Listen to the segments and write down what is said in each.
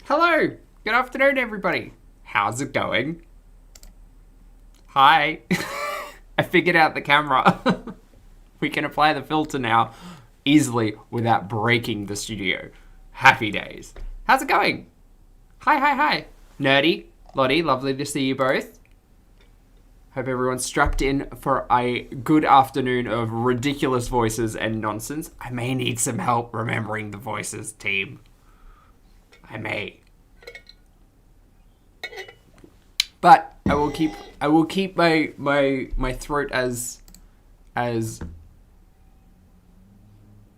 Hello, good afternoon everybody. How's it going? Hi. I figured out the camera. We can apply the filter now easily without breaking the studio. Happy days. How's it going? Hi. Nerdy, Lottie, lovely to see you both. Hope everyone's strapped in for a good afternoon of ridiculous voices and nonsense. I may need some help remembering the voices, team. I may. But I will keep my throat as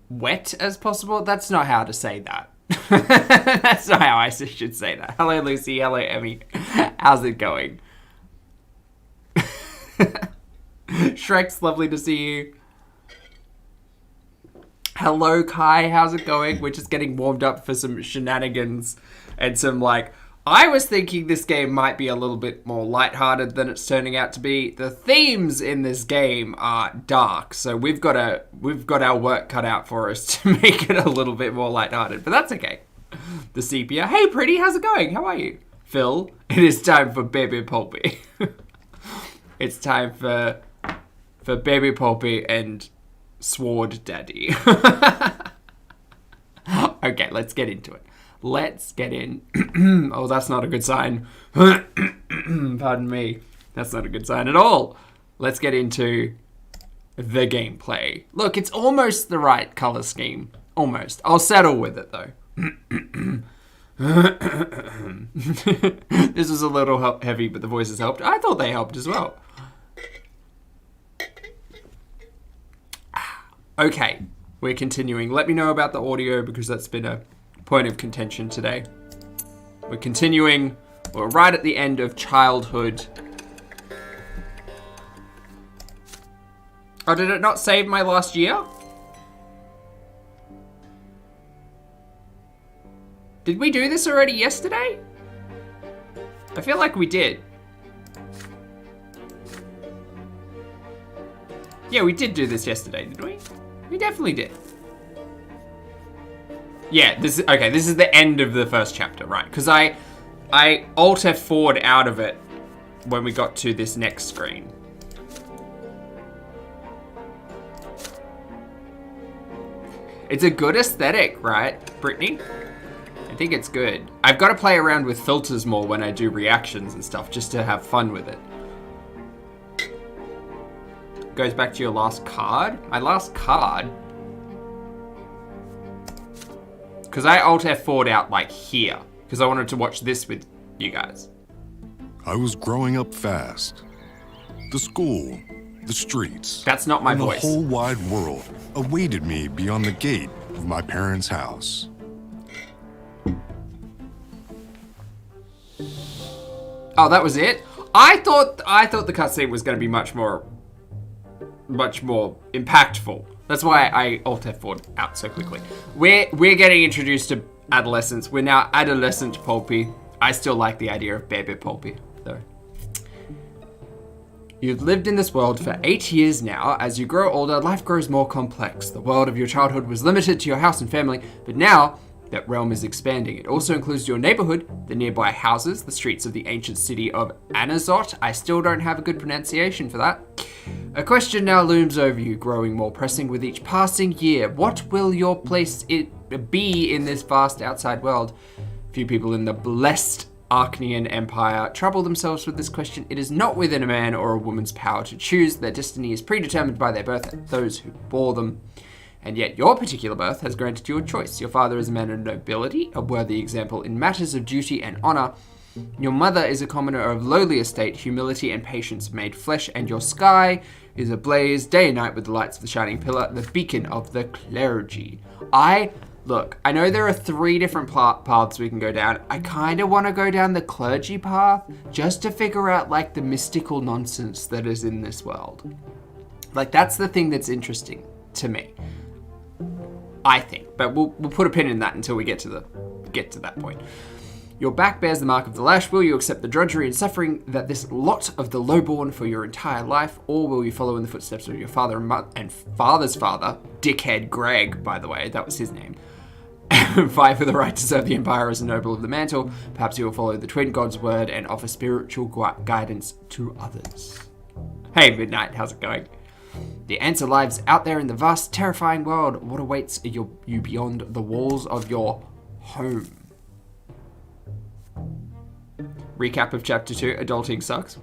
wet as possible. That's not how to say that. That's not how I should say that. Hello Lucy, hello Emmy. How's it going? Shrek's lovely to see you. Hello Kai, how's it going? We're just getting warmed up for some shenanigans and some I was thinking this game might be a little bit more lighthearted than it's turning out to be. The themes in this game are dark, so we've got our work cut out for us to make it a little bit more lighthearted, but that's okay. The sepia. Hey pretty, how's it going? How are you? Phil, it is time for Baby Pulpy. It's time for Baby Pulpy and Sword Daddy. Okay, let's get into it. Let's get in. Oh, that's not a good sign. Pardon me. That's not a good sign at all. Let's get into the gameplay. Look, it's almost the right color scheme. Almost. I'll settle with it, though. This was a little heavy, but the voices helped. I thought they helped as well. Okay, we're continuing. Let me know about the audio because that's been a point of contention today. We're continuing. We're right at the end of childhood. Oh, did it not save my last year? Did we do this already yesterday? I feel like we did. Yeah, we did do this yesterday, didn't we? We definitely did. Yeah, this is the end of the first chapter, right? Because I Alt F4'd out of it when we got to this next screen. It's a good aesthetic, right, Brittany? I think it's good. I've got to play around with filters more when I do reactions and stuff, just to have fun with it. Goes back to your last card? My last card? Because I Alt F4'd out here, because I wanted to watch this with you guys. I was growing up fast. The school, the streets. That's not my voice. The whole wide world awaited me beyond the gate of my parents' house. Oh, that was it? I thought the cutscene was going to be much more impactful. That's why I Alt F4'd out so quickly. We're getting introduced to Adolescence. We're now Adolescent Pulpy. I still like the idea of Baby Pulpy, though. You've lived in this world for 8 years now. As you grow older, life grows more complex. The world of your childhood was limited to your house and family, but now that realm is expanding. It also includes your neighborhood, the nearby houses, the streets of the ancient city of Anazot. I still don't have a good pronunciation for that. A question now looms over you, growing more pressing with each passing year. What will your place be in this vast outside world? Few people in the blessed Archnean Empire trouble themselves with this question. It is not within a man or a woman's power to choose. Their destiny is predetermined by their birth and those who bore them. And yet your particular birth has granted you a choice. Your father is a man of nobility, a worthy example in matters of duty and honor. Your mother is a commoner of lowly estate, humility and patience made flesh, and your sky is ablaze day and night with the lights of the shining pillar, the beacon of the clergy. Look, I know there are 3 different paths we can go down. I kind of want to go down the clergy path just to figure out the mystical nonsense that is in this world. That's the thing that's interesting to me, I think. But we'll put a pin in that until we get to that point. Your back bears the mark of the lash. Will you accept the drudgery and suffering that this lot of the lowborn for your entire life, or will you follow in the footsteps of your father and father's father, dickhead Greg, by the way, that was his name, Fight for the right to serve the Empire as a noble of the mantle. Perhaps you will follow the twin god's word and offer spiritual guidance to others. Hey, Midnight, how's it going? The answer lies out there in the vast, terrifying world. What awaits you beyond the walls of your home? Recap of Chapter 2, Adulting Sucks.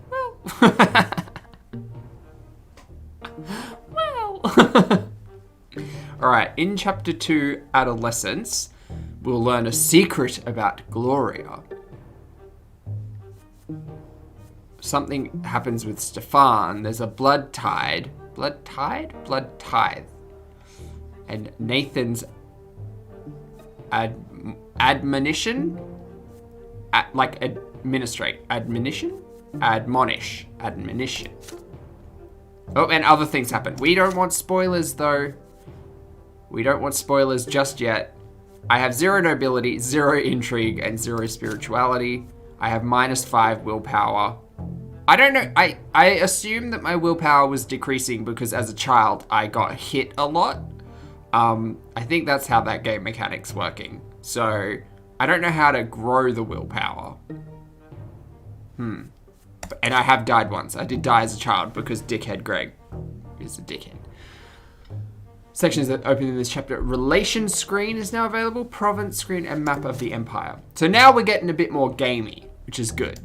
Well. Alright, in Chapter 2, Adolescence, we'll learn a secret about Gloria. Something happens with Stefan. There's a blood tithe. And Nathan's admonition? Admonish. Oh, and other things happen. We don't want spoilers, though. We don't want spoilers just yet. I have 0 nobility, 0 intrigue, and 0 spirituality. I have -5 willpower. I don't know. I assume that my willpower was decreasing because as a child, I got hit a lot. I think that's how that game mechanic's working. So, I don't know how to grow the willpower. And I have died once. I did die as a child because Dickhead Greg is a dickhead. Sections that open in this chapter. Relation screen is now available. Province screen and map of the Empire. So now we're getting a bit more gamey, which is good.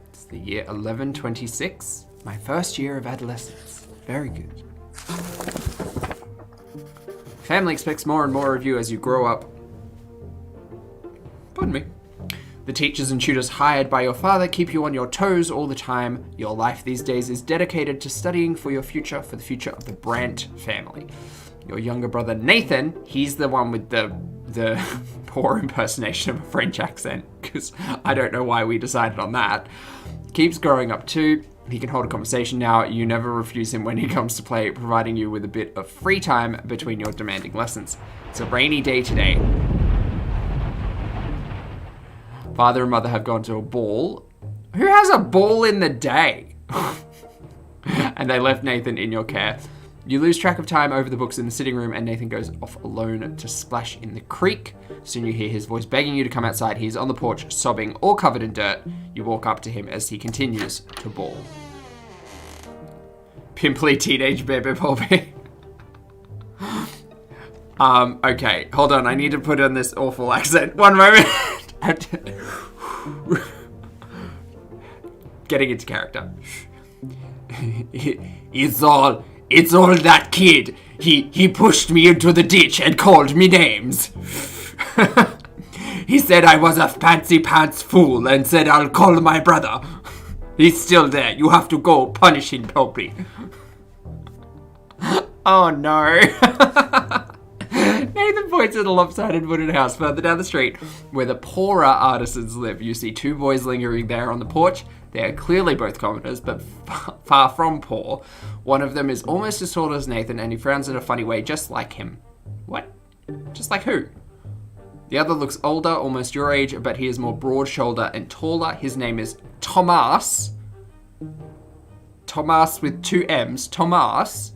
It's the year 1126. My first year of adolescence. Very good. Family expects more and more of you as you grow up. Pardon me. The teachers and tutors hired by your father keep you on your toes all the time. Your life these days is dedicated to studying for your future, for the future of the Brante family. Your younger brother Nathan, he's the one with the poor impersonation of a French accent, because I don't know why we decided on that, keeps growing up too. He can hold a conversation now. You never refuse him when he comes to play, providing you with a bit of free time between your demanding lessons. It's a rainy day today. Father and mother have gone to a ball. Who has a ball in the day? And they left Nathan in your care. You lose track of time over the books in the sitting room, and Nathan goes off alone to splash in the creek. Soon you hear his voice begging you to come outside. He's on the porch, sobbing, all covered in dirt. You walk up to him as he continues to bawl. Pimply teenage baby Pulpy. Okay, hold on. I need to put on this awful accent. One moment. Getting into character. It's all that kid. He pushed me into the ditch and called me names. He said I was a fancy pants fool and said I'll call my brother. He's still there. You have to go punish him, Pulpy. Oh no. Nathan points at a lopsided wooden house further down the street where the poorer artisans live. You see 2 boys lingering there on the porch. They are clearly both commoners, but far from poor. One of them is almost as tall as Nathan, and he frowns in a funny way, just like him. What? Just like who? The other looks older, almost your age, but he is more broad-shouldered and taller. His name is Thomas. Thomas with 2 M's. Thomas.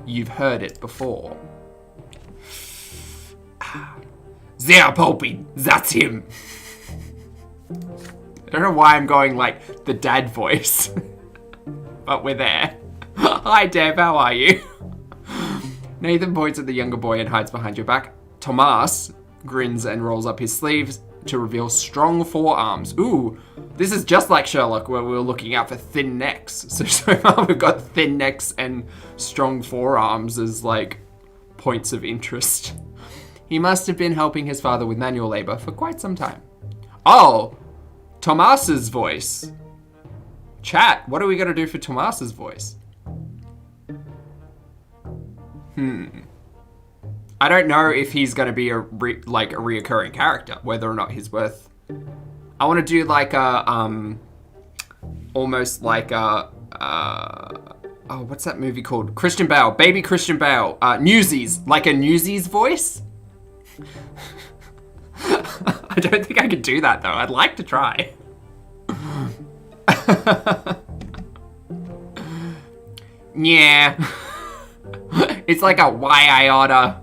You've heard it before. There, Pulpy, that's him. I don't know why I'm going like the dad voice, but we're there. Hi, Deb, how are you? Nathan points at the younger boy and hides behind your back. Thomas grins and rolls up his sleeves to reveal strong forearms. Ooh, this is just like Sherlock, where we were looking out for thin necks. So far we've got thin necks and strong forearms as like points of interest. He must have been helping his father with manual labor for quite some time. Oh, Thomas's voice. Chat, what are we going to do for Thomas's voice? I don't know if he's going to be a reoccurring character, whether or not he's worth... I want to do like a, almost like a, oh, what's that movie called? Christian Bale, baby Christian Bale, Newsies, like a Newsies voice? I don't think I could do that though. I'd like to try. Yeah. It's like a why I oughta.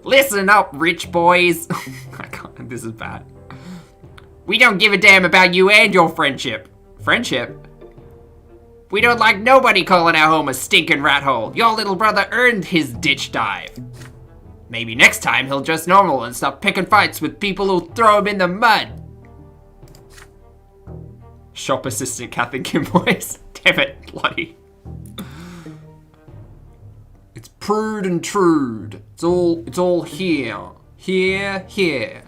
Listen up, rich boys. I can't, this is bad. We don't give a damn about you and your friendship. Friendship? We don't like nobody calling our home a stinking rat hole. Your little brother earned his ditch dive. Maybe next time he'll dress normal and stop picking fights with people who throw him in the mud. Shop assistant Kathy Kim voice. Damn it, bloody. It's prude and trude. It's all here. Here.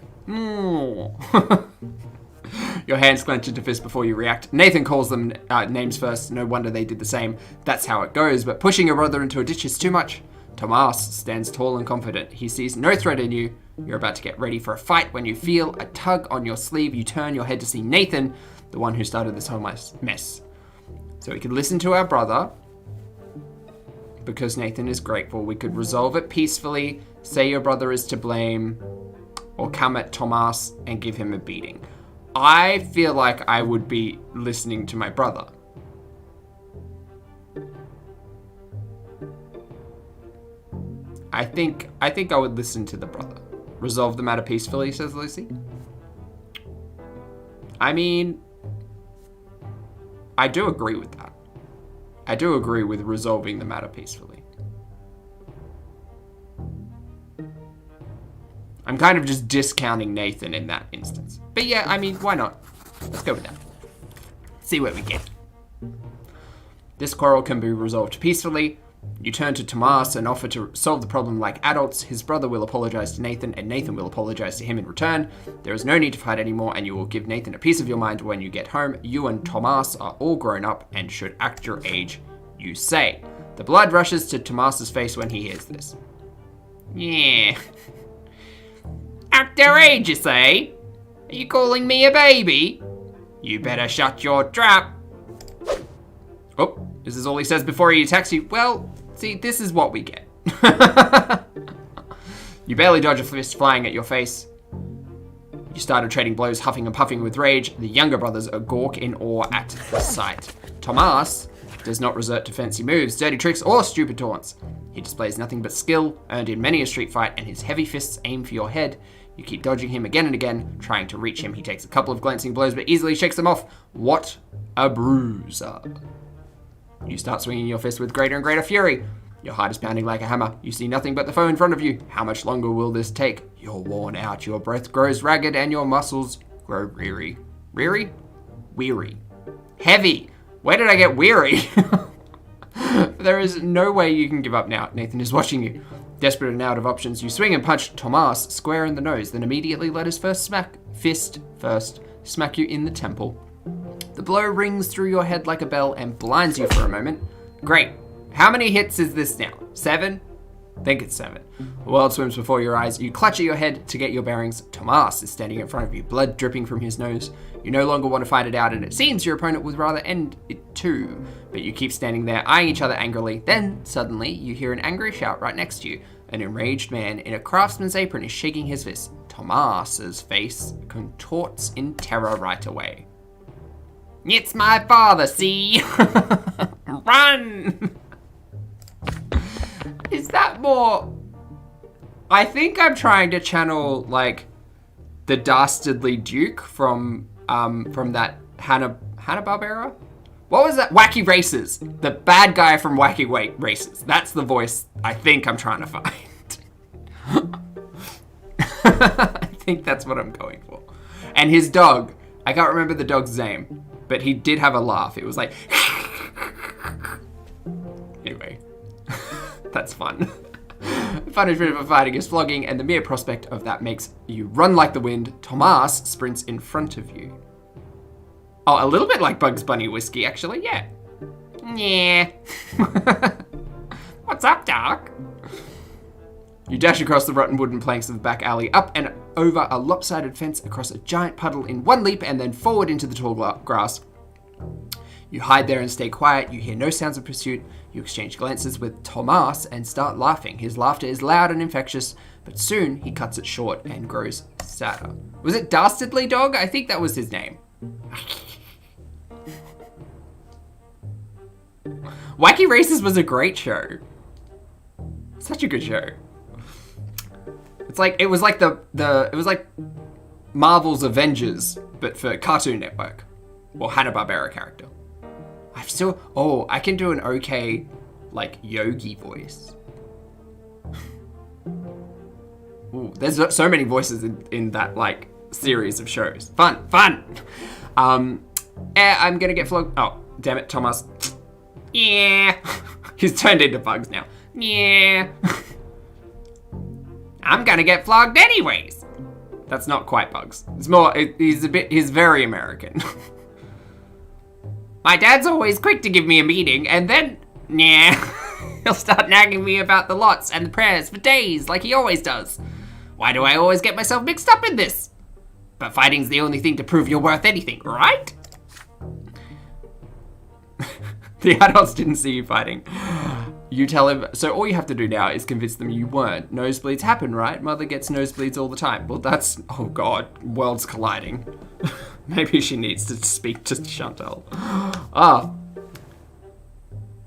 Your hands clench into fist before you react. Nathan calls them names first. No wonder they did the same. That's how it goes, but pushing your brother into a ditch is too much. Tomas stands tall and confident. He sees no threat in you. You're about to get ready for a fight when you feel a tug on your sleeve. You turn your head to see Nathan, the one who started this whole mess. So we could listen to our brother. Because Nathan is grateful, we could resolve it peacefully, say your brother is to blame, or come at Tomas and give him a beating. I feel like I would be listening to my brother. I think I would listen to the brother. Resolve the matter peacefully, says Lucy. I mean, I do agree with that. I do agree with resolving the matter peacefully. I'm kind of just discounting Nathan in that instance. But yeah, I mean, why not? Let's go with that. See what we get. This quarrel can be resolved peacefully. You turn to Tomas and offer to solve the problem like adults. His brother will apologize to Nathan, and Nathan will apologize to him in return. There is no need to fight anymore, and you will give Nathan a piece of your mind when you get home. You and Tomas are all grown up and should act your age, you say. The blood rushes to Tomas's face when he hears this. Yeah. Act their age, you say? Are you calling me a baby? You better shut your trap. Oh, this is all he says before he attacks you. Well, see, this is what we get. You barely dodge a fist flying at your face. You started trading blows, huffing and puffing with rage. The younger brothers are gawk in awe at the sight. Tomas does not resort to fancy moves, dirty tricks, or stupid taunts. He displays nothing but skill, earned in many a street fight, and his heavy fists aim for your head. You keep dodging him again and again, trying to reach him. He takes a couple of glancing blows, but easily shakes them off. What a bruiser. You start swinging your fist with greater and greater fury. Your heart is pounding like a hammer. You see nothing but the foe in front of you. How much longer will this take? You're worn out. Your breath grows ragged and your muscles grow weary. Weary? Weary. Heavy. Where did I get weary? There is no way you can give up now. Nathan is watching you. Desperate and out of options, you swing and punch Tomas square in the nose, then immediately let his fist smack you in the temple. The blow rings through your head like a bell and blinds you for a moment. Great. How many hits is this now? 7? I think it's 7. The world swims before your eyes. You clutch at your head to get your bearings. Tomas is standing in front of you, blood dripping from his nose. You no longer want to fight it out, and it seems your opponent would rather end it too. But you keep standing there, eyeing each other angrily. Then, suddenly, you hear an angry shout right next to you. An enraged man in a craftsman's apron is shaking his fist. Tomas's face contorts in terror right away. It's my father, see? Run! Is that more... I think I'm trying to channel, like, the dastardly Duke from that Hanna-Barbera? What was that? Wacky Races. The bad guy from Wacky Races. That's the voice I think I'm trying to find. I think that's what I'm going for. And his dog. I can't remember the dog's name, but he did have a laugh. It was like... Anyway. That's fun. The punishment for fighting is flogging, and the mere prospect of that makes you run like the wind. Tomas sprints in front of you. Oh, a little bit like Bugs Bunny whiskey, actually, yeah. Yeah. What's up, Doc? You dash across the rotten wooden planks of the back alley, up and over a lopsided fence, across a giant puddle in one leap, and then forward into the tall grass. You hide there and stay quiet. You hear no sounds of pursuit. You exchange glances with Tomas and start laughing. His laughter is loud and infectious, but soon he cuts it short and grows sadder. Was it Dastardly Dog? I think that was his name. Wacky Races was a great show. Such a good show. It was like Marvel's Avengers, but for Cartoon Network. Or Hanna-Barbera character. I can do an okay, like, Yogi voice. Ooh, there's so many voices in that, like, series of shows. Fun! I'm gonna get flogged. Oh, damn it, Thomas. Yeah. He's turned into Bugs now. Yeah. I'm gonna get flogged anyways. That's not quite Bugs. It's more, he's very American. My dad's always quick to give me a meeting, and then, he'll start nagging me about the lots and the prayers for days, like he always does. Why do I always get myself mixed up in this? But fighting's the only thing to prove you're worth anything, right? The adults didn't see you fighting. You tell him, so all you have to do now is convince them you weren't. Nosebleeds happen, right? Mother gets nosebleeds all the time. Well, that's, oh God, worlds colliding. Maybe she needs to speak to Chantal. Oh.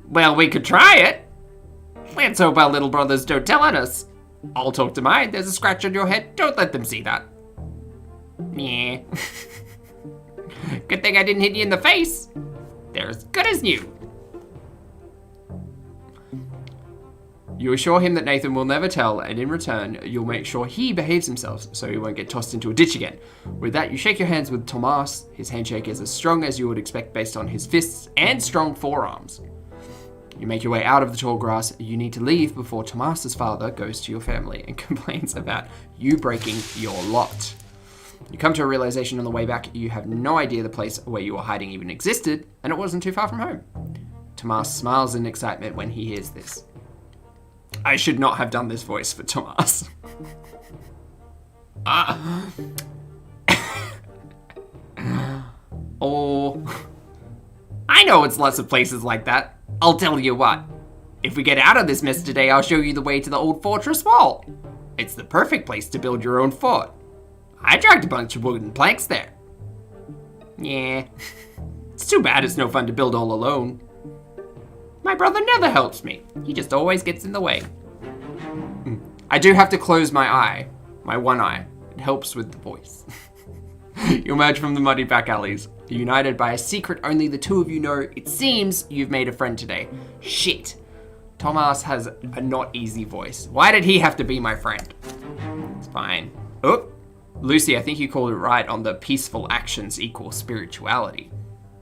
Well, we could try it. Let's hope our little brothers don't tell on us. I'll talk to mine. There's a scratch on your head. Don't let them see that. Yeah. Good thing I didn't hit you in the face. They're as good as new. You assure him that Nathan will never tell, and in return, you'll make sure he behaves himself so he won't get tossed into a ditch again. With that, you shake your hands with Tomas. His handshake is as strong as you would expect based on his fists and strong forearms. You make your way out of the tall grass. You need to leave before Tomas's father goes to your family and complains about you breaking your lot. You come to a realization on the way back. You have no idea the place where you were hiding even existed, and it wasn't too far from home. Tomas smiles in excitement when he hears this. I should not have done this voice for Tomas. Oh, I know it's lots of places like that. I'll tell you what. If we get out of this mess today, I'll show you the way to the old fortress wall. It's the perfect place to build your own fort. I dragged a bunch of wooden planks there. Yeah, it's too bad it's no fun to build all alone. My brother never helps me. He just always gets in the way. I do have to close my eye, my one eye. It helps with the voice. You emerge from the muddy back alleys, united by a secret only the two of you know. It seems you've made a friend today. Shit. Tomas has a not easy voice. Why did he have to be my friend? It's fine. Oh, Lucy, I think you called it right on the peaceful actions equal spirituality.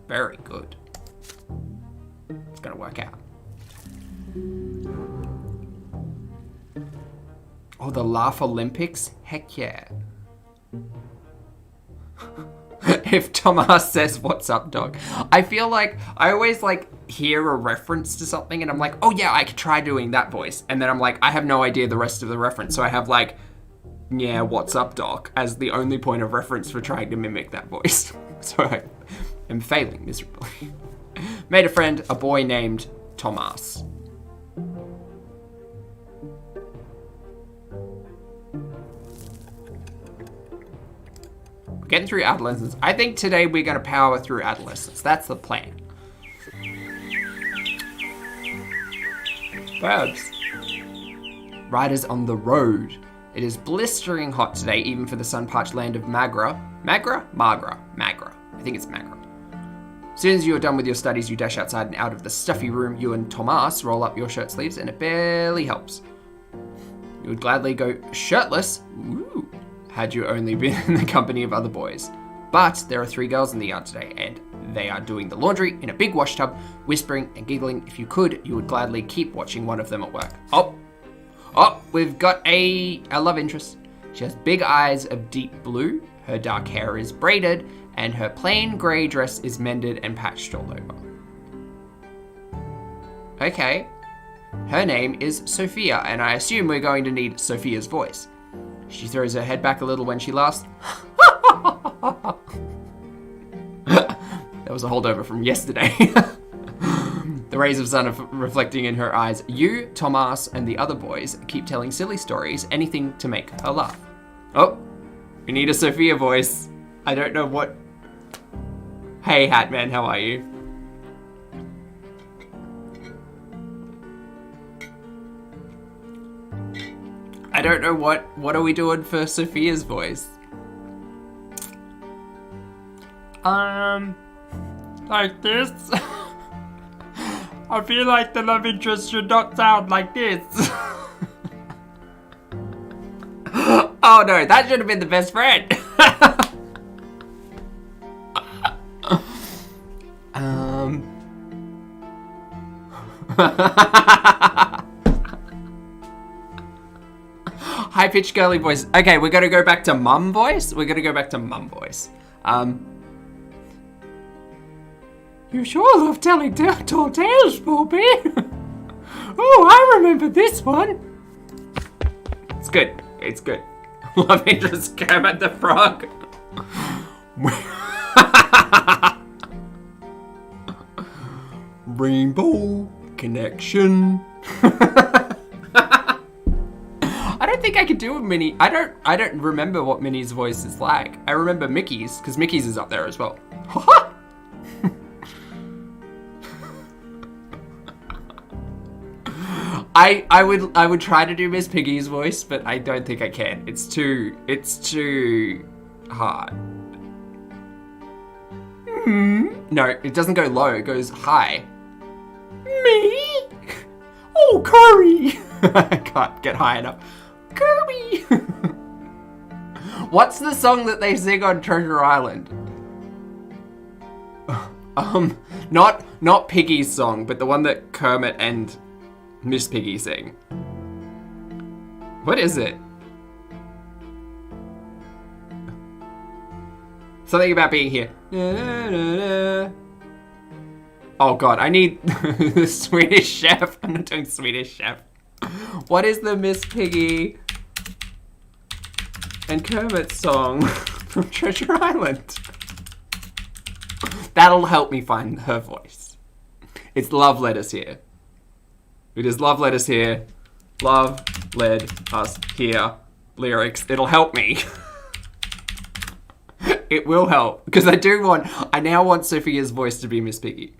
Very good. It's gonna work out. Oh, the Laugh Olympics? Heck yeah. If Tomas says, what's up, dog? I feel like I always hear a reference to something and I'm like, oh yeah, I could try doing that voice. And then I'm like, I have no idea the rest of the reference. So I have yeah, what's up, doc, as the only point of reference for trying to mimic that voice. So I am failing miserably. Made a friend, a boy named Tomas. We're getting through Adolescence. I think today we're going to power through Adolescence. That's the plan. Birds. Riders on the road. It is blistering hot today, even for the sun-parched land of Magra. Magra? Magra. I think it's Magra. As soon as you are done with your studies, you dash outside and out of the stuffy room. You and Tomas roll up your shirt sleeves, and it barely helps. You would gladly go shirtless, had you only been in the company of other boys. But there are 3 girls in the yard today, and they are doing the laundry in a big wash tub, whispering and giggling. If you could, you would gladly keep watching one of them at work. Oh, we've got a love interest. She has big eyes of deep blue, her dark hair is braided, and her plain grey dress is mended and patched all over. Okay. Her name is Sofia, and I assume we're going to need Sofia's voice. She throws her head back a little when she laughs. That was a holdover from yesterday. The rays of sun are reflecting in her eyes. You, Tomas, and the other boys keep telling silly stories, anything to make her laugh. Oh, we need a Sofia voice. I don't know what... Hey, Hatman, how are you? don't know what are we doing for Sofia's voice? Like this? I feel like the love interest should not sound like this. Oh no, that should have been the best friend. High-pitched girly voice. Okay, we're gonna go back to mum voice. You sure love telling tall tales, Pulpy. Oh, I remember this one. It's good. Love interest Kermit the Frog. Rainbow connection. I don't think I could do a Minnie. I don't remember what Minnie's voice is like. I remember Mickey's, because Mickey's is up there as well. I would try to do Miss Piggy's voice, but I don't think I can. It's too hard. No, it doesn't go low, it goes high. Me? Oh, Curry! I can't get high enough. Kirby! What's the song that they sing on Treasure Island? Not Piggy's song, but the one that Kermit and Miss Piggy sing. What is it? Something about being here. Oh god, I need the Swedish Chef. I'm not doing Swedish Chef. What is the Miss Piggy and Kermit song from Treasure Island? That'll help me find her voice. It's Love Letters Here. It is Love Letters Here. Love led us here. Lyrics. It'll help me. It will help. Because I now want Sophia's voice to be Miss Piggy.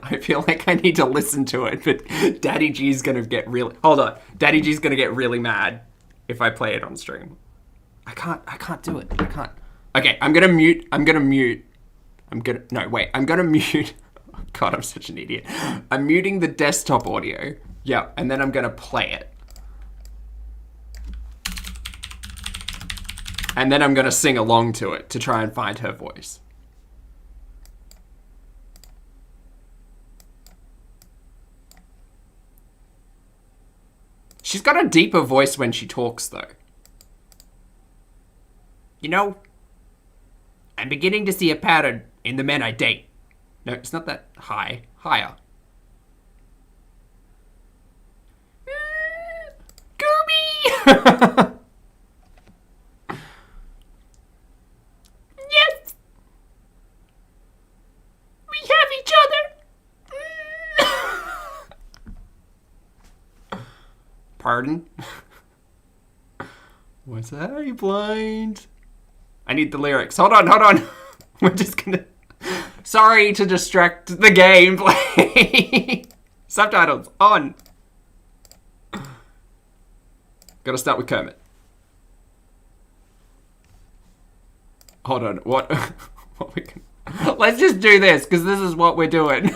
I feel like I need to listen to it, but Daddy G's gonna get really... Hold on. Daddy G's gonna get really mad if I play it on stream. I can't do it. I can't. Okay, I'm gonna mute. No, wait. I'm gonna mute. Oh, God, I'm such an idiot. I'm muting the desktop audio. Yeah, and then I'm gonna play it. And then I'm gonna sing along to it to try and find her voice. She's got a deeper voice when she talks, though. You know, I'm beginning to see a pattern in the men I date. No, it's not that high. Higher. Gooby! Yes! We have each other! Pardon? Was I blind? I need the lyrics. Hold on. We're just gonna... Sorry to distract the gameplay. Subtitles on. Gotta start with Kermit. Hold on, what we can... Let's just do this, because this is what we're doing.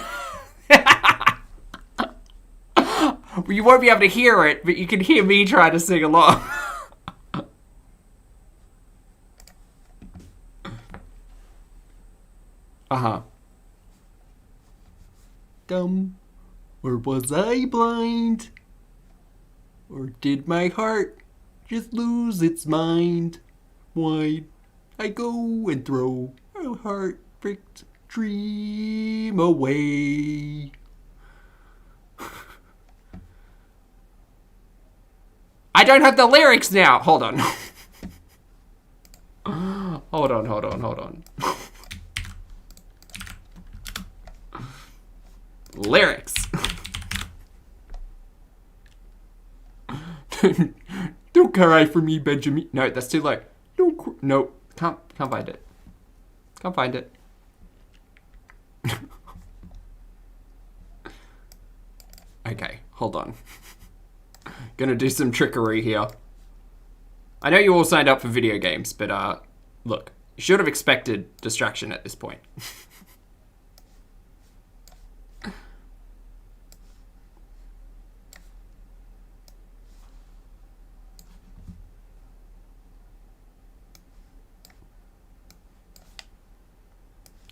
You won't be able to hear it, but you can hear me try to sing along. Dumb. Or was I blind? Or did my heart just lose its mind? Why'd I go and throw a heart-bricked dream away? I don't have the lyrics now! Hold on. Hold on. Lyrics. Don't cry for me, Benjamin. No, that's too low. No, can't find it. Hold on. Gonna do some trickery here. I know you all signed up for video games, but look, you should have expected distraction at this point.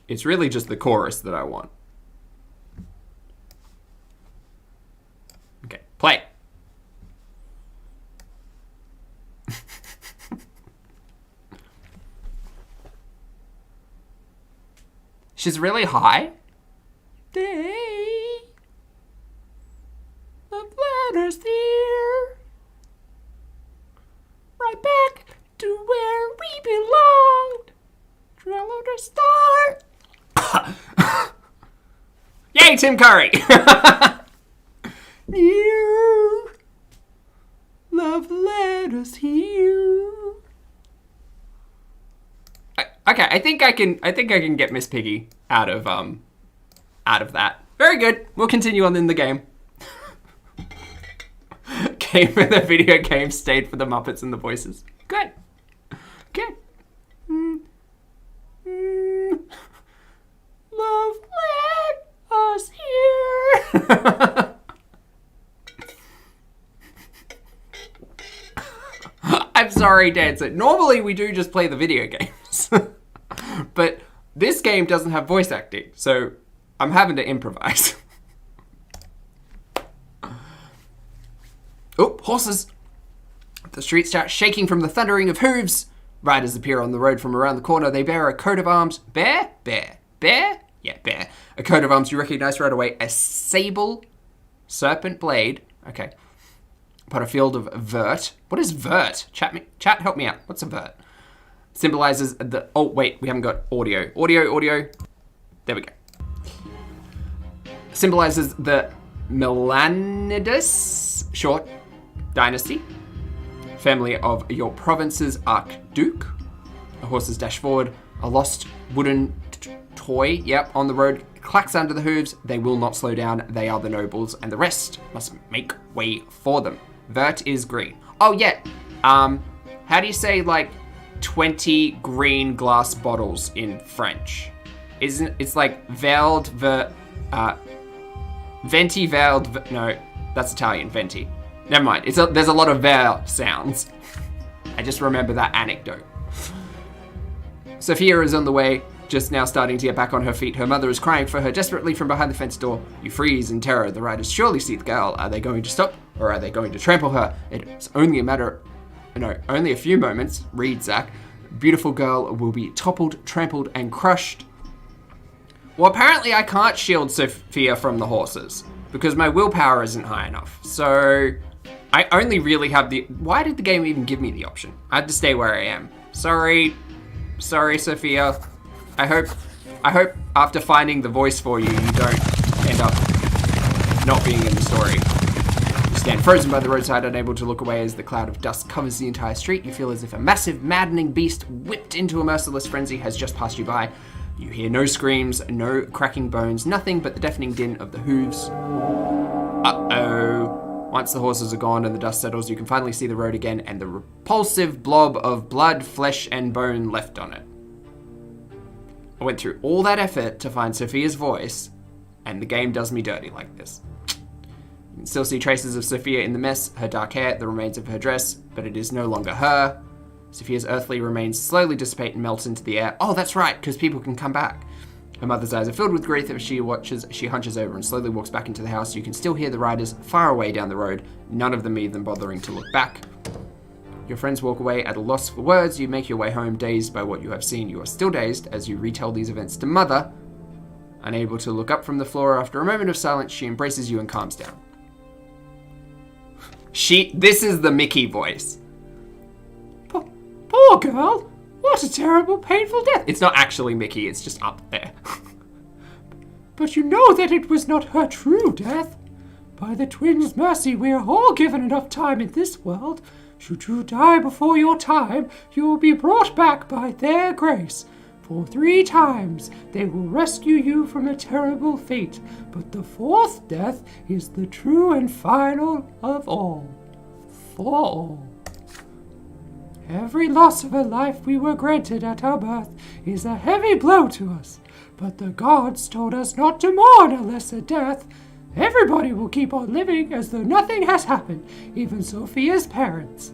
It's really just the chorus that I want. Okay, play. She's really high. Day of letters here. Right back to where we belonged. Trello to start. Yay, Tim Curry! Dear love letters here. Okay, I think I can get Miss Piggy out of that. Very good. We'll continue on in the game. Came for the video game, stayed for the Muppets and the voices. Good. Good. Love, let us hear. I'm sorry, Dancer. Normally we do just play the video games. But this game doesn't have voice acting, so I'm having to improvise. Oh, horses. The street starts shaking from the thundering of hooves. Riders appear on the road from around the corner. They bear a coat of arms. Bear? Bear. Bear? Yeah, bear. A coat of arms you recognize right away. A sable serpent blade. Okay. Upon a field of vert. What is vert? Chat, help me out. What's a vert? Symbolizes the... Oh, wait. We haven't got audio. Audio. There we go. Symbolizes the Melanidas short dynasty. Family of your province's archduke. The horses dash forward. A lost wooden toy, yep, on the road, clacks under the hooves. They will not slow down. They are the nobles, and the rest must make way for them. Vert is green. Oh, yeah. How do you say, like, 20 green glass bottles in French? It's like veld, venti, veld, no, that's Italian, venti. Never mind. There's a lot of ver sounds. I just remember that anecdote. Sofia is on the way, just now starting to get back on her feet. Her mother is crying for her desperately from behind the fence door. You freeze in terror. The riders surely see the girl. Are they going to stop, or are they going to trample her? It's only only a few moments. Read, Zach. Beautiful girl will be toppled, trampled, and crushed. Well, apparently I can't shield Sofia from the horses because my willpower isn't high enough. So I only really have the... Why did the game even give me the option? I had to stay where I am. Sorry, Sofia. I hope after finding the voice for you, you don't end up not being in the story. You stand frozen by the roadside, unable to look away as the cloud of dust covers the entire street. You feel as if a massive, maddening beast whipped into a merciless frenzy has just passed you by. You hear no screams, no cracking bones, nothing but the deafening din of the hooves. Uh-oh. Once the horses are gone and the dust settles, you can finally see the road again and the repulsive blob of blood, flesh, and bone left on it. I went through all that effort to find Sofia's voice, and the game does me dirty like this. You can still see traces of Sofia in the mess, her dark hair, the remains of her dress, but it is no longer her. Sofia's earthly remains slowly dissipate and melt into the air. Oh, that's right, because people can come back. Her mother's eyes are filled with grief as she hunches over and slowly walks back into the house. You can still hear the riders far away down the road, none of them even bothering to look back. Your friends walk away at a loss for words. You make your way home, dazed by what you have seen. You are still dazed as you retell these events to Mother. Unable to look up from the floor, after a moment of silence, she embraces you and calms down. This is the Mickey voice. Poor girl. What a terrible, painful death. It's not actually Mickey, it's just up there. But you know that it was not her true death. By the twins' mercy, we are all given enough time in this world. Should you die before your time, you will be brought back by their grace. For 3 times they will rescue you from a terrible fate, but the 4th death is the true and final of all. For all. Every loss of a life we were granted at our birth is a heavy blow to us, but the gods told us not to mourn a lesser death. Everybody will keep on living as though nothing has happened, even Sofia's parents.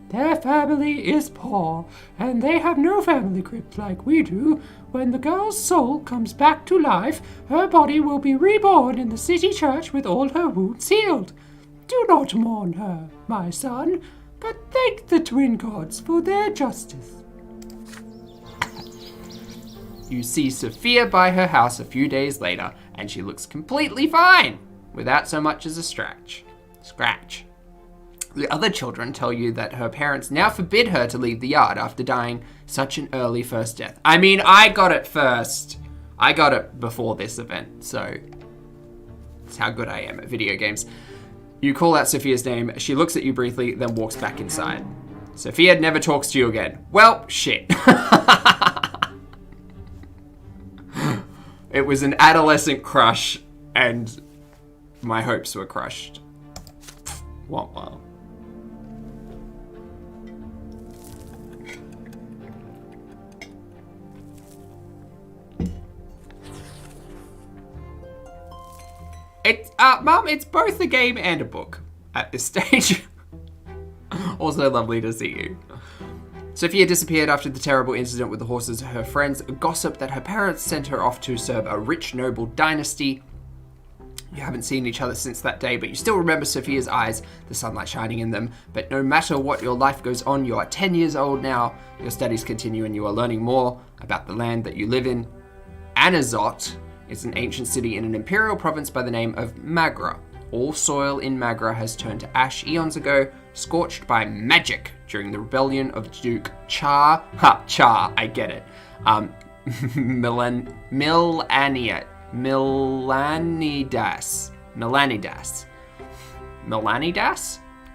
Their family is poor, and they have no family crypt like we do. When the girl's soul comes back to life, her body will be reborn in the city church with all her wounds healed. Do not mourn her, my son, but thank the twin gods for their justice. You see Sofia by her house a few days later, and she looks completely fine, without so much as a scratch. The other children tell you that her parents now forbid her to leave the yard after dying such an early first death. I mean, I got it first. I got it before this event, so that's how good I am at video games. You call out Sofia's name, she looks at you briefly, then walks back inside. Sofia never talks to you again. Well, shit. It was an adolescent crush, and my hopes were crushed. Wow. Mum, it's both a game and a book at this stage. Also lovely to see you. Sofia disappeared after the terrible incident with the horses. Her friends gossip that her parents sent her off to serve a rich noble dynasty. You haven't seen each other since that day, but you still remember Sofia's eyes, the sunlight shining in them. But no matter what your life goes on, you are 10 years old now. Your studies continue and you are learning more about the land that you live in. Anazot is an ancient city in an imperial province by the name of Magra. All soil in Magra has turned to ash eons ago, scorched by magic during the rebellion of Duke Char, I get it. Melanidas?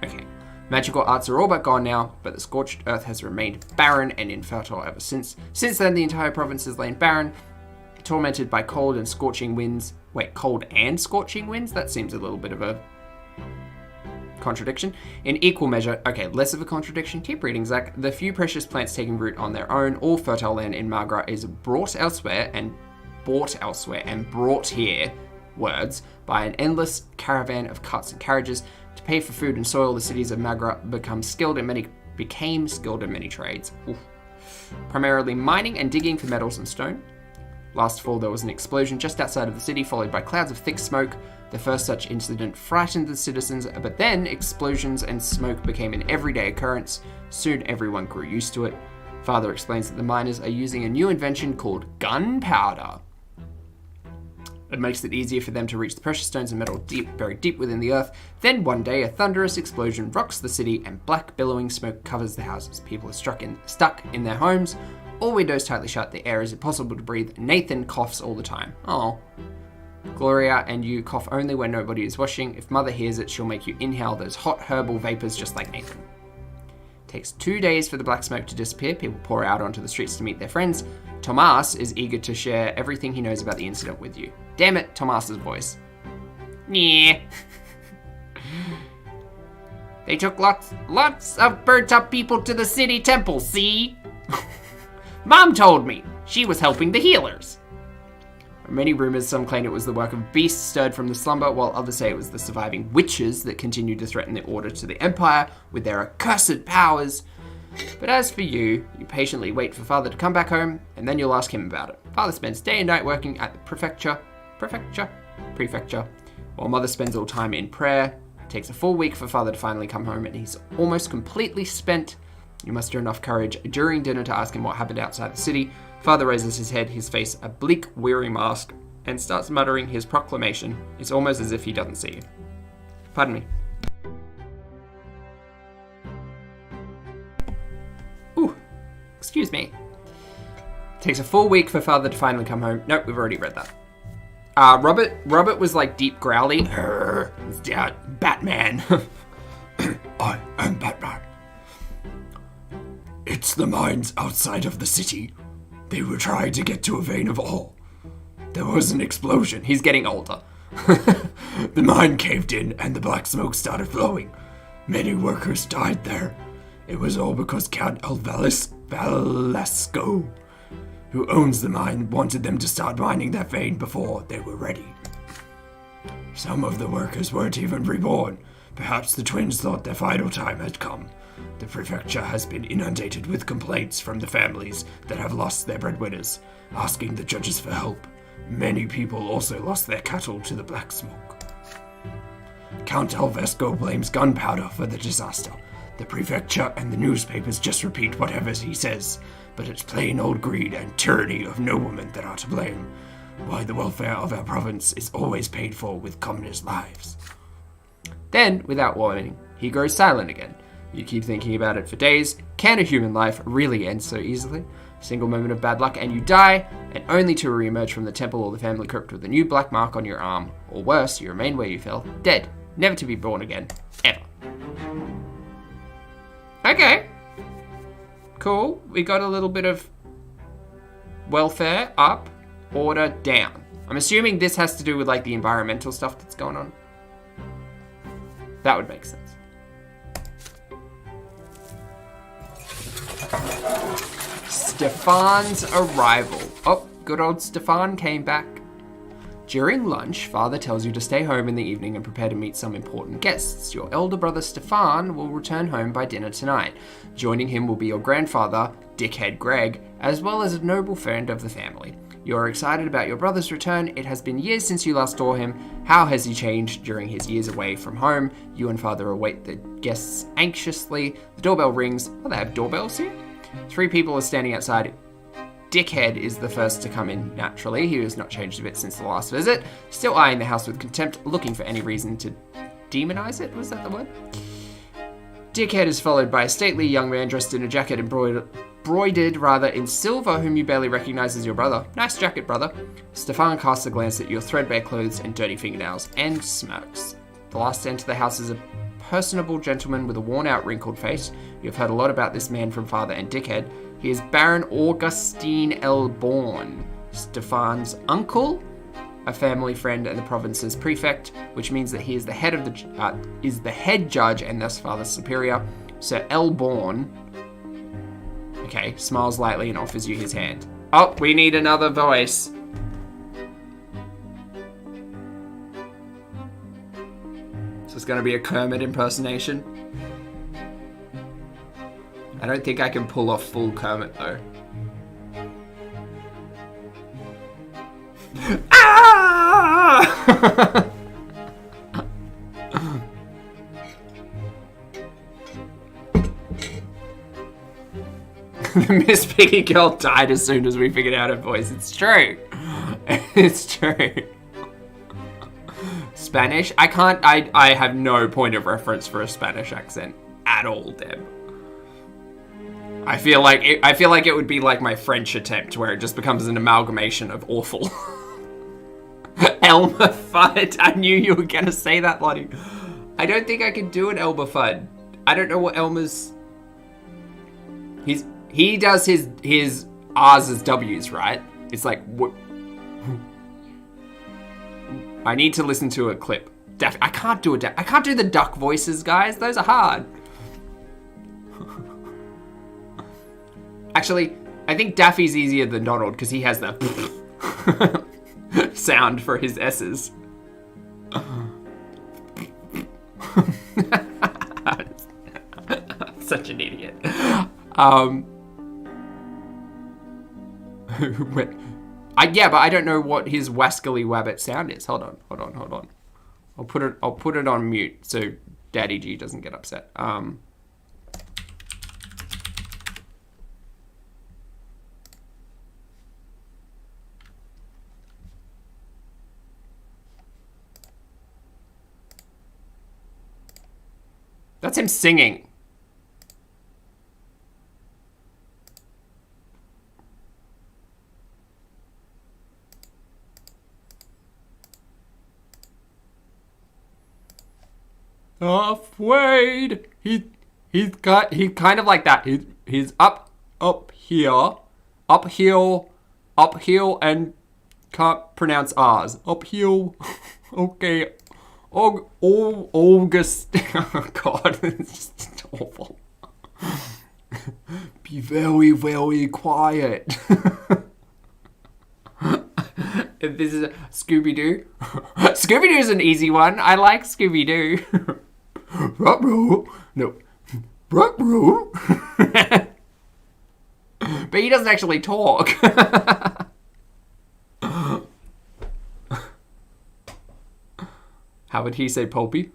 Okay. Magical arts are all but gone now, but the scorched earth has remained barren and infertile ever since. Since then, the entire province has lain barren, tormented by cold and scorching winds. Wait, cold and scorching winds? That seems a little bit of a contradiction. In equal measure, okay, less of a contradiction. Keep reading, Zach. The few precious plants taking root on their own, all fertile land in Magra is brought elsewhere and brought here, words, by an endless caravan of carts and carriages. To pay for food and soil, the cities of Magra became skilled in many trades. Oof. Primarily mining and digging for metals and stone. Last fall, there was an explosion just outside of the city, followed by clouds of thick smoke. The first such incident frightened the citizens, but then explosions and smoke became an everyday occurrence. Soon, everyone grew used to it. Father explains that the miners are using a new invention called gunpowder. It makes it easier for them to reach the precious stones and metal buried deep within the earth. Then one day, a thunderous explosion rocks the city, and black billowing smoke covers the houses. People are stuck in their homes. All windows tightly shut, the air is impossible to breathe. Nathan coughs all the time. Oh. Gloria and you cough only when nobody is watching. If Mother hears it, she'll make you inhale those hot herbal vapors just like Nathan. It takes 2 days for the black smoke to disappear. People pour out onto the streets to meet their friends. Tomas is eager to share everything he knows about the incident with you. Damn it, Tomas's voice. Yeah. They took lots of burnt-up people to the city temple, see? Mom told me. She was helping the healers. Many rumors, some claim it was the work of beasts stirred from the slumber, while others say it was the surviving witches that continued to threaten the order to the Empire with their accursed powers. But as for you, you patiently wait for Father to come back home, and then you'll ask him about it. Father spends day and night working at the prefecture, while Mother spends all time in prayer. It takes a full week for Father to finally come home, and he's almost completely spent. You muster enough courage during dinner to ask him what happened outside the city. Father raises his head, his face a bleak, weary mask, and starts muttering his proclamation. It's almost as if he doesn't see you. Pardon me. Ooh, excuse me. Takes a full week for Father to finally come home. Nope, we've already read that. Robert was like deep growly. Yeah, Batman. I am Batman. It's the mines outside of the city. They were trying to get to a vein of ore. There was an explosion. He's getting older. The mine caved in and the black smoke started flowing. Many workers died there. It was all because Count Velasco, who owns the mine, wanted them to start mining that vein before they were ready. Some of the workers weren't even reborn. Perhaps the twins thought their final time had come. The prefecture has been inundated with complaints from the families that have lost their breadwinners, asking the judges for help. Many people also lost their cattle to the black smoke. Count Alvesco blames gunpowder for the disaster. The prefecture and the newspapers just repeat whatever he says, but it's plain old greed and tyranny of noblemen that are to blame. Why the welfare of our province is always paid for with commoners' lives. Then, without warning, he grows silent again. You keep thinking about it for days. Can a human life really end so easily? A single moment of bad luck and you die, and only to re-emerge from the temple or the family crypt with a new black mark on your arm. Or worse, you remain where you fell, dead, never to be born again, ever. Okay. Cool. We got a little bit of welfare up, order down. I'm assuming this has to do with like the environmental stuff that's going on. That would make sense. Stefan's arrival. Oh, good old Stefan came back. During lunch, Father tells you to stay home in the evening and prepare to meet some important guests. Your elder brother Stefan will return home by dinner tonight. Joining him will be your grandfather, Dickhead Greg, as well as a noble friend of the family. You're excited about your brother's return. It has been years since you last saw him. How has he changed during his years away from home? You and Father await the guests anxiously. The doorbell rings. Oh, they have doorbells here? 3 people are standing outside. Dickhead is the first to come in naturally. He has not changed a bit since the last visit. Still eyeing the house with contempt, looking for any reason to demonize it. Was that the word? Dickhead is followed by a stately young man dressed in a jacket embroidered in silver, whom you barely recognize as your brother. Nice jacket, brother. Stefan casts a glance at your threadbare clothes and dirty fingernails and smirks. The last to enter the house is a personable gentleman with a worn-out, wrinkled face. You've heard a lot about this man from Father and Dickhead. He is Baron Augustine L. Bourne, Stefan's uncle, a family friend and the province's prefect, which means that he is the head of the head judge and thus Father's superior. Sir L. Bourne, okay, smiles lightly and offers you his hand. Oh, we need another voice. Is this going to be a Kermit impersonation? I don't think I can pull off full Kermit though. Ah! Miss Piggy Girl died as soon as we figured out her voice. It's true. It's true. Spanish? I have no point of reference for a Spanish accent at all, Deb. I feel like it would be like my French attempt, where it just becomes an amalgamation of awful. Elmer Fudd. I knew you were gonna say that, Lottie. I don't think I can do an Elmer Fudd. I don't know what Elmer's. He does his R's as W's, right? It's like what. I need to listen to a clip. I can't do I can't do the duck voices, guys. Those are hard. Actually, I think Daffy's easier than Donald because he has the sound for his S's. Such an idiot. Yeah, but I don't know what his wascally wabbit sound is. Hold on. I'll put it on mute so Daddy G doesn't get upset. That's him singing. Afraid. He kind of like that. He's up up here, uphill, and can't pronounce R's. Uphill. Okay. August. Oh God, it's just awful. Be very, very quiet. This is Scooby-Doo. Scooby-Doo is an easy one. I like Scooby-Doo. Ruh-roh. No. Ruh-roh. But he doesn't actually talk. How would he say Pulpy?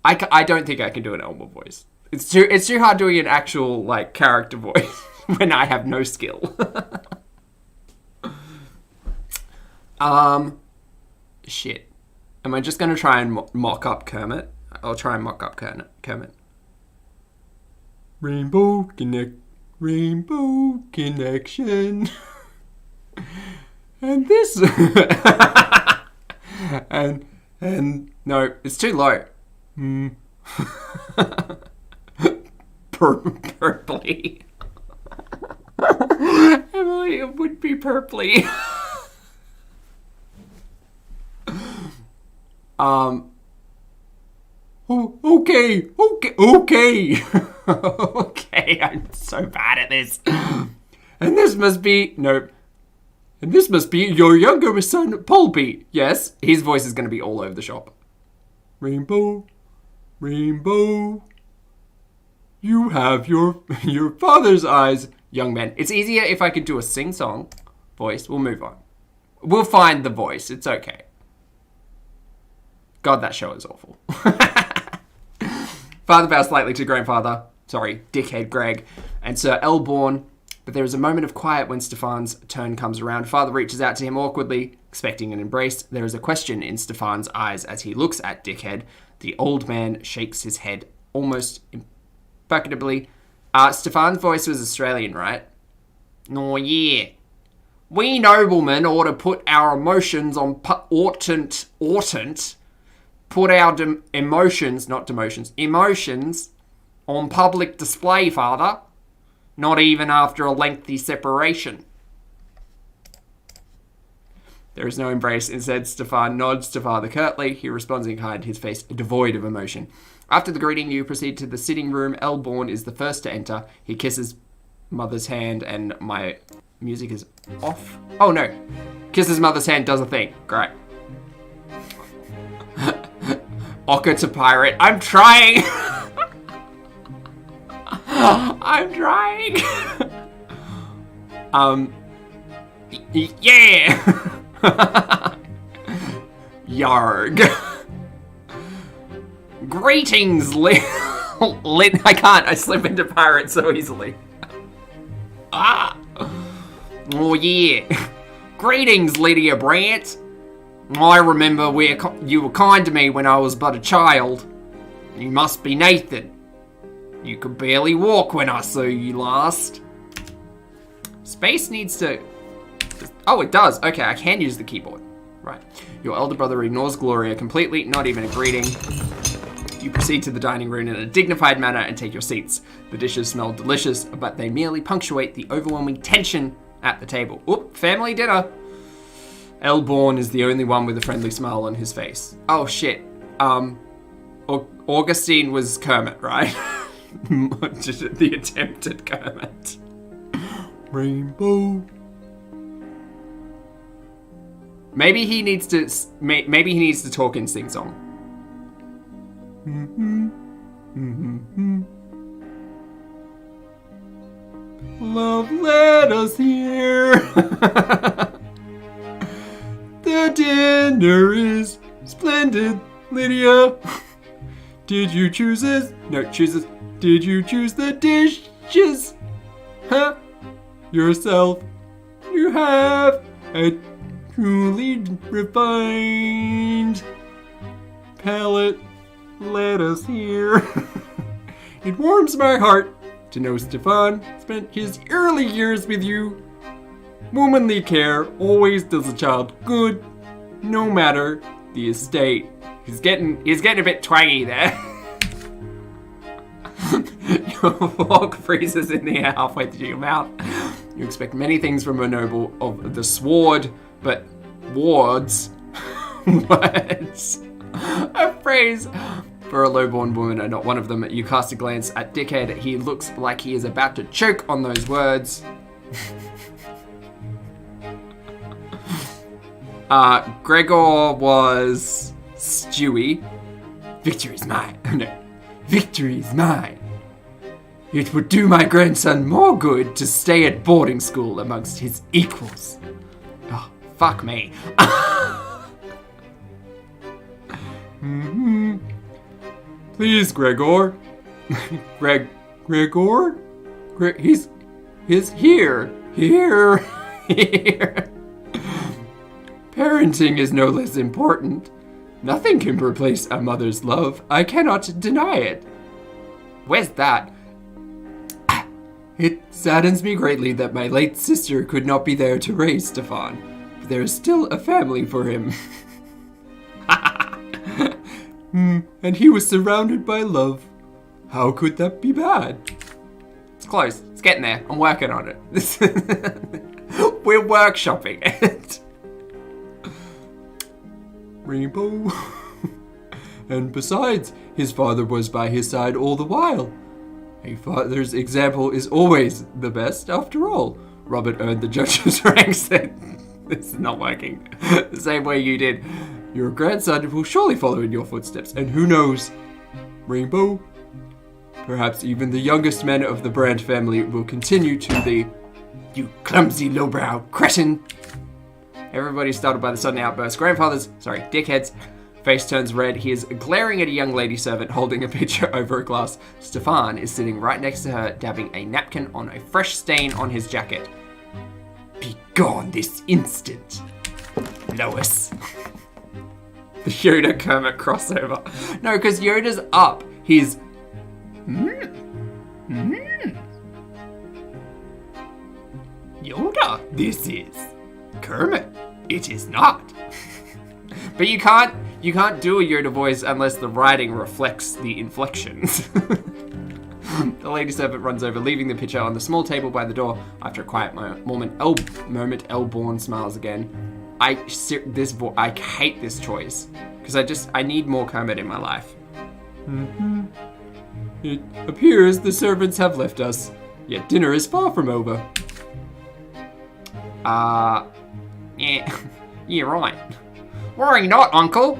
I don't think I can do an Elmer voice. It's too hard doing an actual like character voice when I have no skill. Shit. Am I just gonna try and mock up Kermit? I'll try and mock up Kermit. Rainbow connection. And this and no, it's too low. Purpley. Emily, it would be purpley. Okay. Okay, I'm so bad at this. And this must be your younger son, Pulpy. Yes, his voice is going to be all over the shop. Rainbow. You have your father's eyes, young man. It's easier if I could do a sing-song voice. We'll move on. We'll find the voice. It's okay. God, that show is awful. Father bows slightly to grandfather. Sorry, dickhead Greg. And Sir Elborn. But there is a moment of quiet when Stefan's turn comes around. Father reaches out to him awkwardly, expecting an embrace. There is a question in Stefan's eyes as he looks at dickhead. The old man shakes his head almost imperceptibly. Stefan's voice was Australian, right? Oh, yeah. We noblemen ought to put our emotions on... Put our emotions, not demotions, emotions on public display, Father. Not even after a lengthy separation. There is no embrace. Instead, Stefan nods to Father curtly. He responds in kind, his face devoid of emotion. After the greeting, you proceed to the sitting room. Elborn is the first to enter. He kisses Mother's hand, and my music is off. Oh, no. Kisses Mother's hand, does a thing. Great. Ochre to pirate. I'm trying. I'm trying. Yeah. Yarg. Greetings, I can't. I slip into pirate so easily. Oh yeah. Greetings, Lydia Brant. I remember you were kind to me when I was but a child. You must be Nathan. You could barely walk when I saw you last. Space needs to... Oh, it does. Okay, I can use the keyboard. Right. Your elder brother ignores Gloria completely, not even a greeting. You proceed to the dining room in a dignified manner and take your seats. The dishes smell delicious, but they merely punctuate the overwhelming tension at the table. Oop, family dinner. Elborn is the only one with a friendly smile on his face. Oh, shit. Augustine was Kermit, right? The attempted Kermit. Rainbow. Maybe he needs to talk in sing-song. Love led us here. The dinner is splendid, Lydia. Did you choose this? No, chooses. Did you choose the dishes? Huh? Yourself. You have a truly refined palate. Let us hear. It warms my heart to know Stefan spent his early years with you. Womanly care always does a child good, no matter the estate. He's getting a bit twangy there. Your fork freezes in the air halfway through your mouth. You expect many things from a noble of the sword, but wards, words, a phrase for a lowborn woman are not one of them. You cast a glance at Dickhead. He looks like he is about to choke on those words. Gregor was Stewie. Victory is mine. No, victory is mine. It would do my grandson more good to stay at boarding school amongst his equals. Oh, fuck me. Please, Gregor. Gregor? He's here. Here. Parenting is no less important. Nothing can replace a mother's love. I cannot deny it. Where's that? It saddens me greatly that my late sister could not be there to raise Stefan. But there is still a family for him. And he was surrounded by love. How could that be bad? It's close. It's getting there. I'm working on it. We're workshopping it. Rainbow. And besides, his father was by his side all the while. A father's example is always the best, after all. Robert earned the judge's ranks. This is not working. The same way you did. Your grandson will surely follow in your footsteps, and who knows, Rainbow, perhaps even the youngest men of the Brante family will continue to the, you clumsy lowbrow cretin. Everybody startled by the sudden outburst. Dickhead's face turns red. He is glaring at a young lady servant holding a pitcher over a glass. Stefan is sitting right next to her, dabbing a napkin on a fresh stain on his jacket. Be gone this instant, Lois. The Yoda Kermit crossover. No, because Yoda's up. He's... Yoda, this is. Kermit, it is not. But you can't do a Yoda voice unless the writing reflects the inflections. The lady servant runs over, leaving the pitcher on the small table by the door. After a quiet moment, Elborn smiles again. I hate this choice because I need more Kermit in my life. It appears the servants have left us, yet dinner is far from over. Yeah, right. Worry not, Uncle.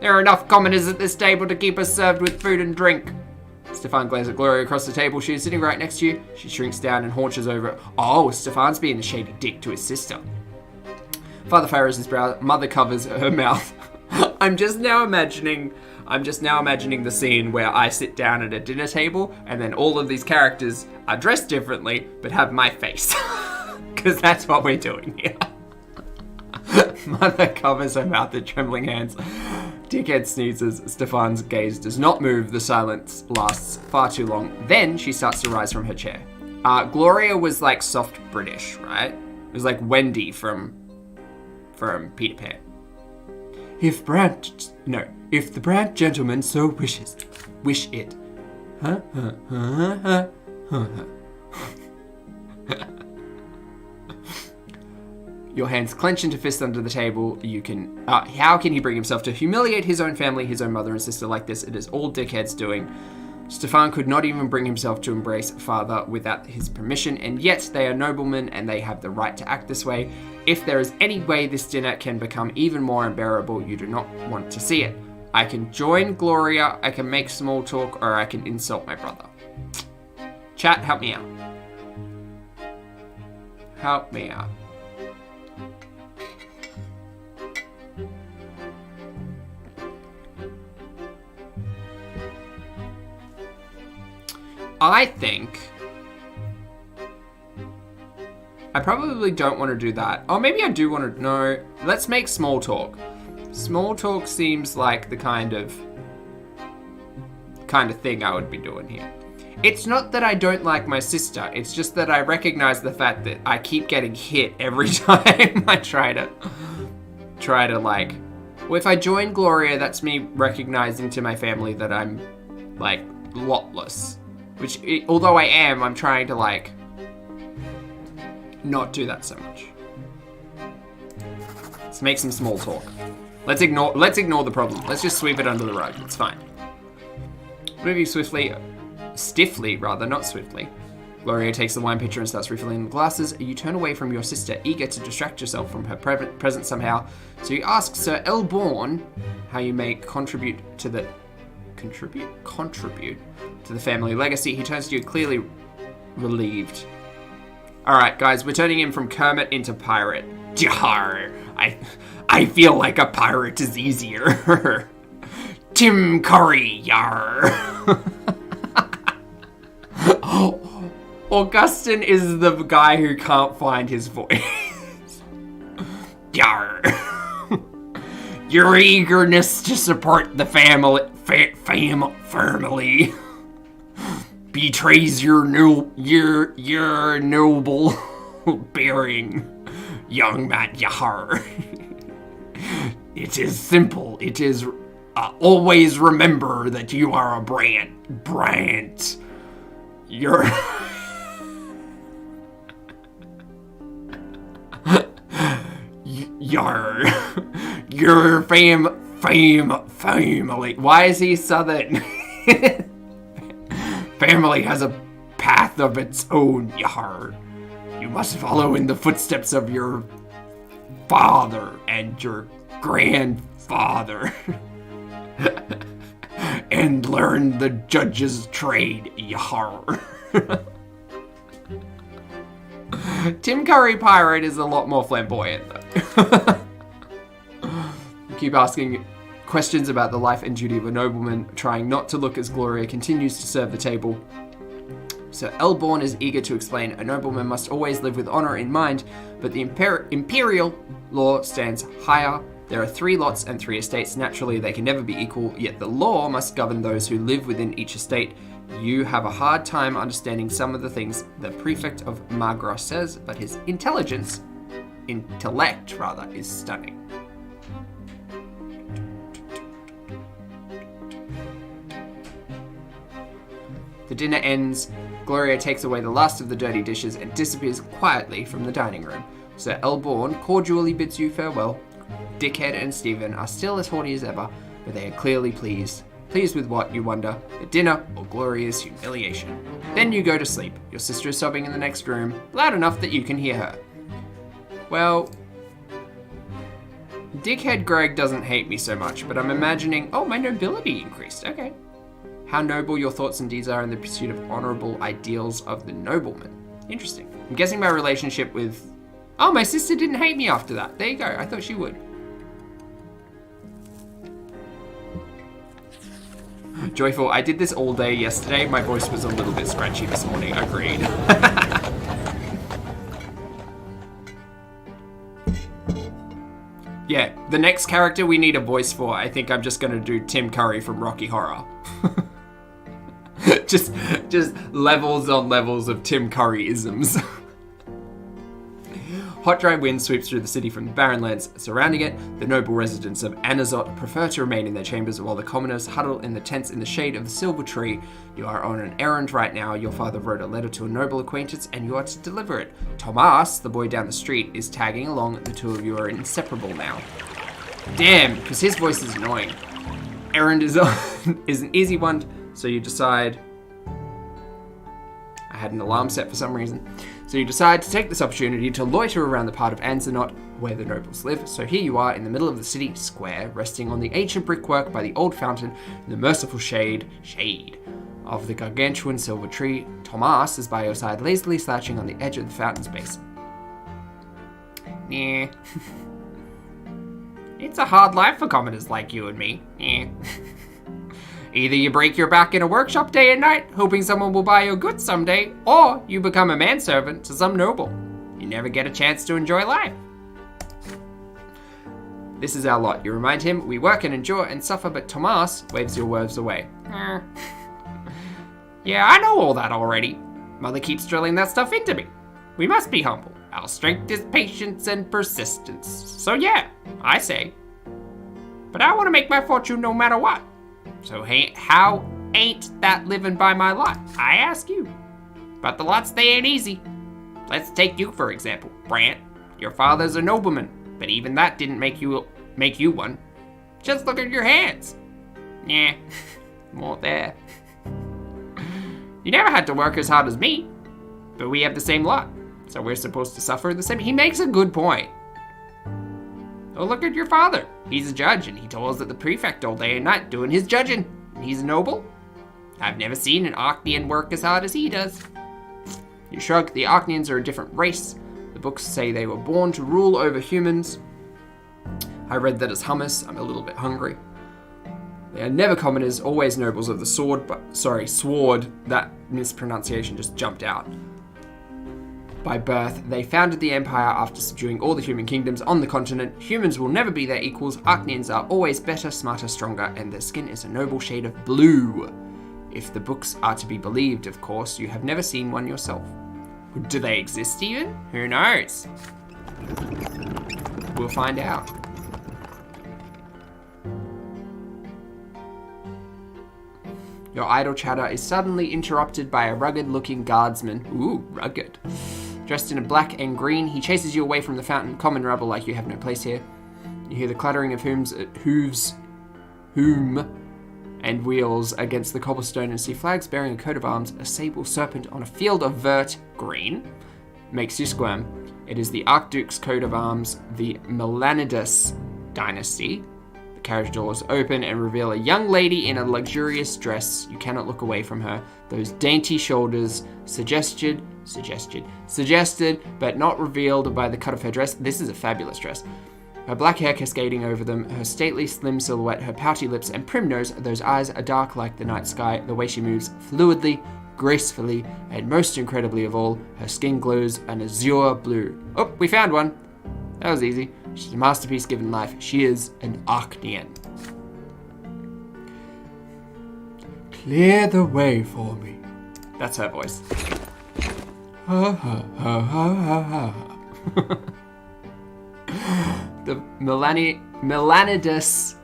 There are enough commoners at this table to keep us served with food and drink. Stefan glares at Gloria across the table. She is sitting right next to you. She shrinks down and haunches over it. Oh, Stefan's being the shady dick to his sister. Father furrows his brow. Mother covers her mouth. I'm just now imagining the scene where I sit down at a dinner table and then all of these characters are dressed differently but have my face. Because that's what we're doing here. Mother covers her mouth with trembling hands. Dickhead sneezes. Stefan's gaze does not move. The silence lasts far too long. Then she starts to rise from her chair. Gloria was like soft British, right? It was like Wendy from Peter Pan. If the Brante gentleman so wish it. Your hands clench into fists under the table. How can he bring himself to humiliate his own family, his own mother and sister like this? It is all Dickhead's doing. Stefan could not even bring himself to embrace father without his permission, and yet they are noblemen and they have the right to act this way. If there is any way this dinner can become even more unbearable, you do not want to see it. I can join Gloria, I can make small talk, or I can insult my brother. Chat, help me out. Help me out. I think I probably don't want to do that. Oh, maybe I do want to. No, let's make small talk. Small talk seems like the kind of thing I would be doing here. It's not that I don't like my sister. It's just that I recognize the fact that I keep getting hit every time I try to like. Well, if I join Gloria, that's me recognizing to my family that I'm like lotless. Which, although I am, I'm trying to, like, not do that so much. Let's make some small talk. Let's ignore the problem. Let's just sweep it under the rug. It's fine. Moving stiffly, not swiftly. Gloria takes the wine pitcher and starts refilling the glasses. You turn away from your sister, eager to distract yourself from her presence somehow. So you ask Sir Elborn how you may contribute to the family legacy. He turns to you, clearly relieved. Alright, guys, we're turning him from Kermit into pirate. Jar! I feel like a pirate is easier. Tim Curry, yar! Augustin is the guy who can't find his voice. Yar! Your eagerness to support the family betrays your noble bearing, young Matt Yahar. It is simple. It is always remember that you are a Brant. You're your family. Why is he Southern? Family has a path of its own, Yar. You must follow in the footsteps of your father and your grandfather. And learn the judge's trade, Yar. Tim Curry Pirate is a lot more flamboyant, though. You keep asking questions about the life and duty of a nobleman, trying not to look as Gloria continues to serve the table. So Elborn is eager to explain a nobleman must always live with honor in mind, but the imperial law stands higher. There are 3 lots and 3 estates. Naturally, they can never be equal, yet the law must govern those who live within each estate. You have a hard time understanding some of the things the prefect of Magra says, but his intellect, is stunning. The dinner ends. Gloria takes away the last of the dirty dishes and disappears quietly from the dining room. Sir Elborn cordially bids you farewell. Dickhead and Stephen are still as haughty as ever, but they are clearly pleased. Pleased with what, you wonder? The dinner or Gloria's humiliation? Then you go to sleep. Your sister is sobbing in the next room, loud enough that you can hear her. Well, Dickhead Greg doesn't hate me so much, but I'm imagining, oh, my nobility increased, okay. How noble your thoughts and deeds are in the pursuit of honorable ideals of the nobleman. Interesting. I'm guessing my relationship with... Oh, my sister didn't hate me after that. There you go. I thought she would. Joyful, I did this all day yesterday. My voice was a little bit scratchy this morning. Agreed. Yeah, the next character we need a voice for, I think I'm just going to do Tim Curry from Rocky Horror. just levels on levels of Tim Curry-isms. Hot, dry wind sweeps through the city from the barren lands surrounding it. The noble residents of Anazot prefer to remain in their chambers while the commoners huddle in the tents in the shade of the silver tree. You are on an errand right now. Your father wrote a letter to a noble acquaintance and you are to deliver it. Tomas, the boy down the street, is tagging along. The two of you are inseparable now. Damn, because his voice is annoying. Errand is an easy one, so you decide... I had an alarm set for some reason. So you decide to take this opportunity to loiter around the part of Anzanot where the nobles live. So here you are in the middle of the city square, resting on the ancient brickwork by the old fountain in the merciful shade of the gargantuan silver tree. Tomas is by your side, lazily slouching on the edge of the fountain's basin. Yeah. It's a hard life for commoners like you and me. Yeah. Either you break your back in a workshop day and night, hoping someone will buy your goods someday, or you become a manservant to some noble. You never get a chance to enjoy life. This is our lot. You remind him, we work and endure and suffer, but Tomas waves your words away. Yeah, I know all that already. Mother keeps drilling that stuff into me. We must be humble. Our strength is patience and persistence. So yeah, I say. But I want to make my fortune no matter what. So hey, how ain't that living by my lot? I ask you. But the lots, they ain't easy. Let's take you, for example, Brant. Your father's a nobleman, but even that didn't make you one. Just look at your hands. Yeah, more there. You never had to work as hard as me, but we have the same lot, so we're supposed to suffer the same. He makes a good point. Oh, look at your father. He's a judge, and he toils at the prefect all day and night doing his judging. And he's a noble. I've never seen an Archnean work as hard as he does. You shrug. The Archneans are a different race. The books say they were born to rule over humans. I read that as hummus. I'm a little bit hungry. They are never commoners, always nobles of the sword, sword. That mispronunciation just jumped out. By birth, they founded the empire after subduing all the human kingdoms on the continent. Humans will never be their equals. Archneans are always better, smarter, stronger, and their skin is a noble shade of blue. If the books are to be believed, of course, you have never seen one yourself. Do they exist even? Who knows? We'll find out. Your idle chatter is suddenly interrupted by a rugged-looking guardsman. Ooh, rugged. Dressed in a black and green, he chases you away from the fountain, common rabble like you have no place here. You hear the clattering of hooves, and wheels against the cobblestone and see flags bearing a coat of arms, a sable serpent on a field of vert green. Makes you squirm. It is the Archduke's coat of arms, the Melanidas dynasty. The carriage doors open and reveal a young lady in a luxurious dress. You cannot look away from her. Those dainty shoulders, suggested, but not revealed by the cut of her dress. This is a fabulous dress. Her black hair cascading over them, her stately slim silhouette, her pouty lips and prim nose. Those eyes are dark like the night sky. The way she moves fluidly, gracefully, and most incredibly of all, her skin glows an azure blue. Oh, we found one. That was easy. She's a masterpiece given life. She is an Archnean. Clear the way for me. That's her voice. Ha ha ha ha ha ha. The Melanidas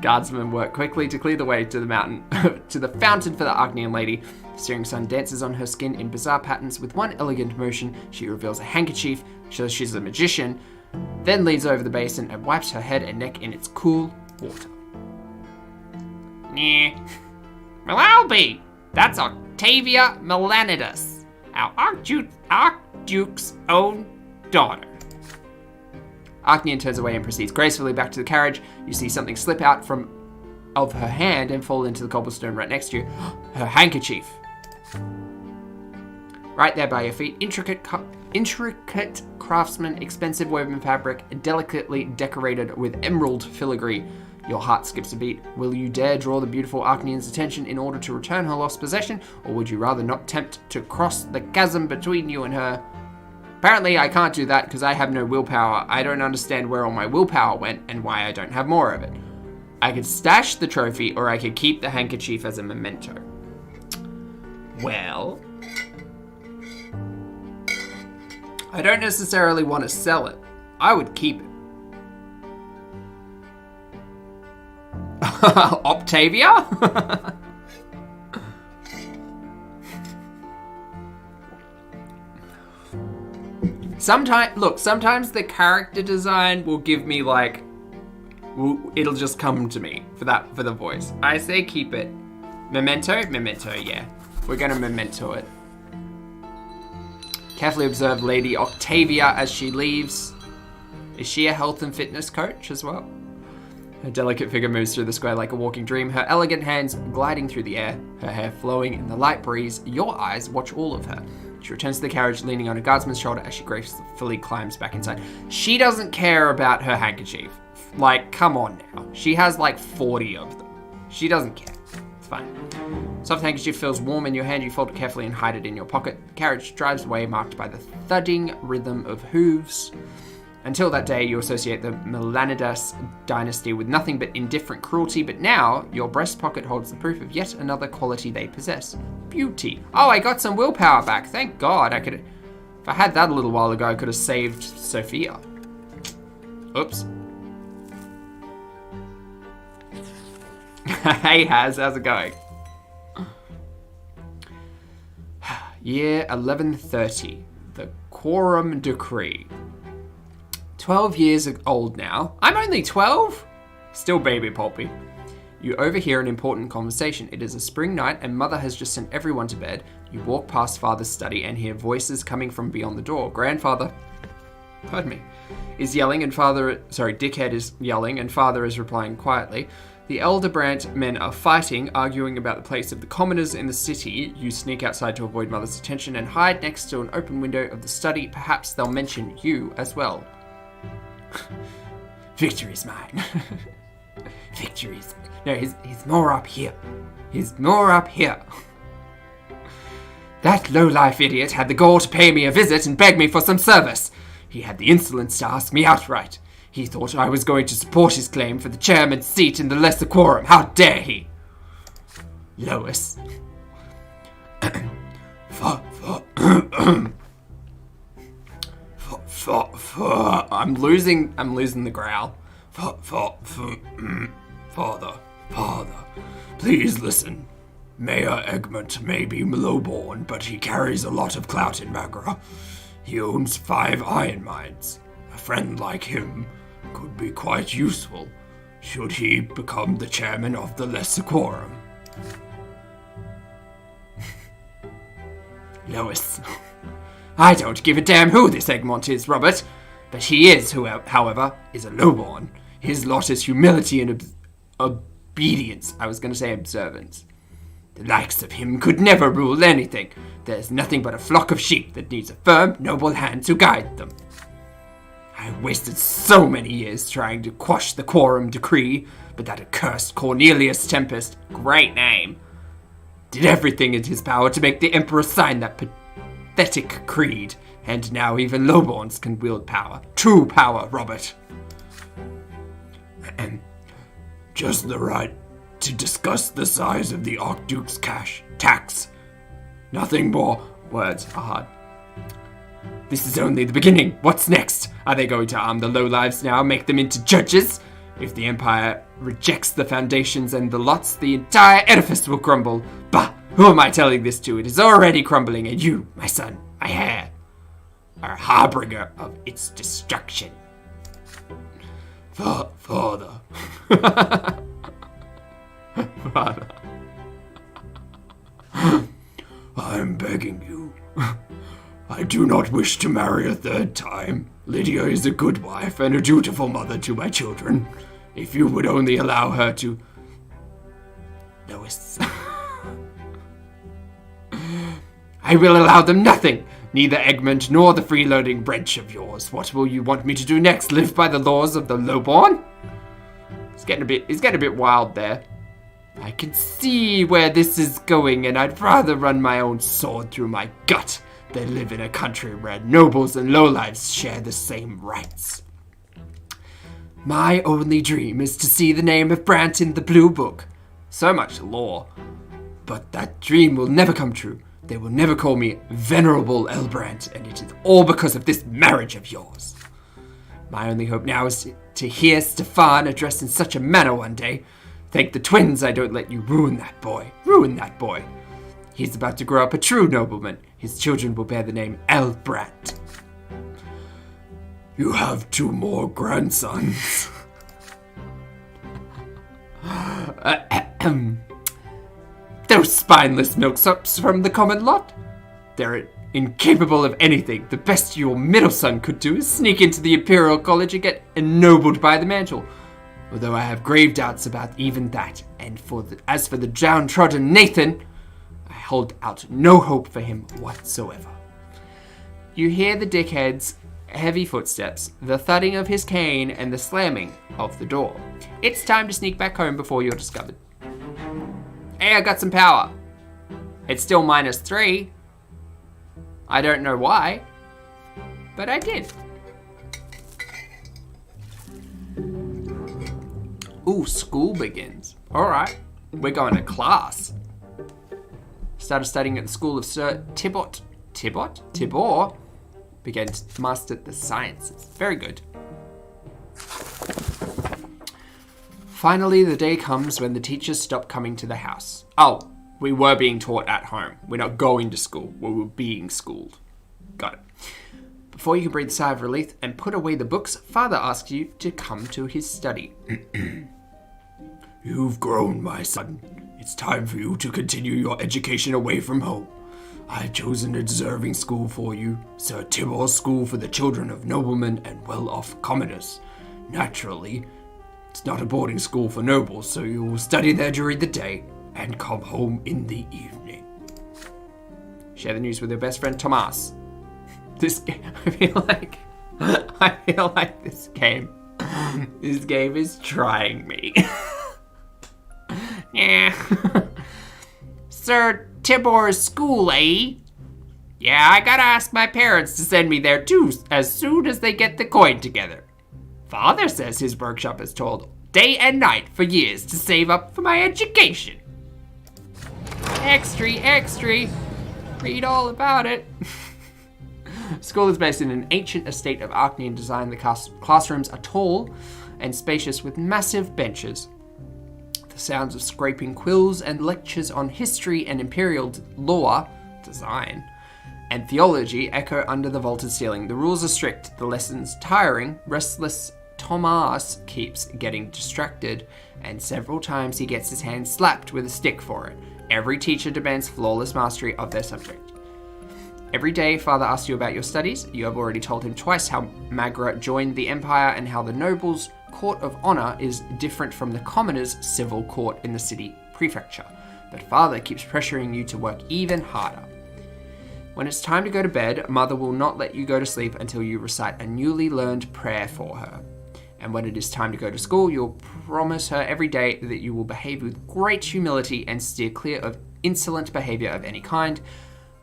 guardsmen work quickly to clear the way to the mountain, to the fountain for the Archnean lady. The searing sun dances on her skin in bizarre patterns. With one elegant motion, she reveals a handkerchief, shows she's a magician, then leans over the basin and wipes her head and neck in its cool water. Yeah. Well, I'll be. That's Octavia Melanidas, our Archduke's own daughter. Archnean turns away and proceeds gracefully back to the carriage. You see something slip out of her hand and fall into the cobblestone right next to you. Her handkerchief. Right there by your feet, intricate craftsman, expensive woven fabric, delicately decorated with emerald filigree. Your heart skips a beat. Will you dare draw the beautiful Archnean's attention in order to return her lost possession, or would you rather not tempt to cross the chasm between you and her? Apparently, I can't do that because I have no willpower. I don't understand where all my willpower went and why I don't have more of it. I could stash the trophy, or I could keep the handkerchief as a memento. Well, I don't necessarily want to sell it. I would keep it. Octavia? Sometimes the character design will give me it'll just come to me for the voice. I say keep it. Memento, yeah. We're gonna memento it. Carefully observe Lady Octavia as she leaves. Is she a health and fitness coach as well? Her delicate figure moves through the square like a walking dream, her elegant hands gliding through the air, her hair flowing in the light breeze. Your eyes watch all of her. She returns to the carriage, leaning on a guardsman's shoulder as she gracefully climbs back inside. She doesn't care about her handkerchief. Come on now. She has 40 of them. She doesn't care. It's fine. Soft handkerchief feels warm in your hand. You fold it carefully and hide it in your pocket. The carriage drives away, marked by the thudding rhythm of hooves. Until that day, you associate the Melanidas dynasty with nothing but indifferent cruelty, but now your breast pocket holds the proof of yet another quality they possess. Beauty. Oh, I got some willpower back. Thank God. If I had that a little while ago, I could have saved Sofia. Oops. Hey Haz, how's it going? Year 1130. The Quorum Decree. 12 years old now. I'm only 12? Still baby Pulpy. You overhear an important conversation. It is a spring night and Mother has just sent everyone to bed. You walk past Father's study and hear voices coming from beyond the door. Grandfather, pardon me, is yelling and Dickhead is yelling and Father is replying quietly. The elder Brante men are fighting, arguing about the place of the commoners in the city. You sneak outside to avoid Mother's attention and hide next to an open window of the study. Perhaps they'll mention you as well. Victory's mine. Victory's... No, he's more up here. He's more up here. That low-life idiot had the gall to pay me a visit and beg me for some service. He had the insolence to ask me outright. He thought I was going to support his claim for the chairman's seat in the lesser quorum. How dare he? Lois. I'm losing the growl. Father, please listen. Mayor Egmont may be lowborn, but he carries a lot of clout in Magra. He owns 5 iron mines. A friend like him could be quite useful, should he become the chairman of the lesser quorum. Lois. I don't give a damn who this Egmont is, Robert. But he is, who, however, is a lowborn. His lot is humility and obedience. I was going to say observance. The likes of him could never rule anything. There's nothing but a flock of sheep that needs a firm, noble hand to guide them. I wasted so many years trying to quash the quorum decree, but that accursed Cornelius Tempest, great name, did everything in his power to make the Emperor sign that pathetic creed, and now even lowborns can wield power. True power, Robert. Just the right to discuss the size of the Archduke's cash tax. Nothing more. Words are hard. This is only the beginning. What's next? Are they going to arm the lowlives now, make them into judges? If the Empire rejects the foundations and the lots, the entire edifice will crumble. Bah! Who am I telling this to? It is already crumbling, and you, my son, my heir, are a harbinger of its destruction. Father. Father. I'm begging you. I do not wish to marry a third time. Lydia is a good wife and a dutiful mother to my children. If you would only allow her to... Lois. I will allow them nothing. Neither Egmont nor the freeloading wretch of yours. What will you want me to do next? Live by the laws of the lowborn? He's getting a bit wild there. I can see where this is going, and I'd rather run my own sword through my gut than live in a country where nobles and lowlives share the same rights. My only dream is to see the name of Brante in the Blue Book. So much lore. But that dream will never come true. They will never call me Venerable Elbrant, and it is all because of this marriage of yours. My only hope now is to hear Stefan addressed in such a manner one day. Thank the twins I don't let you ruin that boy. Ruin that boy. He's about to grow up a true nobleman. His children will bear the name Elbrant. You have 2 more grandsons. Those spineless milksops from the common lot. They're incapable of anything. The best your middle son could do is sneak into the Imperial College and get ennobled by the mantle. Although I have grave doubts about even that. And as for the downtrodden Nathan, I hold out no hope for him whatsoever. You hear the dickhead's heavy footsteps, the thudding of his cane, and the slamming of the door. It's time to sneak back home before you're discovered. Hey, I got some power. It's still -3. I don't know why, but I did. Ooh, school begins. All right, we're going to class. Started studying at the school of Sir Tibor. Began to master the sciences. Very good. Finally, the day comes when the teachers stop coming to the house. Oh, we were being taught at home. We're not going to school. We were being schooled. Got it. Before you can breathe a sigh of relief and put away the books, Father asks you to come to his study. You've grown, my son. It's time for you to continue your education away from home. I've chosen a deserving school for you, Sir Tibor's School for the children of noblemen and well-off commoners. Naturally, it's not a boarding school for nobles, so you will study there during the day and come home in the evening. Share the news with your best friend Tomas. I feel like this game is trying me. Yeah. Sir Tibor's School, eh? Yeah, I gotta ask my parents to send me there too, as soon as they get the coin together. Father says his workshop has toiled day and night for years to save up for my education. Extra. Read all about it. School is based in an ancient estate of Arcanian design. The classrooms are tall and spacious with massive benches. The sounds of scraping quills and lectures on history and imperial law, design, and theology echo under the vaulted ceiling. The rules are strict, the lessons tiring. Restless Tomas keeps getting distracted, and several times he gets his hand slapped with a stick for it. Every teacher demands flawless mastery of their subject. Every day, Father asks you about your studies. You have already told him twice how Magra joined the Empire and how the nobles' court of honor is different from the commoners' civil court in the city prefecture. But Father keeps pressuring you to work even harder. When it's time to go to bed, Mother will not let you go to sleep until you recite a newly learned prayer for her. And when it is time to go to school, you'll promise her every day that you will behave with great humility and steer clear of insolent behavior of any kind,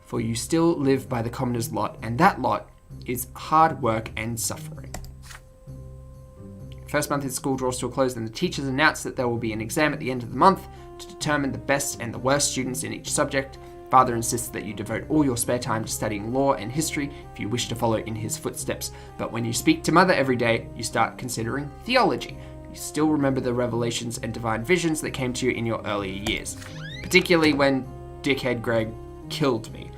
for you still live by the commoner's lot, and that lot is hard work and suffering. First month in school draws to a close, and the teachers announce that there will be an exam at the end of the month to determine the best and the worst students in each subject. Father insists that you devote all your spare time to studying law and history if you wish to follow in his footsteps. But when you speak to Mother every day, you start considering theology. You still remember the revelations and divine visions that came to you in your earlier years, particularly when dickhead Greg killed me.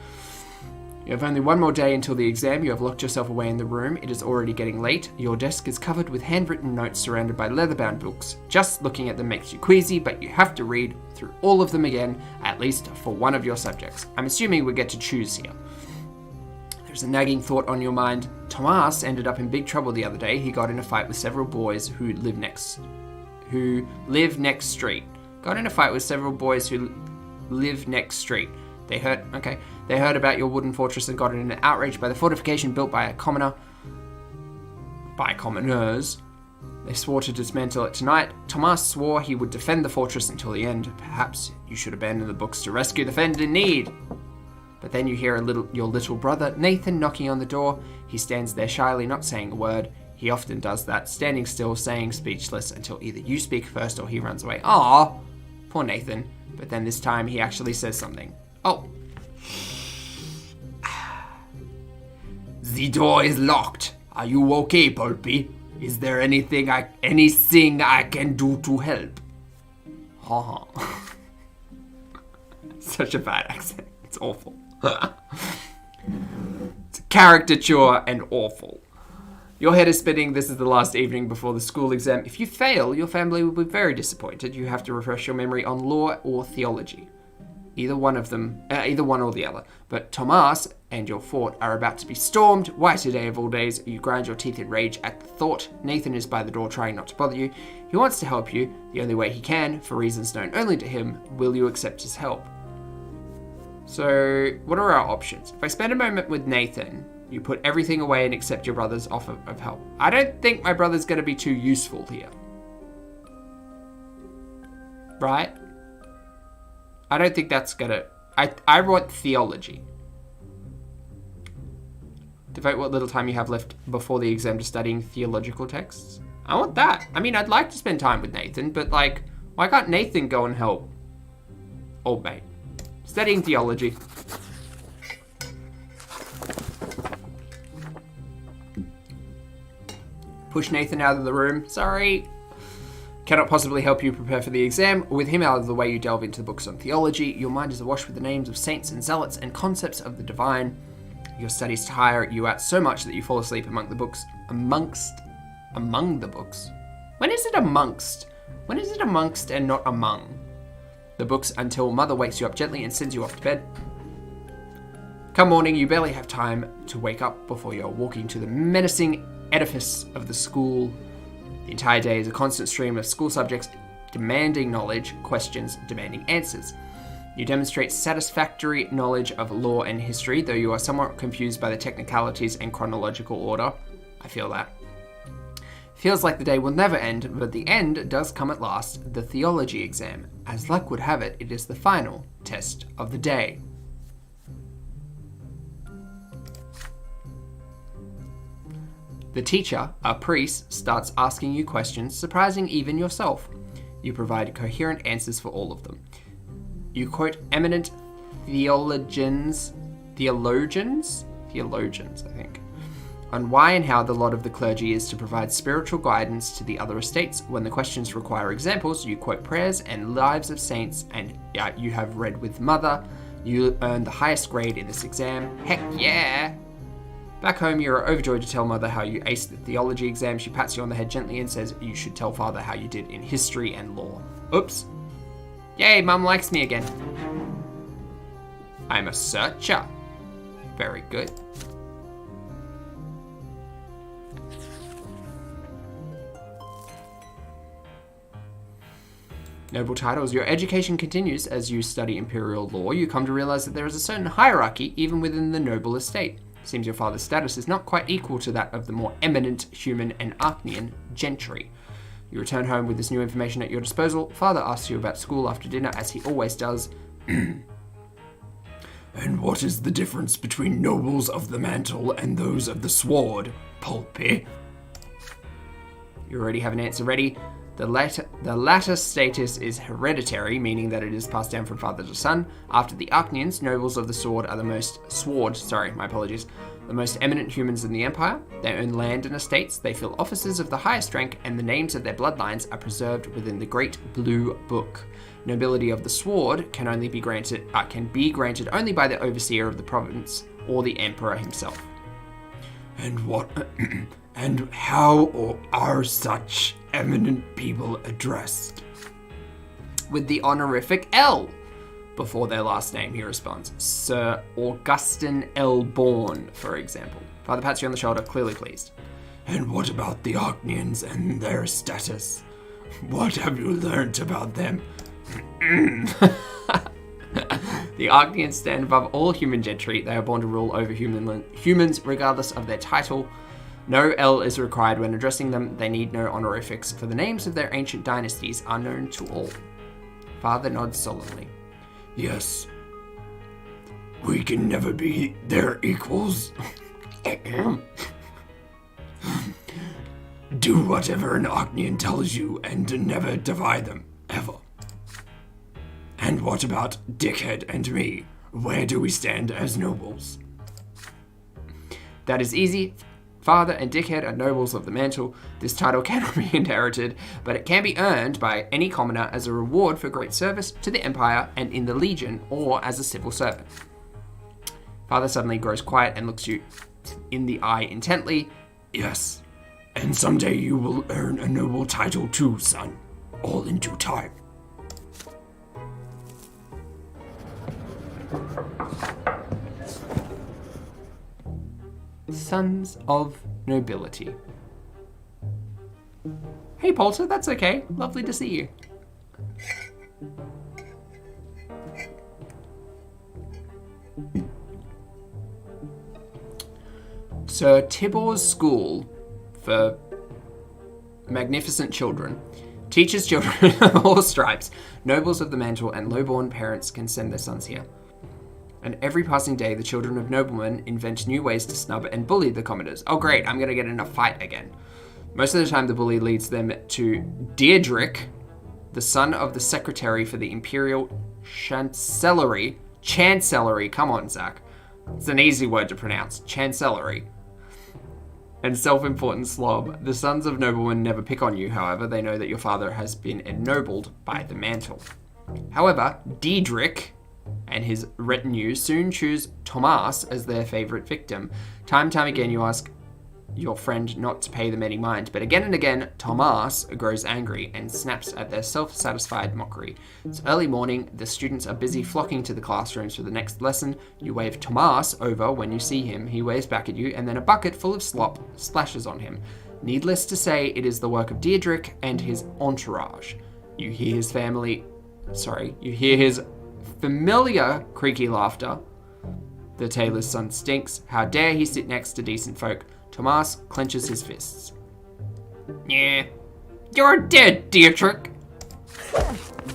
You have only one more day until the exam. You have locked yourself away in the room. It is already getting late. Your desk is covered with handwritten notes surrounded by leather-bound books. Just looking at them makes you queasy, but you have to read through all of them again, at least for one of your subjects. I'm assuming we get to choose here. There's a nagging thought on your mind. Tomas ended up in big trouble the other day. He got in a fight with several boys who live next street. They heard about your wooden fortress and got in an outrage by the fortification built by commoners. They swore to dismantle it tonight. Tomas swore he would defend the fortress until the end. Perhaps you should abandon the books to rescue the friend in need. But then you hear your little brother, Nathan, knocking on the door. He stands there shyly, not saying a word. He often does that, standing still, saying speechless until either you speak first or he runs away. Aw, poor Nathan. But then this time he actually says something. Oh. The door is locked. Are you okay, Pulpy? Is there anything I can do to help? Ha. Such a bad accent. It's awful. It's a caricature and awful. Your head is spinning. This is the last evening before the school exam. If you fail, your family will be very disappointed. You have to refresh your memory on law or theology. Either one or the other. But Tomas and your fort are about to be stormed. Why today of all days? You grind your teeth in rage at the thought. Nathan is by the door trying not to bother you. He wants to help you, the only way he can, for reasons known only to him. Will you accept his help? So, what are our options? If I spend a moment with Nathan, you put everything away and accept your brother's offer of help. I don't think my brother's going to be too useful here. Right? I don't think that's going to... I want theology. Devote what little time you have left before the exam to studying theological texts. I want that. I mean, I'd like to spend time with Nathan, but like, why can't Nathan go and help old mate? Studying theology. Push Nathan out of the room. Sorry. cannot possibly help you prepare for the exam. With him out of the way, you delve into the books on theology. Your mind is awash with the names of saints and zealots and concepts of the divine. Your studies tire you out so much that you fall asleep among the books. Among the books? When is it amongst? When is it amongst and not among the books until mother wakes you up gently and sends you off to bed? Come morning, you barely have time to wake up before you're walking to the menacing edifice of the school. The entire day is a constant stream of school subjects demanding knowledge, questions demanding answers. You demonstrate satisfactory knowledge of law and history, though you are somewhat confused by the technicalities and chronological order. I feel that. Feels like the day will never end, but the end does come at last, the theology exam. As luck would have it, it is the final test of the day. The teacher, a priest, starts asking you questions, surprising even yourself. You provide coherent answers for all of them. You quote eminent theologians, I think, on why and how the lot of the clergy is to provide spiritual guidance to the other estates. When the questions require examples, you quote prayers and lives of saints, and you have read with mother. You earn the highest grade in this exam. Heck yeah! Back home, you are overjoyed to tell mother how you aced the theology exam. She pats you on the head gently and says you should tell father how you did in history and law. Oops. Yay, mum likes me again. I'm a searcher. Very good. Noble titles. Your education continues as you study imperial law. You come to realize that there is a certain hierarchy even within the noble estate. Seems your father's status is not quite equal to that of the more eminent human and Archnean gentry. You return home with this new information at your disposal. Father asks you about school after dinner, as he always does. And what is the difference between nobles of the mantle and those of the sword, Pulpy? You already have an answer ready. The latter status is hereditary, meaning that it is passed down from father to son. After the Archneans, nobles of the sword are the most eminent humans in the empire. They own land and estates, they fill offices of the highest rank, and the names of their bloodlines are preserved within the Great Blue Book. Nobility of the sword can be granted only by the overseer of the province or the emperor himself. And how are such eminent people addressed? With the honorific L before their last name, he responds. Sir Augustin L. Bourne, for example. Father pats you on the shoulder, clearly pleased. And what about the Archneans and their status? What have you learnt about them? The Archneans stand above all human gentry. They are born to rule over humans regardless of their title. No L is required when addressing them. They need no honorifics, for the names of their ancient dynasties are known to all. Father nods solemnly. Yes. We can never be their equals. Do whatever an Archnean tells you and never divide them, ever. And what about Dickhead and me? Where do we stand as nobles? That is easy. Father and Dickhead are nobles of the mantle. This title cannot be inherited, but it can be earned by any commoner as a reward for great service to the Empire and in the Legion, or as a civil servant. Father suddenly grows quiet and looks you in the eye intently. Yes, and someday you will earn a noble title too, son. All in due time. Sons of Nobility. Hey, Polter, that's okay. Lovely to see you. Sir Tibor's School for Magnificent Children teaches children of all stripes. Nobles of the mantle and low-born parents can send their sons here. And every passing day, the children of noblemen invent new ways to snub and bully the commoners. Oh great, I'm going to get in a fight again. Most of the time, the bully leads them to Deirdrick, the son of the secretary for the Imperial Chancellery. Come on, Zach. It's an easy word to pronounce. Chancellery. and self-important slob. The sons of noblemen never pick on you, however. They know that your father has been ennobled by the mantle. However, Diedrich and his retinue soon choose Thomas as their favorite victim. Time and time again, you ask your friend not to pay them any mind, but again and again, Thomas grows angry and snaps at their self-satisfied mockery. It's early morning, the students are busy flocking to the classrooms for the next lesson. You wave Thomas over when you see him. He waves back at you, and then a bucket full of slop splashes on him. Needless to say, it is the work of Diedrich and his entourage. You hear his familiar creaky laughter. The tailor's son stinks. How dare he sit next to decent folk? Thomas clenches his fists. Yeah, you're dead, Dietrich.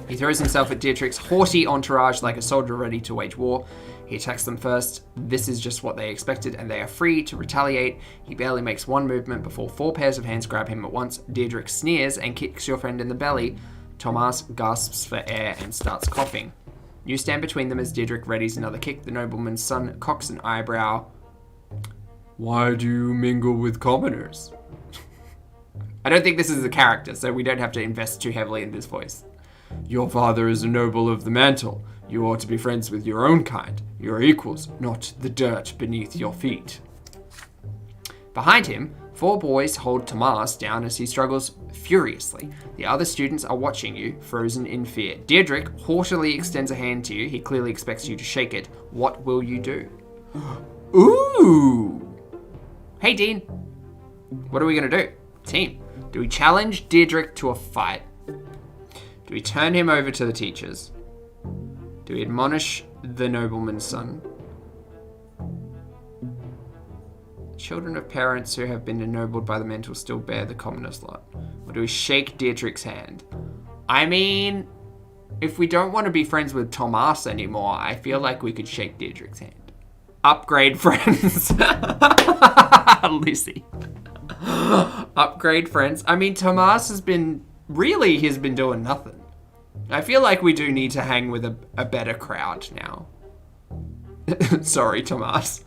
He throws himself at Dietrich's haughty entourage like a soldier ready to wage war. He attacks them first. This is just what they expected, and they are free to retaliate. He barely makes one movement before 4 pairs of hands grab him at once. Dietrich sneers and kicks your friend in the belly. Thomas gasps for air and starts coughing. You stand between them as Dietrich readies another kick. The nobleman's son cocks an eyebrow. Why do you mingle with commoners? I don't think this is a character, so we don't have to invest too heavily in this voice. Your father is a noble of the mantle. You ought to be friends with your own kind, your equals, not the dirt beneath your feet. Behind him, 4 boys hold Thomas down as he struggles furiously. The other students are watching you, frozen in fear. Diedrich haughtily extends a hand to you. He clearly expects you to shake it. What will you do? Ooh! Hey, Dean. What are we going to do? Team. Do we challenge Diedrich to a fight? Do we turn him over to the teachers? Do we admonish the nobleman's son? Children of parents who have been ennobled by the mantle still bear the commonest lot. Or do we shake Dietrich's hand? I mean, if we don't want to be friends with Thomas anymore, I feel like we could shake Dietrich's hand. Upgrade friends. Lizzie. Upgrade friends. I mean, Thomas has been doing nothing. I feel like we do need to hang with a better crowd now. Sorry, Thomas.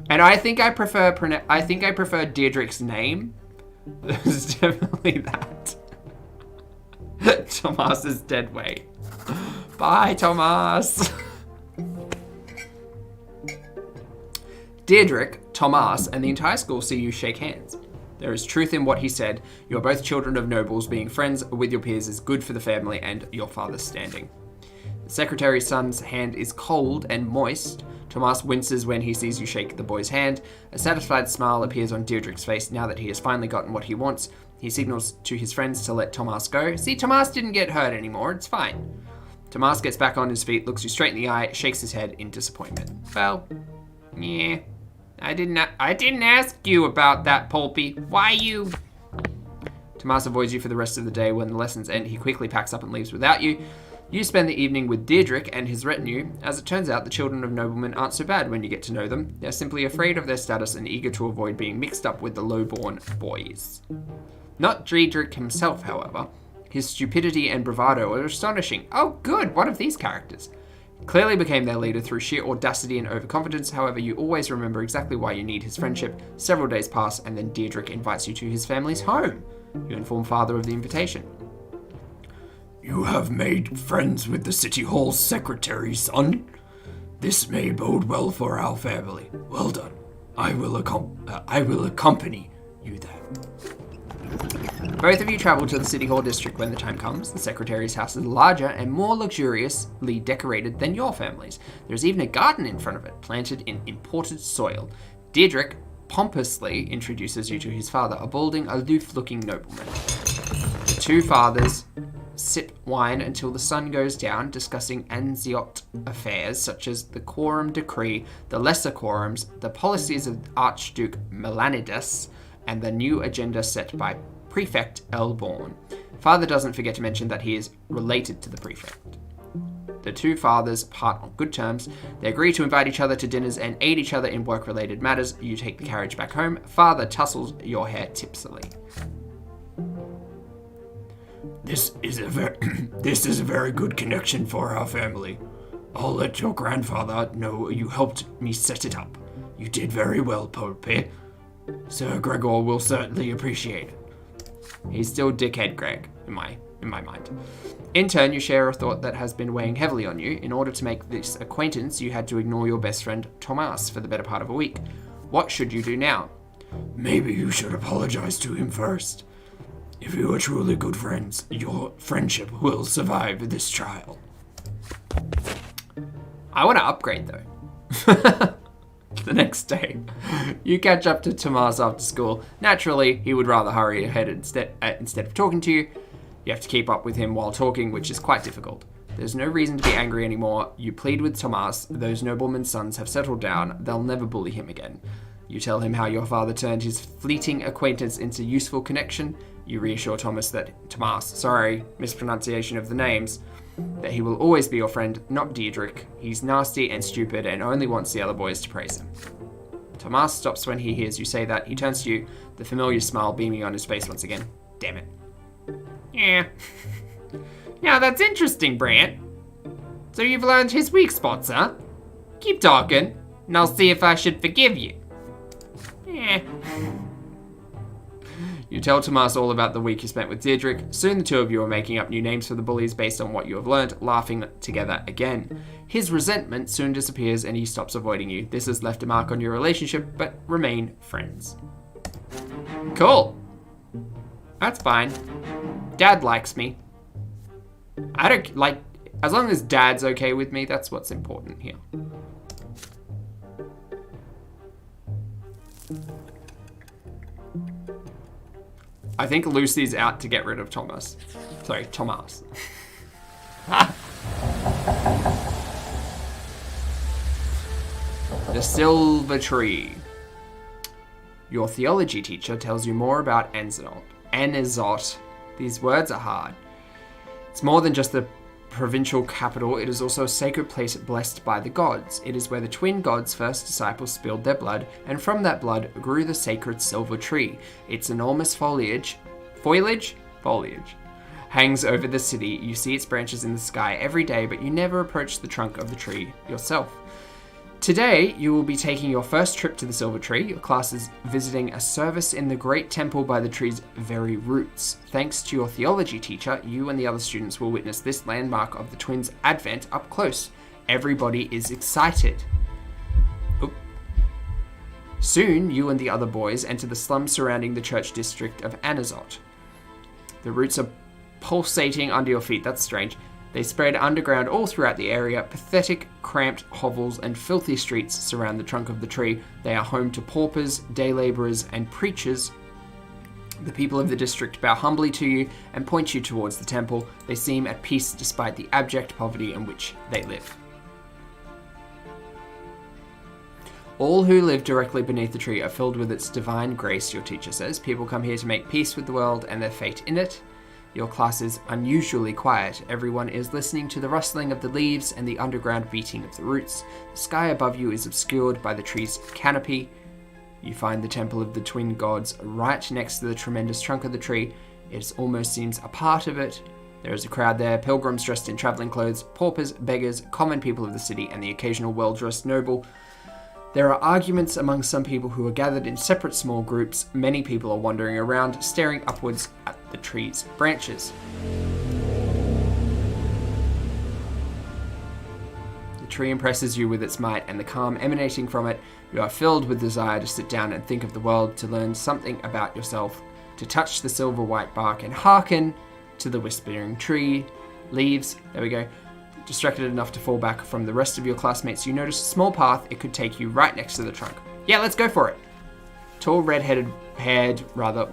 And I think I prefer Diedrich's name. There's definitely that. Thomas's dead weight. Bye, Thomas. Diedrich, Thomas, and the entire school see you shake hands. There is truth in what he said. You are both children of nobles. Being friends with your peers is good for the family and your father's standing. The secretary's son's hand is cold and moist. Thomas winces when he sees you shake the boy's hand. A satisfied smile appears on Diedrich's face now that he has finally gotten what he wants. He signals to his friends to let Thomas go. See, Thomas didn't get hurt anymore. It's fine. Thomas gets back on his feet, looks you straight in the eye, shakes his head in disappointment. Well, yeah. I didn't ask you about that, Pulpy. Why you? Thomas avoids you for the rest of the day. When the lessons end, he quickly packs up and leaves without you. You spend the evening with Diedrich and his retinue. As it turns out, the children of noblemen aren't so bad when you get to know them. They're simply afraid of their status and eager to avoid being mixed up with the low-born boys. Not Diedrich himself, however. His stupidity and bravado are astonishing. Oh, good! One of these characters. Clearly became their leader through sheer audacity and overconfidence. However, you always remember exactly why you need his friendship. Several days pass, and then Diedrich invites you to his family's home. You inform father of the invitation. You have made friends with the City Hall's secretary, son. This may bode well for our family. Well done. I will accompany you there. Both of you travel to the City Hall district when the time comes. The secretary's house is larger and more luxuriously decorated than your family's. There's even a garden in front of it, planted in imported soil. Diedrich pompously introduces you to his father, a balding, aloof-looking nobleman. The 2 fathers sip wine until the sun goes down, discussing Anziot affairs such as the quorum decree, the lesser quorums, the policies of Archduke Melanidas, and the new agenda set by Prefect Elborn. Father doesn't forget to mention that he is related to the prefect. The 2 fathers part on good terms. They agree to invite each other to dinners and aid each other in work-related matters. You take the carriage back home. Father tussles your hair tipsily. This is a very good connection for our family. I'll let your grandfather know you helped me set it up. You did very well, Pulpy. Sir Gregor will certainly appreciate it. He's still dickhead Greg, in my mind. In turn, you share a thought that has been weighing heavily on you. In order to make this acquaintance, you had to ignore your best friend, Tomas, for the better part of a week. What should you do now? Maybe you should apologize to him first. If you are truly good friends, your friendship will survive this trial. I want to upgrade, though. The next day, you catch up to Tomas after school. Naturally, he would rather hurry ahead instead of talking to you. You have to keep up with him while talking, which is quite difficult. There's no reason to be angry anymore. You plead with Tomas. Those noblemen's sons have settled down. They'll never bully him again. You tell him how your father turned his fleeting acquaintance into useful connection. You reassure Tomas, sorry, mispronunciation of the names, that he will always be your friend, not Diedrich. He's nasty and stupid and only wants the other boys to praise him. Tomas stops when he hears you say that. He turns to you, the familiar smile beaming on his face once again. Damn it. Yeah. Now that's interesting, Brant. So you've learned his weak spots, huh? Keep talking, and I'll see if I should forgive you. Yeah. You tell Tomas all about the week you spent with Diedrich. Soon the two of you are making up new names for the bullies based on what you have learned, laughing together again. His resentment soon disappears and he stops avoiding you. This has left a mark on your relationship, but remain friends. Cool. That's fine. Dad likes me. I don't like, as long as Dad's okay with me, that's what's important here. I think Lucy's out to get rid of Tomas. Sorry, Tomas. The Silver Tree. Your theology teacher tells you more about Anizot. These words are hard. It's more than just the provincial capital, it is also a sacred place blessed by the gods. It is where the twin gods' first disciples spilled their blood, and from that blood grew the sacred silver tree. Its enormous foliage hangs over the city. You see its branches in the sky every day, but you never approach the trunk of the tree yourself. Today, you will be taking your first trip to the Silver Tree. Your class is visiting a service in the great temple by the tree's very roots. Thanks to your theology teacher, you and the other students will witness this landmark of the twins' advent up close. Everybody is excited. Soon, you and the other boys enter the slums surrounding the church district of Anizot. The roots are pulsating under your feet. That's strange. They spread underground all throughout the area. Pathetic, cramped hovels and filthy streets surround the trunk of the tree. They are home to paupers, day labourers, and preachers. The people of the district bow humbly to you and point you towards the temple. They seem at peace despite the abject poverty in which they live. All who live directly beneath the tree are filled with its divine grace, your teacher says. People come here to make peace with the world and their fate in it. Your class is unusually quiet. Everyone is listening to the rustling of the leaves and the underground beating of the roots. The sky above you is obscured by the tree's canopy. You find the temple of the twin gods right next to the tremendous trunk of the tree. It almost seems a part of it. There is a crowd there, pilgrims dressed in traveling clothes, paupers, beggars, common people of the city, and the occasional well-dressed noble. There are arguments among some people who are gathered in separate small groups. Many people are wandering around, staring upwards at the tree's branches. The tree impresses you with its might and the calm emanating from it. You are filled with desire to sit down and think of the world, to learn something about yourself, to touch the silver white bark and hearken to the whispering tree leaves. There we go. Distracted enough to fall back from the rest of your classmates, you notice a small path. It could take you right next to the trunk. Yeah, let's go for it. Tall, red-haired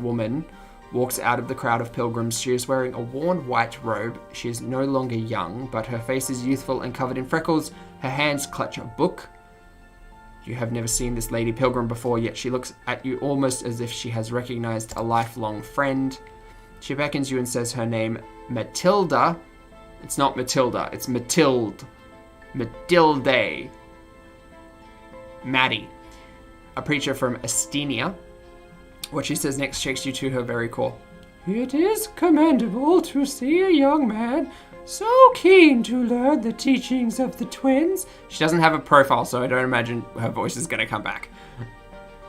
woman walks out of the crowd of pilgrims. She is wearing a worn white robe. She is no longer young, but her face is youthful and covered in freckles. Her hands clutch a book. You have never seen this lady pilgrim before, yet she looks at you almost as if she has recognized a lifelong friend. She beckons you and says her name, Matilda. It's not Matilda, it's Matilde. Matilde. Maddie. A preacher from Estonia. What she says next shakes you to her very core. It is commendable to see a young man so keen to learn the teachings of the twins. She doesn't have a profile, so I don't imagine her voice is going to come back.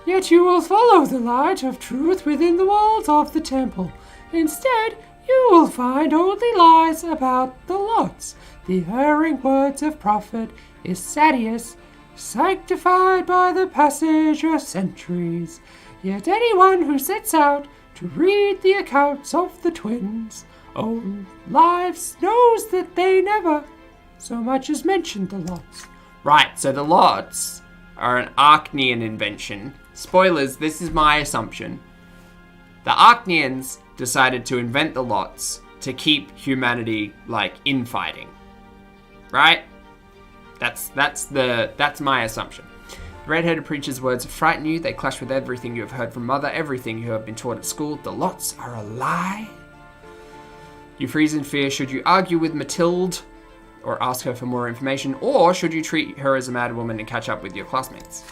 Yet you will follow the light of truth within the walls of the temple. Instead, you will find only lies about the lots. The erring words of prophet Isadius, sanctified by the passage of centuries. Yet anyone who sets out to read the accounts of the twins' own lives knows that they never so much as mentioned the lots. Right, so the lots are an Archnean invention. Spoilers, this is my assumption. The Archneans decided to invent the lots to keep humanity, like, infighting. Right? That's my assumption. The red-headed preacher's words frighten you. They clash with everything you have heard from Mother, everything you have been taught at school. The lots are a lie. You freeze in fear. Should you argue with Mathilde or ask her for more information, or should you treat her as a mad woman and catch up with your classmates?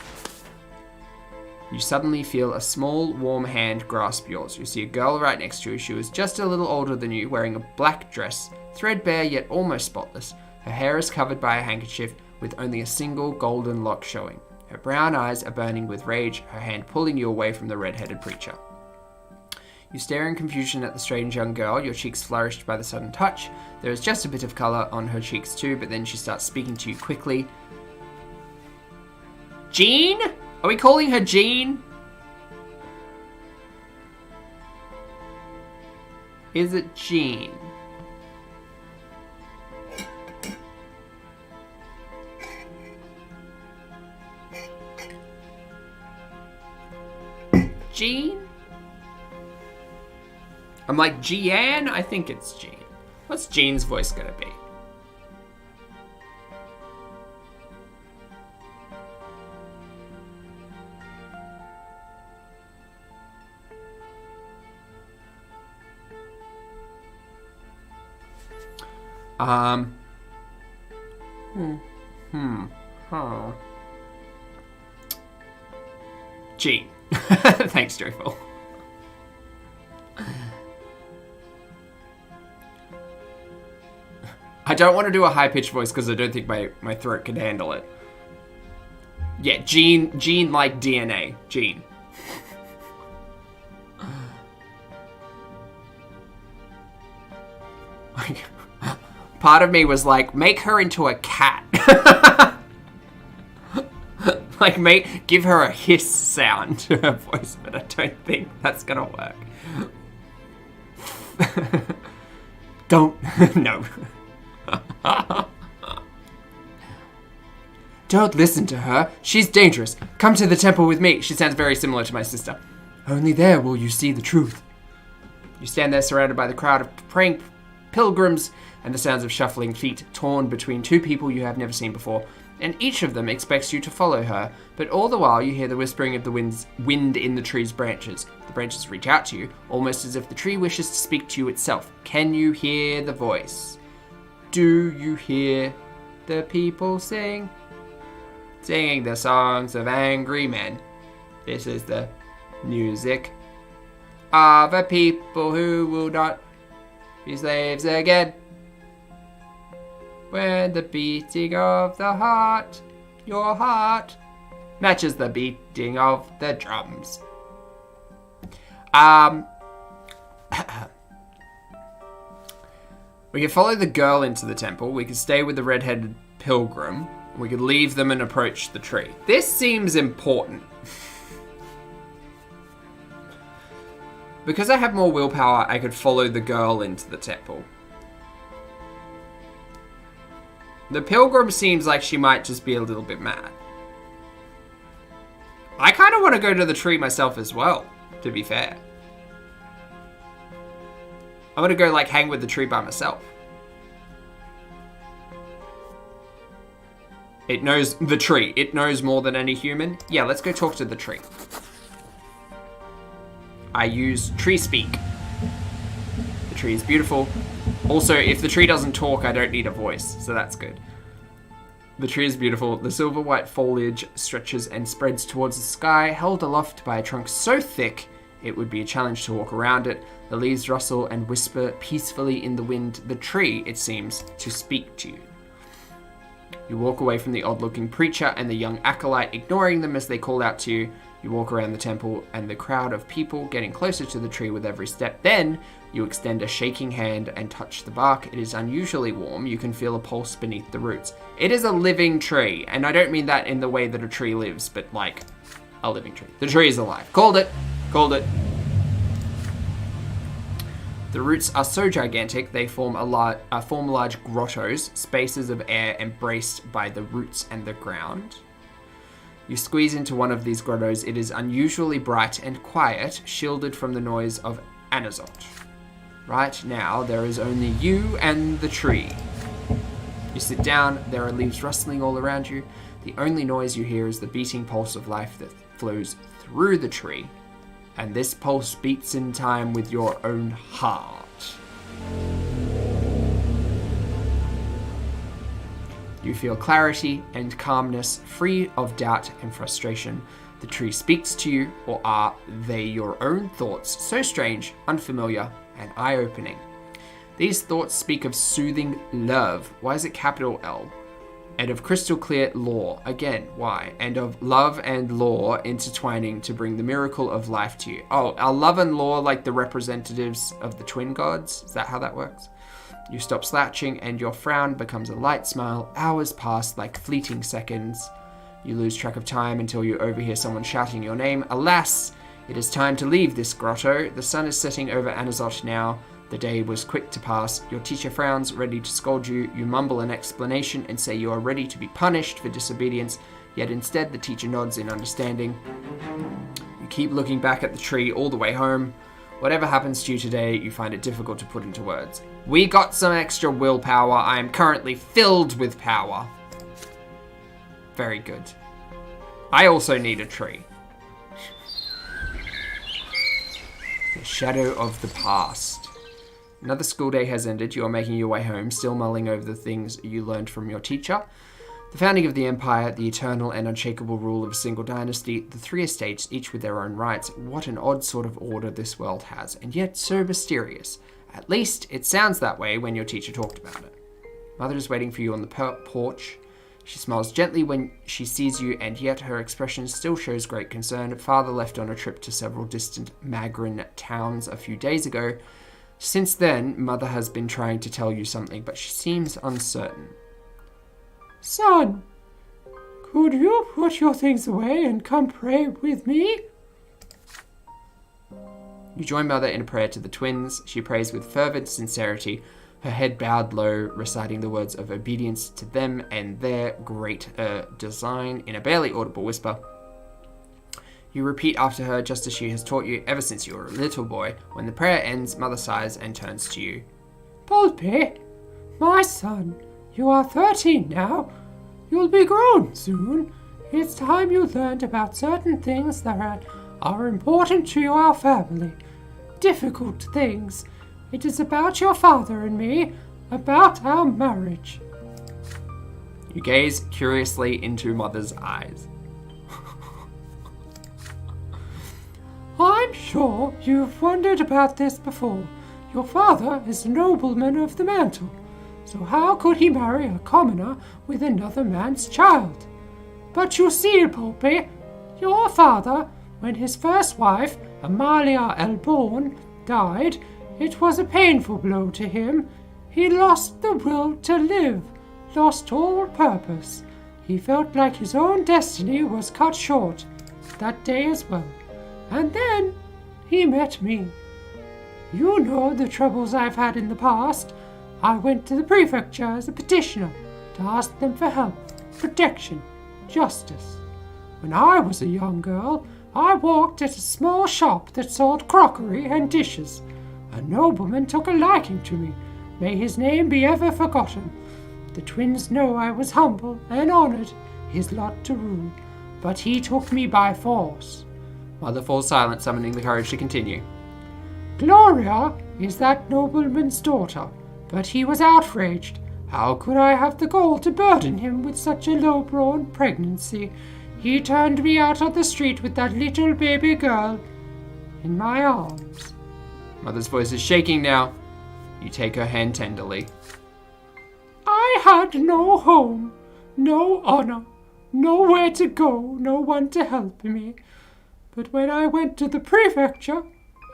You suddenly feel a small, warm hand grasp yours. You see a girl right next to you. She was just a little older than you, wearing a black dress, threadbare yet almost spotless. Her hair is covered by a handkerchief with only a single golden lock showing. Her brown eyes are burning with rage, her hand pulling you away from the red-headed preacher. You stare in confusion at the strange young girl, your cheeks flourished by the sudden touch. There is just a bit of colour on her cheeks too, but then she starts speaking to you quickly. Jean? Are we calling her Jean? Is it Jean? Jean? I'm like, Jeanne? I think it's Jean. What's Jean's voice gonna be? Jean. Thanks, Joyful. I don't want to do a high-pitched voice because I don't think my throat can handle it. Yeah, Jean like DNA. Jean. Part of me was like, make her into a cat. Like, give her a hiss sound to her voice, but I don't think that's gonna work. Don't. No. Don't listen to her. She's dangerous. Come to the temple with me. She sounds very similar to my sister. Only there will you see the truth. You stand there surrounded by the crowd of praying pilgrims and the sounds of shuffling feet torn between two people you have never seen before, and each of them expects you to follow her, but all the while you hear the whispering of the wind in the tree's branches. The branches reach out to you, almost as if the tree wishes to speak to you itself. Can you hear the voice? Do you hear the people sing? Singing the songs of angry men. This is the music of a people who will not be slaves again. When the beating of the heart, your heart, matches the beating of the drums. We could follow the girl into the temple. We could stay with the red-headed pilgrim. We could leave them and approach the tree. This seems important. Because I have more willpower, I could follow the girl into the temple. The pilgrim seems like she might just be a little bit mad. I kind of want to go to the tree myself as well, to be fair. I want to go, like, hang with the tree by myself. It knows the tree. It knows more than any human. Yeah, let's go talk to the tree. I use tree speak. The tree is beautiful. Also, if the tree doesn't talk, I don't need a voice, so that's good. The tree is beautiful. The silver-white foliage stretches and spreads towards the sky, held aloft by a trunk so thick It would be a challenge to walk around it. The leaves rustle and whisper peacefully in the wind. The tree, it seems, to speak to you. You walk away from the odd-looking preacher and the young acolyte, ignoring them as they call out to you. You walk around the temple and the crowd of people, getting closer to the tree with every step. Then, you extend a shaking hand and touch the bark. It is unusually warm. You can feel a pulse beneath the roots. It is a living tree, and I don't mean that in the way that a tree lives, but like a living tree. The tree is alive. Called it. Called it. The roots are so gigantic, they form large grottos, spaces of air embraced by the roots and the ground. You squeeze into one of these grottos. It is unusually bright and quiet, shielded from the noise of Anazot. Right now, there is only you and the tree. You sit down, there are leaves rustling all around you. The only noise you hear is the beating pulse of life that flows through the tree. And this pulse beats in time with your own heart. You feel clarity and calmness, free of doubt and frustration. The tree speaks to you, or are they your own thoughts, so strange, unfamiliar, and eye-opening? These thoughts speak of soothing love. Why is it capital L? And of crystal clear law. Again, why? And of love and law intertwining to bring the miracle of life to you. Oh, are love and law like the representatives of the twin gods? Is that how that works? You stop slouching and your frown becomes a light smile. Hours pass like fleeting seconds. You lose track of time until you overhear someone shouting your name. Alas, it is time to leave this grotto. The sun is setting over Anazot now. The day was quick to pass. Your teacher frowns, ready to scold you. You mumble an explanation and say you are ready to be punished for disobedience, yet instead the teacher nods in understanding. You keep looking back at the tree all the way home. Whatever happens to you today, you find it difficult to put into words. We got some extra willpower. I am currently filled with power. Very good. I also need a tree. The shadow of the past. Another school day has ended. You are making your way home, still mulling over the things you learned from your teacher. The founding of the empire, the eternal and unshakable rule of a single dynasty, the 3 estates, each with their own rights. What an odd sort of order this world has, and yet so mysterious. At least, it sounds that way when your teacher talked about it. Mother is waiting for you on the porch. She smiles gently when she sees you, and yet her expression still shows great concern. Father left on a trip to several distant Magran towns a few days ago. Since then, Mother has been trying to tell you something, but she seems uncertain. Son, could you put your things away and come pray with me? You join Mother in a prayer to the twins. She prays with fervent sincerity, her head bowed low, reciting the words of obedience to them and their great design in a barely audible whisper. You repeat after her just as she has taught you ever since you were a little boy. When the prayer ends, Mother sighs and turns to you. Pulpy, my son, you are 13 now. You'll be grown soon. It's time you learned about certain things that are important to our family. Difficult things. It is about your father and me, about our marriage. You gaze curiously into Mother's eyes. I'm sure you've wondered about this before. Your father is a nobleman of the mantle, so how could he marry a commoner with another man's child? But you see, Pulpy, your father, when his first wife, Amalia Elborn, died, it was a painful blow to him. He lost the will to live, lost all purpose. He felt like his own destiny was cut short that day as well. And then he met me. You know the troubles I've had in the past. I went to the prefecture as a petitioner to ask them for help, protection, justice. When I was a young girl, I worked at a small shop that sold crockery and dishes. A nobleman took a liking to me. May his name be ever forgotten. The twins know I was humble and honored, his lot to rule, but he took me by force. Mother falls silent, summoning the courage to continue. Gloria is that nobleman's daughter, but he was outraged. How could I have the gall to burden him with such a low-born pregnancy? He turned me out on the street with that little baby girl. in my arms. Mother's voice is shaking now. You take her hand tenderly. I had no home, no honor, nowhere to go, no one to help me. But when I went to the prefecture,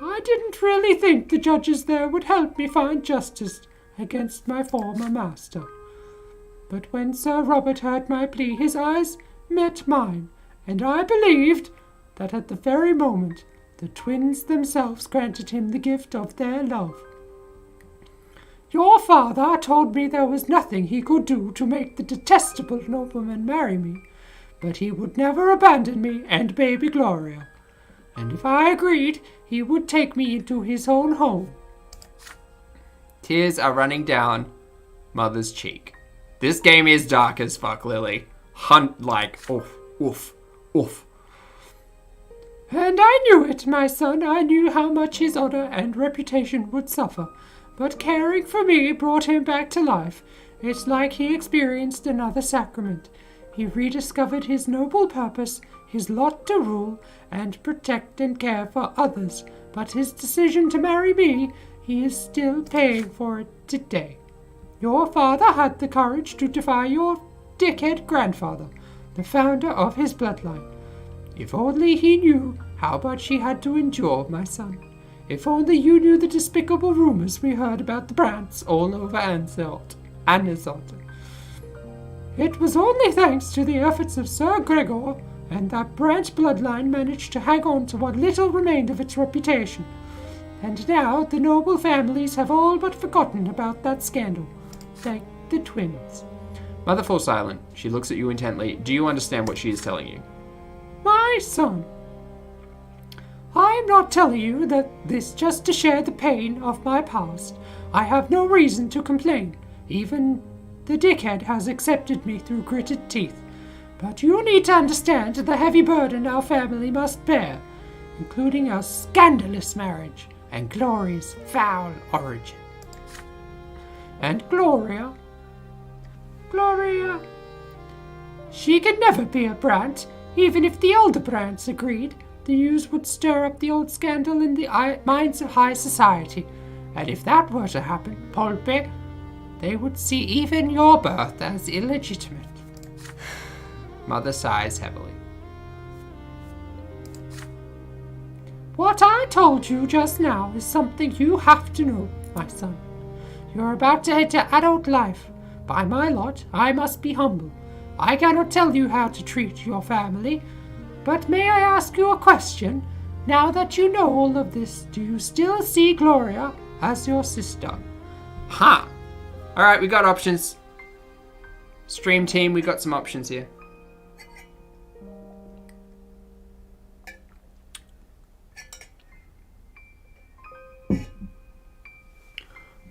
I didn't really think the judges there would help me find justice against my former master. But when Sir Robert heard my plea, his eyes met mine, and I believed that at the very moment the twins themselves granted him the gift of their love. Your father told me there was nothing he could do to make the detestable nobleman marry me, but he would never abandon me and baby Gloria. And if I agreed, he would take me into his own home. Tears are running down Mother's cheek. This game is dark as fuck, Lily. Oof. And I knew it, my son. I knew how much his honor and reputation would suffer. But caring for me brought him back to life. It's like he experienced another sacrament. He rediscovered his noble purpose, his lot to rule and protect and care for others. But his decision to marry me, he is still paying for it today. Your father had the courage to defy your dickhead grandfather, the founder of his bloodline. If only he knew how much he had to endure, my son. If only you knew the despicable rumors we heard about the Brants all over Anselt. It was only thanks to the efforts of Sir Gregor and that Brant bloodline managed to hang on to what little remained of its reputation. And now the noble families have all but forgotten about that scandal. Thank the twins. Mother falls silent. She looks at you intently. Do you understand what she is telling you? My son, I am not telling you this just to share the pain of my past. I have no reason to complain. Even the dickhead has accepted me through gritted teeth. But you need to understand the heavy burden our family must bear, including our scandalous marriage and Gloria's foul origin. And Gloria, she can never be a Brant. Even if the older Brants agreed, the news would stir up the old scandal in the minds of high society. And if that were to happen, Pulpy, they would see even your birth as illegitimate. Mother sighs heavily. What I told you just now is something you have to know, my son. You're about to enter adult life. By my lot, I must be humble. I cannot tell you how to treat your family. But may I ask you a question? Now that you know all of this, do you still see Gloria as your sister? Ha! Alright, we got options. Stream team, we got some options here.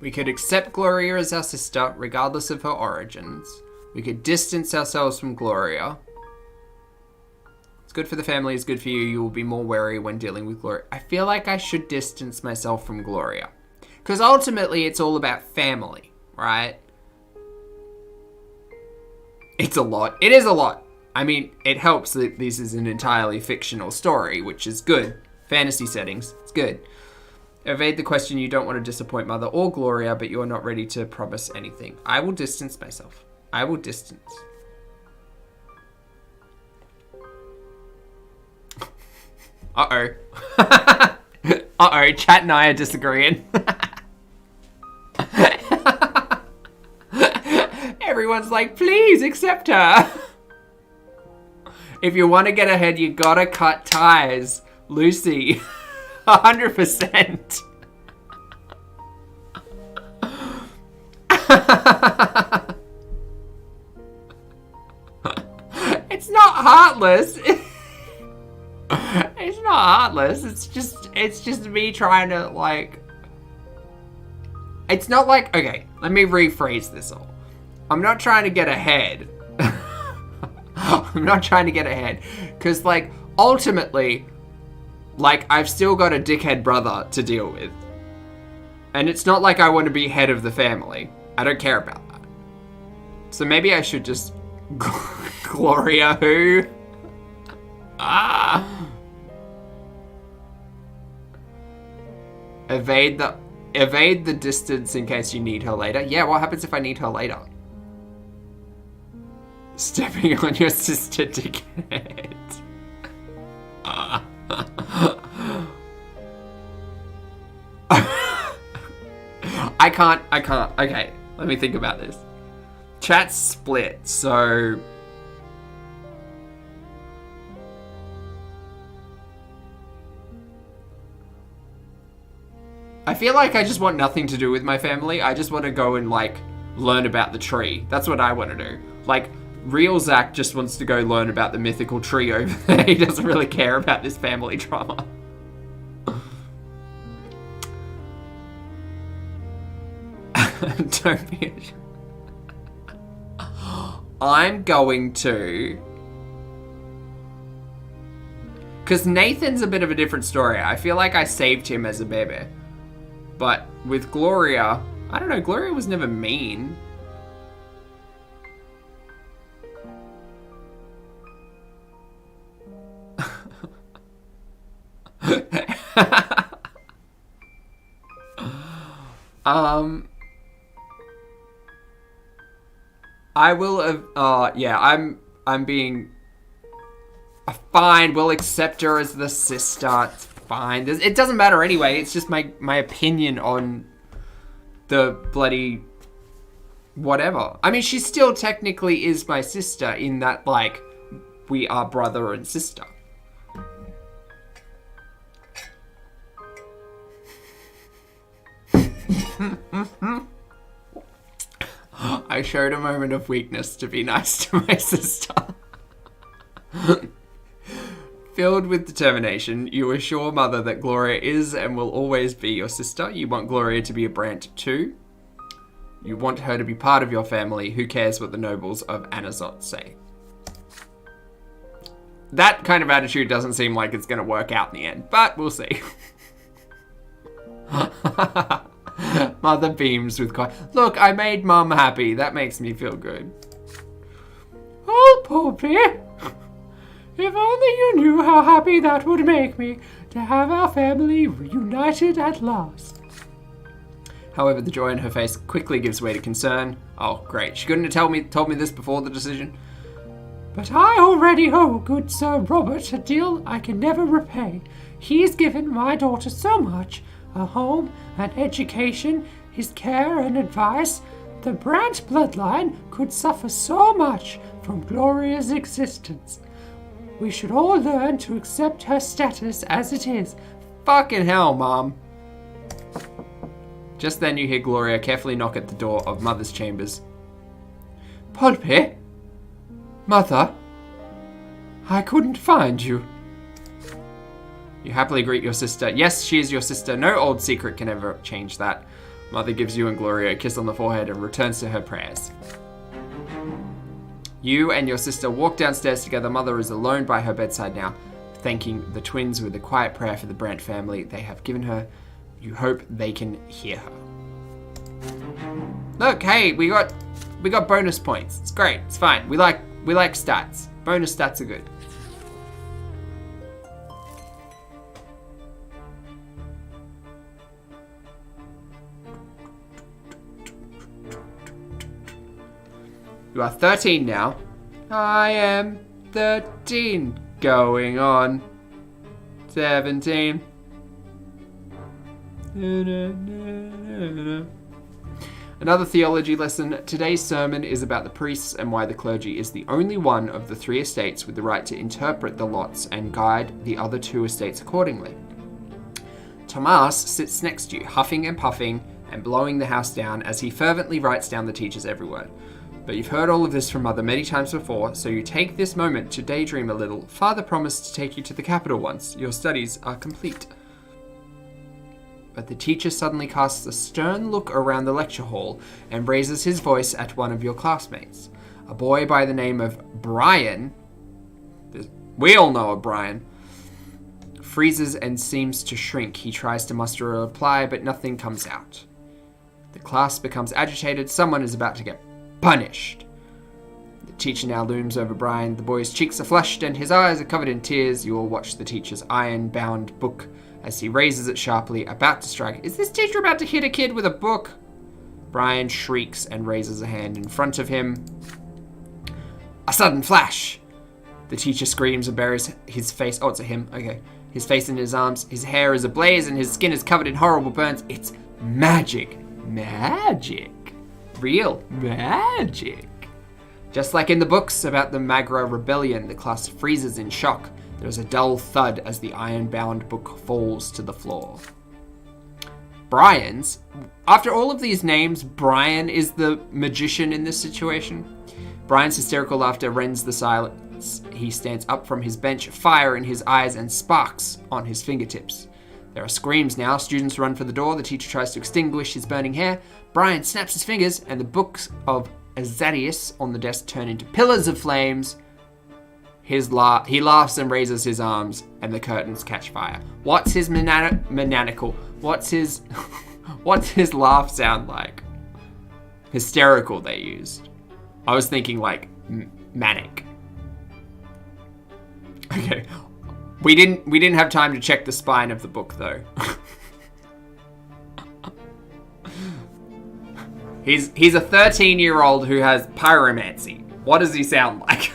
We could accept Gloria as our sister, regardless of her origins. We could distance ourselves from Gloria. It's good for the family, it's good for you. You will be more wary when dealing with Gloria. I feel like I should distance myself from Gloria. Because ultimately, it's all about family, right? It's a lot. It is a lot. I mean, it helps that this is an entirely fictional story, which is good. Fantasy settings, it's good. Evade the question. You don't want to disappoint Mother or Gloria, but you are not ready to promise anything. I will distance myself. I will distance. Uh-oh. Uh-oh, chat and I are disagreeing. Everyone's like, please accept her. If you want to get ahead, you gotta cut ties. Lucy. 100%. It's not heartless. It's not heartless. It's just me trying to, like... It's not like... Okay, let me rephrase this all. I'm not trying to get ahead. I'm not trying to get ahead. Because, like, ultimately... Like, I've still got a dickhead brother to deal with. And it's not like I want to be head of the family. I don't care about that. So maybe I should just... Gloria who? Evade the distance in case you need her later. Yeah, what happens if I need her later? Stepping on your sister to get. I can't. Okay, let me think about this. Chat's split, so... I feel like I just want nothing to do with my family. I just want to go and, like, learn about the tree. That's what I want to do. Like, real Zach just wants to go learn about the mythical tree over there. He doesn't really care about this family drama. Don't be I'm going to... Because Nathan's a bit of a different story. I feel like I saved him as a baby. But with Gloria, I don't know, Gloria was never mean. I will, yeah, I'm being fine. We'll accept her as the sister. It's fine. It doesn't matter anyway. It's just my opinion on the bloody whatever. I mean, she still technically is my sister in that, like, we are brother and sister. I showed a moment of weakness to be nice to my sister. Filled with determination, you assure Mother that Gloria is and will always be your sister. You want Gloria to be a Brante too. You want her to be part of your family. Who cares what the nobles of Anazot say? That kind of attitude doesn't seem like it's going to work out in the end, but we'll see. Mother beams with quiet. Look, I made Mum happy. That makes me feel good. Oh, Pulpy. If only you knew how happy that would make me to have our family reunited at last. However, the joy in her face quickly gives way to concern. Oh, great. She couldn't have told me this before the decision. But I already owe good Sir Robert a deal I can never repay. He's given my daughter so much. A home, an education, his care and advice. The Brante bloodline could suffer so much from Gloria's existence. We should all learn to accept her status as it is. Fucking hell, Mom. Just then you hear Gloria carefully knock at the door of Mother's chambers. Pulpy? Mother? I couldn't find you. You happily greet your sister. Yes, she is your sister. No old secret can ever change that. Mother gives you and Gloria a kiss on the forehead and returns to her prayers. You and your sister walk downstairs together. Mother is alone by her bedside now, thanking the twins with a quiet prayer for the Brante family they have given her. You hope they can hear her. Look, hey, we got bonus points. It's great. It's fine. We like stats. Bonus stats are good. You are 13 now. I am 13. Going on 17. Another theology lesson. Today's sermon is about the priests and why the clergy is the only one of the 3 estates with the right to interpret the lots and guide the other 2 estates accordingly. Tomas sits next to you, huffing and puffing and blowing the house down as he fervently writes down the teacher's every word. But you've heard all of this from Mother many times before, so you take this moment to daydream a little. Father promised to take you to the capital once your studies are complete. But the teacher suddenly casts a stern look around the lecture hall and raises his voice at one of your classmates. A boy by the name of Brian, we all know a Brian, freezes and seems to shrink. He tries to muster a reply, but nothing comes out. The class becomes agitated. Someone is about to get punished. The teacher now looms over Brian. The boy's cheeks are flushed and his eyes are covered in tears. You all watch the teacher's iron-bound book as he raises it sharply, about to strike. Is this teacher about to hit a kid with a book? Brian shrieks and raises a hand in front of him. A sudden flash. The teacher screams and buries his face. Oh, it's a him. Okay. His face in his arms. His hair is ablaze and his skin is covered in horrible burns. It's magic. Magic. Real magic. Just like in the books about the Magra rebellion, the class freezes in shock. There is a dull thud as the iron-bound book falls to the floor. Brian's. After all of these names, Brian is the magician in this situation. Brian's hysterical laughter rends the silence. He stands up from his bench, fire in his eyes and sparks on his fingertips. There are screams now. Students run for the door. The teacher tries to extinguish his burning hair. Brian snaps his fingers, and the books of Azadius on the desk turn into pillars of flames. He laughs and raises his arms, and the curtains catch fire. What's his maniacal? What's his laugh sound like? Hysterical, they used. I was thinking like manic. Okay, we didn't have time to check the spine of the book though. He's a 13-year-old who has pyromancy. What does he sound like?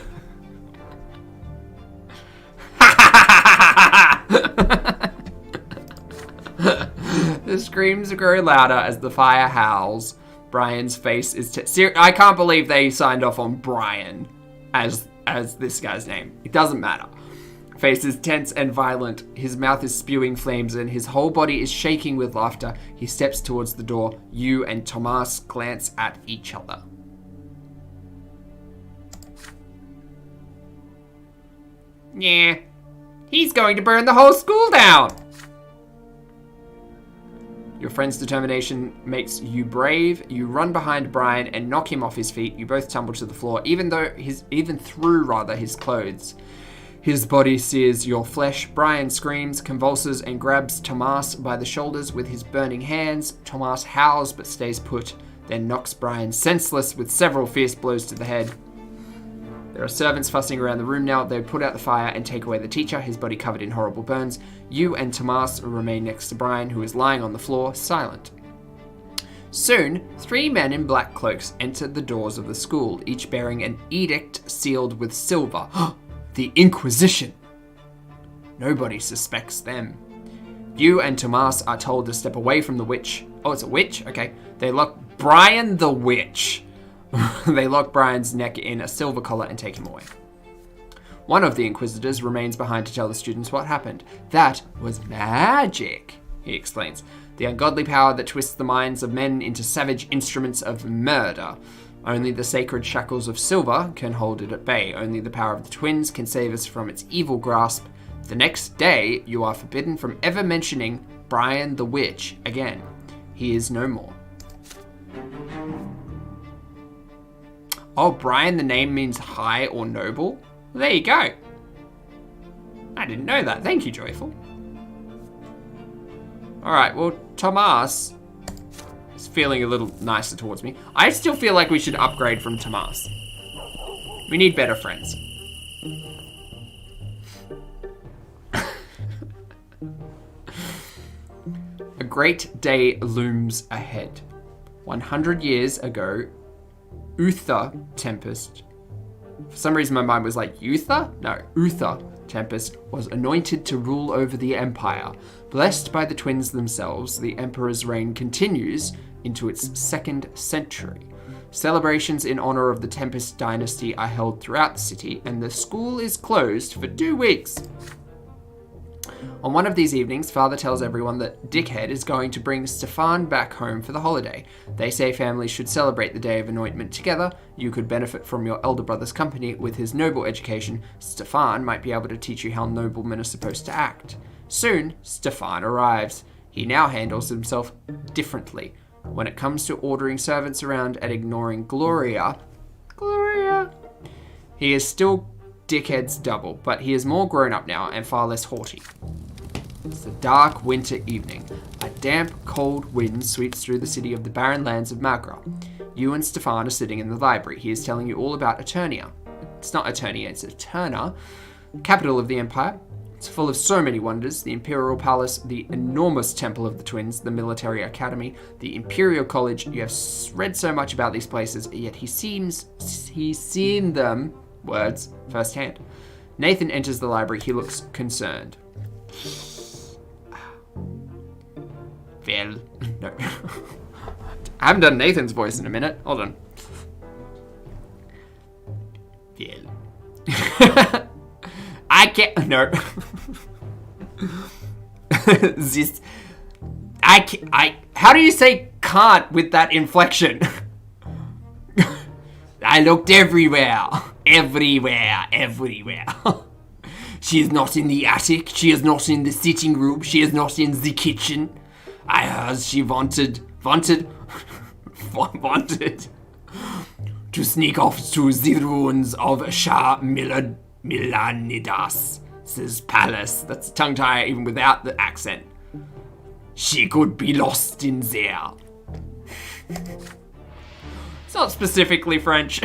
The screams grow louder as the fire howls. Brian's face is... I can't believe they signed off on Brian as this guy's name. It doesn't matter. Face is tense and violent. His mouth is spewing flames and his whole body is shaking with laughter. He steps towards the door. You and Tomas glance at each other. Yeah. He's going to burn the whole school down. Your friend's determination makes you brave. You run behind Brian and knock him off his feet. You both tumble to the floor, even through his clothes. His body sears your flesh. Brian screams, convulses, and grabs Tomas by the shoulders with his burning hands. Tomas howls but stays put, then knocks Brian senseless with several fierce blows to the head. There are servants fussing around the room now. They put out the fire and take away the teacher, his body covered in horrible burns. You and Tomas remain next to Brian, who is lying on the floor, silent. Soon, 3 men in black cloaks enter the doors of the school, each bearing an edict sealed with silver. The Inquisition! Nobody suspects them. You and Tomas are told to step away from the witch. Oh, it's a witch? Okay. They lock Brian the witch. They lock Brian's neck in a silver collar and take him away. One of the Inquisitors remains behind to tell the students what happened. That was magic, he explains. The ungodly power that twists the minds of men into savage instruments of murder. Only the sacred shackles of silver can hold it at bay. Only the power of the twins can save us from its evil grasp. The next day, you are forbidden from ever mentioning Brian the Witch again. He is no more. Oh, Brian, the name means high or noble? Well, there you go. I didn't know that. Thank you, Joyful. Alright, well, Tomas is feeling a little nicer towards me. I still feel like we should upgrade from Tomas. We need better friends. A great day looms ahead. 100 years ago, Uther Tempest. For some reason my mind was like, Uther? No, Uther Tempest was anointed to rule over the empire. Blessed by the twins themselves, the emperor's reign continues into its 2nd century. Celebrations in honor of the Tempest dynasty are held throughout the city, and the school is closed for 2 weeks. On one of these evenings, Father tells everyone that Dickhead is going to bring Stefan back home for the holiday. They say families should celebrate the day of anointment together. You could benefit from your elder brother's company. With his noble education, Stefan might be able to teach you how noblemen are supposed to act. Soon, Stefan arrives. He now handles himself differently. When it comes to ordering servants around and ignoring Gloria, he is still Dickhead's double, but he is more grown up now and far less haughty. It's a dark winter evening. A damp, cold wind sweeps through the city of the barren lands of Magra. You and Stefan are sitting in the library. He is telling you all about Eternia. It's not Eternia, it's Eterna, capital of the empire. It's full of so many wonders: the Imperial Palace, the enormous Temple of the Twins, the Military Academy, the Imperial College. You have read so much about these places, yet he's seen them, words, firsthand. Nathan enters the library. He looks concerned. Well, No. I haven't done Nathan's voice in a minute. Hold on. well. I can't. No. This. How do you say can't with that inflection? I looked everywhere. Everywhere. She is not in the attic. She is not in the sitting room. She is not in the kitchen. I heard she wanted to sneak off to the ruins of Shah Milanidas' palace. That's a tongue tie even without the accent. She could be lost in there. It's not specifically French.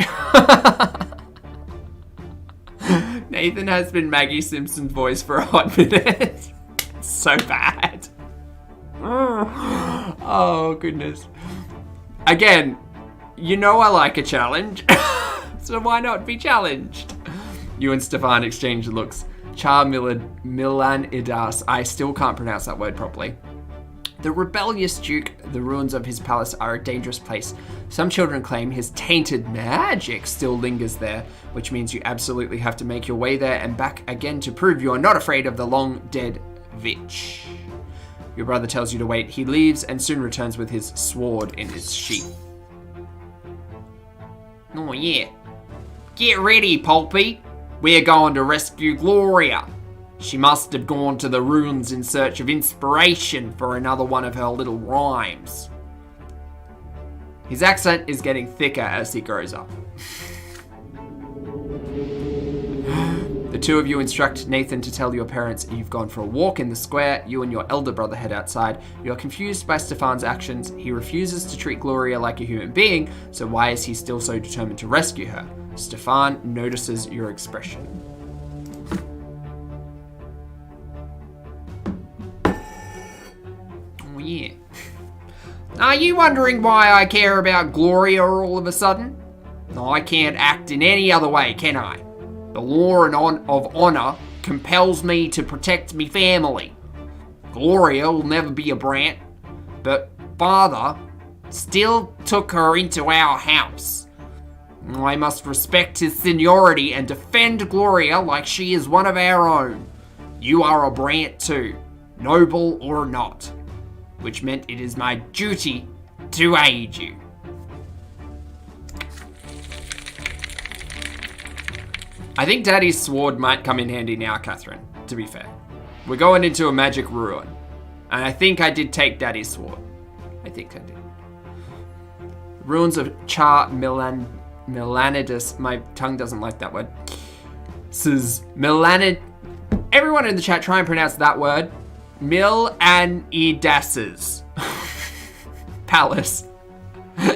Nathan has been Maggie Simpson's voice for a hot minute. It's so bad. Oh, goodness. Again, you know I like a challenge, so why not be challenged? You and Stefan exchange looks. Milanidas. I still can't pronounce that word properly. The rebellious Duke, the ruins of his palace are a dangerous place. Some children claim his tainted magic still lingers there, which means you absolutely have to make your way there and back again to prove you are not afraid of the long-dead witch. Your brother tells you to wait. He leaves and soon returns with his sword in his sheath. Oh yeah. Get ready, Pulpy. We're going to rescue Gloria. She must have gone to the ruins in search of inspiration for another one of her little rhymes. His accent is getting thicker as he grows up. The two of you instruct Nathan to tell your parents you've gone for a walk in the square. You and your elder brother head outside. You're confused by Stefan's actions. He refuses to treat Gloria like a human being, so why is he still so determined to rescue her? Stefan notices your expression. Oh yeah. Are you wondering why I care about Gloria all of a sudden? I can't act in any other way, can I? The law of honor compels me to protect me family. Gloria will never be a Brant, but father still took her into our house. I must respect his seniority and defend Gloria like she is one of our own. You are a Brant too, noble or not, which meant it is my duty to aid you. I think Daddy's sword might come in handy now, Catherine, to be fair. We're going into a magic ruin. And I think I did take Daddy's sword. I think I did. Ruins of Milanidas. My tongue doesn't like that word. Says Everyone in the chat, try and pronounce that word. Milanidas' palace.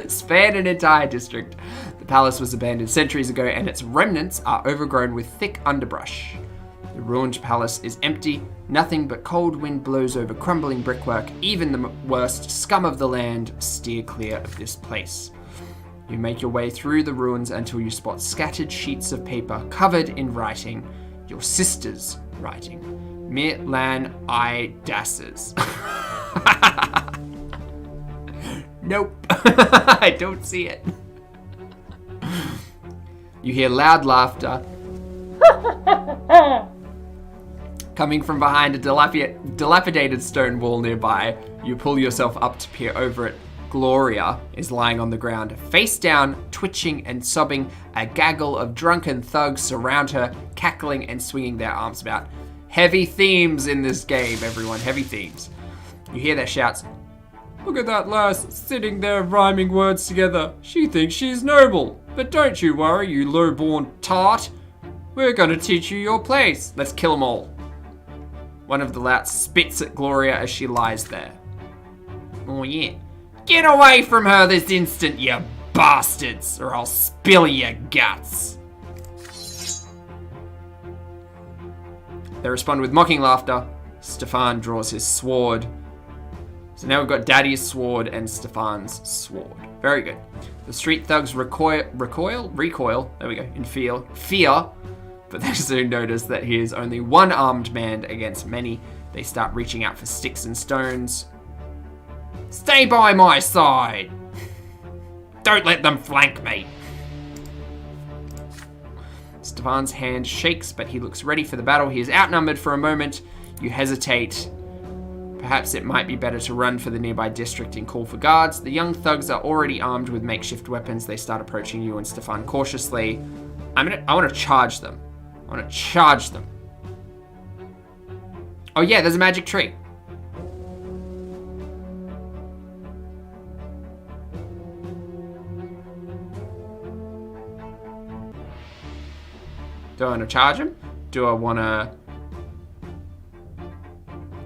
Span an entire district. The palace was abandoned centuries ago and its remnants are overgrown with thick underbrush. The ruined palace is empty. Nothing but cold wind blows over crumbling brickwork. Even the worst scum of the land steer clear of this place. You make your way through the ruins until you spot scattered sheets of paper covered in writing. Your sister's writing. Milanidas'. Nope. I don't see it. You hear loud laughter coming from behind a dilapidated stone wall nearby. You pull yourself up to peer over it. Gloria is lying on the ground, face down, twitching and sobbing. A gaggle of drunken thugs surround her, cackling and swinging their arms about. Heavy themes in this game, everyone. Heavy themes. You hear their shouts. Look at that lass sitting there rhyming words together. She thinks she's noble. But don't you worry, you low-born tart. We're gonna teach you your place. Let's kill them all. One of the louts spits at Gloria as she lies there. Oh yeah. Get away from her this instant, you bastards, or I'll spill your guts. They respond with mocking laughter. Stefan draws his sword. So now we've got Daddy's sword and Stefan's sword. Very good. The street thugs recoil, there we go, in fear, but they soon notice that he is only one armed man against many. They start reaching out for sticks and stones. Stay by my side! Don't let them flank me! Stefan's hand shakes, but he looks ready for the battle. He is outnumbered for a moment. You hesitate. Perhaps it might be better to run for the nearby district and call for guards. The young thugs are already armed with makeshift weapons. They start approaching you and Stefan cautiously. I want to charge them. Oh yeah, there's a magic tree. Do I want to charge him? Do I want to...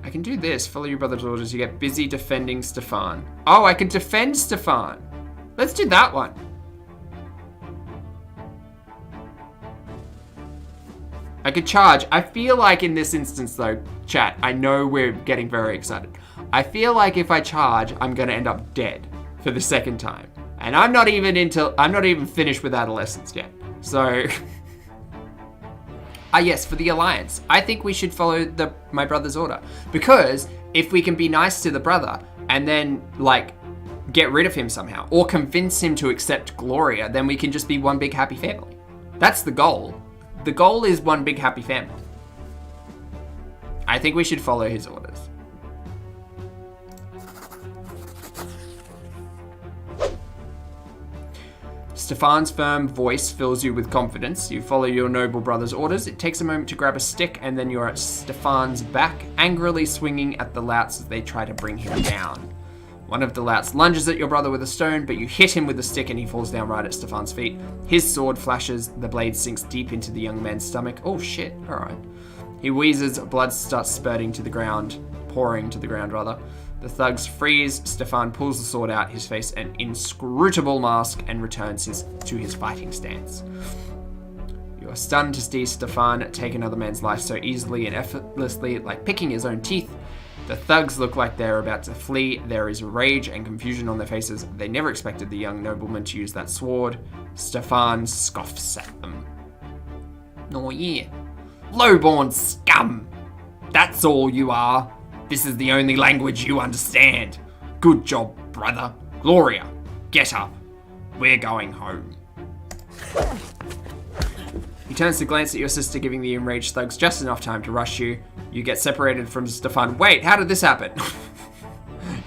I can do this. Follow your brother's orders. You get busy defending Stefan. Oh, I can defend Stefan. Let's do that one. I could charge. I feel like in this instance though, chat, I know we're getting very excited. I feel like if I charge, I'm going to end up dead for the second time. And I'm not even finished with Adolescence yet. So... yes, for the Alliance. I think we should follow my brother's order. Because if we can be nice to the brother and then, like, get rid of him somehow, or convince him to accept Gloria, then we can just be one big happy family. That's the goal. The goal is one big happy family. I think we should follow his orders. Stefan's firm voice fills you with confidence. You follow your noble brother's orders. It takes a moment to grab a stick, and then you're at Stefan's back, angrily swinging at the louts as they try to bring him down. One of the louts lunges at your brother with a stone, but you hit him with the stick and he falls down right at Stefan's feet. His sword flashes, the blade sinks deep into the young man's stomach. Oh shit, alright. He wheezes, blood starts spurting to the ground, pouring to the ground rather. The thugs freeze. Stefan pulls the sword out, his face an inscrutable mask, and returns to his fighting stance. You are stunned to see Stefan take another man's life so easily and effortlessly, like picking his own teeth. The thugs look like they're about to flee. There is rage and confusion on their faces. They never expected the young nobleman to use that sword. Stefan scoffs at them. Oh yeah. Lowborn scum! That's all you are. This is the only language you understand. Good job, brother. Gloria, get up. We're going home. He turns to glance at your sister, giving the enraged thugs just enough time to rush you. You get separated from Stefan. Wait, how did this happen?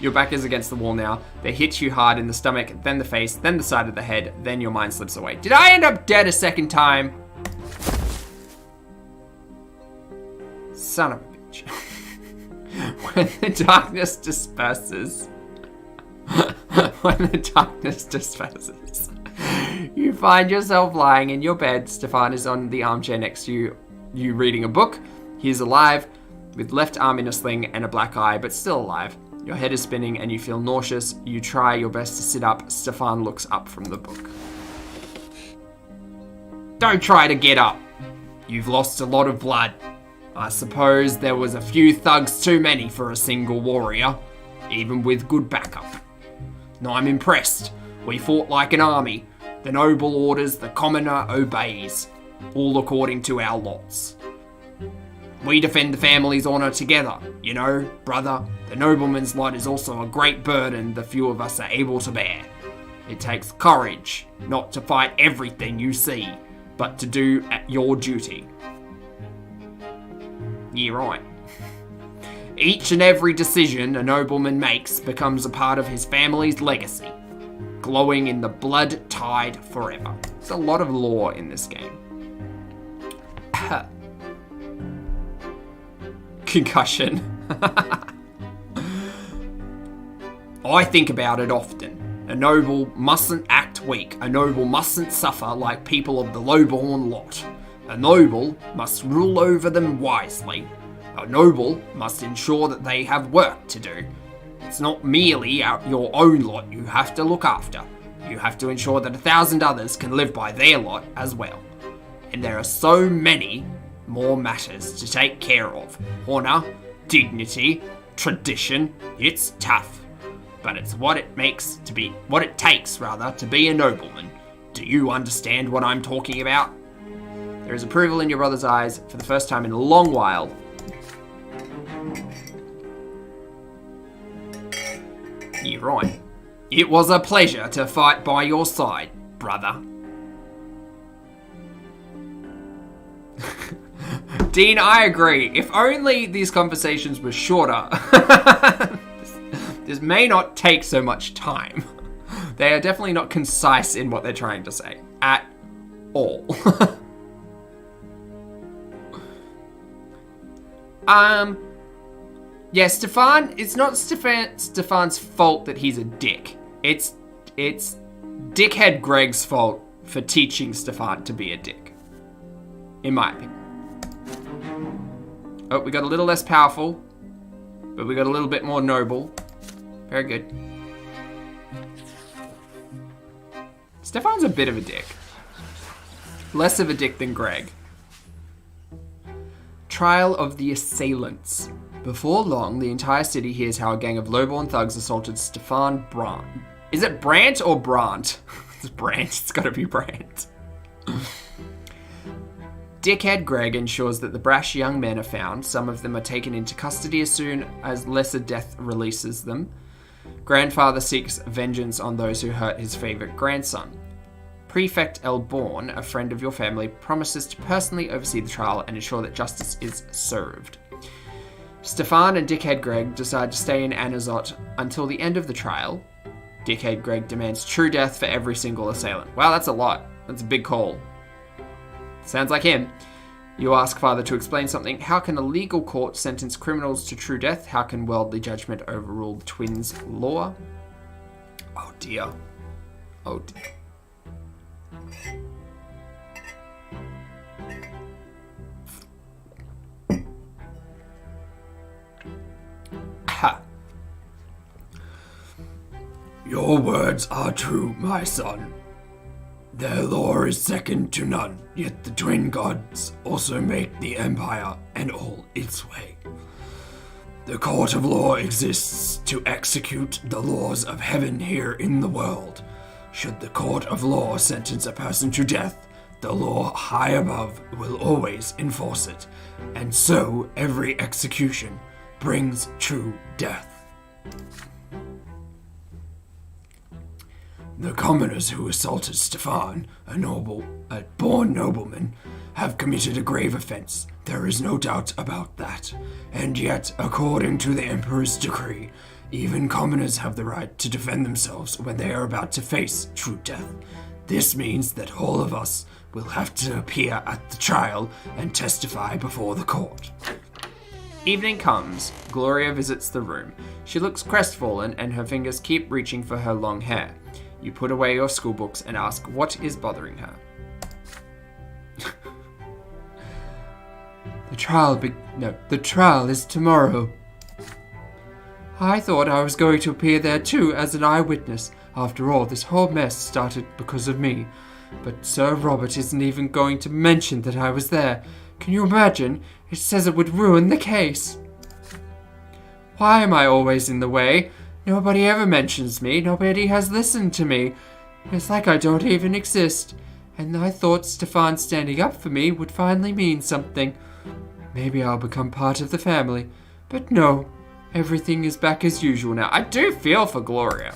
Your back is against the wall now. They hit you hard in the stomach, then the face, then the side of the head, then your mind slips away. Did I end up dead a second time? Son of a bitch. When the darkness disperses, you find yourself lying in your bed. Stefan is on the armchair next to you reading a book. He is alive, with left arm in a sling and a black eye, but still alive. Your head is spinning and you feel nauseous. You try your best to sit up. Stefan looks up from the book. Don't try to get up. You've lost a lot of blood. I suppose there was a few thugs too many for a single warrior, even with good backup. Now I'm impressed. We fought like an army. The noble orders, the commoner obeys, all according to our lots. We defend the family's honor together, you know, brother. The nobleman's lot is also a great burden the few of us are able to bear. It takes courage, not to fight everything you see, but to do your duty. Yeah, right. Each and every decision a nobleman makes becomes a part of his family's legacy, glowing in the blood tide forever. There's a lot of lore in this game. Concussion. I think about it often. A noble mustn't act weak. A noble mustn't suffer like people of the lowborn lot. A noble must rule over them wisely. A noble must ensure that they have work to do. It's not merely your own lot you have to look after. You have to ensure that 1,000 others can live by their lot as well. And there are so many more matters to take care of. Honor, dignity, tradition. It's tough, but it's what it takes to be a nobleman. Do you understand what I'm talking about? There is approval in your brother's eyes for the first time in a long while. You're right. It was a pleasure to fight by your side, brother. Dean, I agree. If only these conversations were shorter. This may not take so much time. They are definitely not concise in what they're trying to say. At all. Yeah, Stefan, it's not Stefan's fault that he's a dick. It's dickhead Greg's fault for teaching Stefan to be a dick. In my opinion. Oh, we got a little less powerful, but we got a little bit more noble. Very good. Stefan's a bit of a dick. Less of a dick than Greg. Trial of the Assailants. Before long, the entire city hears how a gang of lowborn thugs assaulted Stefan Brant. Is it Brant or Brant? It's Brant. It's gotta be Brant. Dickhead Greg ensures that the brash young men are found. Some of them are taken into custody as soon as lesser death releases them. Grandfather seeks vengeance on those who hurt his favorite grandson. Prefect Elborn, a friend of your family, promises to personally oversee the trial and ensure that justice is served. Stefan and Dickhead Greg decide to stay in Anazot until the end of the trial. Dickhead Greg demands true death for every single assailant. Wow, that's a lot. That's a big call. Sounds like him. You ask Father to explain something. How can a legal court sentence criminals to true death? How can worldly judgment overrule the twins' law? Oh dear. Oh dear. Ha. Your words are true, my son. Their law is second to none, yet the twin gods also make the empire and all its way. The court of law exists to execute the laws of heaven here in the world. Should the court of law sentence a person to death, the law high above will always enforce it, and so every execution brings true death. The commoners who assaulted Stefan, a born nobleman, have committed a grave offense. There is no doubt about that. And yet, according to the Emperor's decree, even commoners have the right to defend themselves when they are about to face true death. This means that all of us will have to appear at the trial and testify before the court. Evening comes. Gloria visits the room. She looks crestfallen and her fingers keep reaching for her long hair. You put away your school books and ask what is bothering her. The trial is tomorrow. I thought I was going to appear there too as an eyewitness. After all, this whole mess started because of me. But Sir Robert isn't even going to mention that I was there. Can you imagine? It says it would ruin the case. Why am I always in the way? Nobody ever mentions me. Nobody has listened to me. It's like I don't even exist. And I thought Stefan standing up for me would finally mean something. Maybe I'll become part of the family. But no, everything is back as usual now. I do feel for Gloria.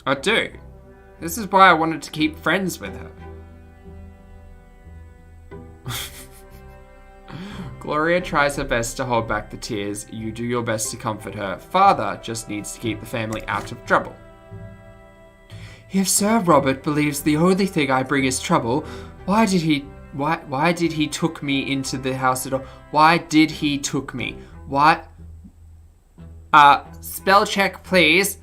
I do. This is why I wanted to keep friends with her. Gloria tries her best to hold back the tears. You do your best to comfort her. Father just needs to keep the family out of trouble. If Sir Robert believes the only thing I bring is trouble, why did he took me into the house at all? Why did he took me? Why? Spell check, please.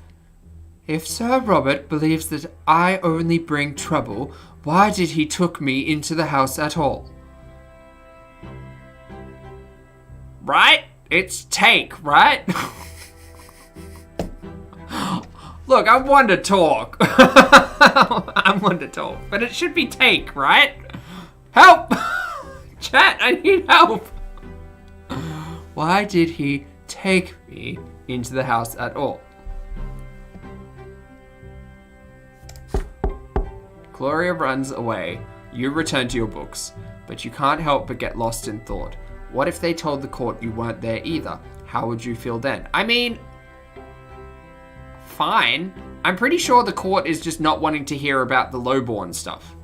If Sir Robert believes that I only bring trouble, why did he took me into the house at all? Right? It's take, right? Look, I'm one to talk. I'm one to talk. But it should be take, right? Help! Chat, I need help. Why did he take me into the house at all? Gloria runs away. You return to your books, but you can't help but get lost in thought. What if they told the court you weren't there either? How would you feel then? I mean, fine. I'm pretty sure the court is just not wanting to hear about the lowborn stuff.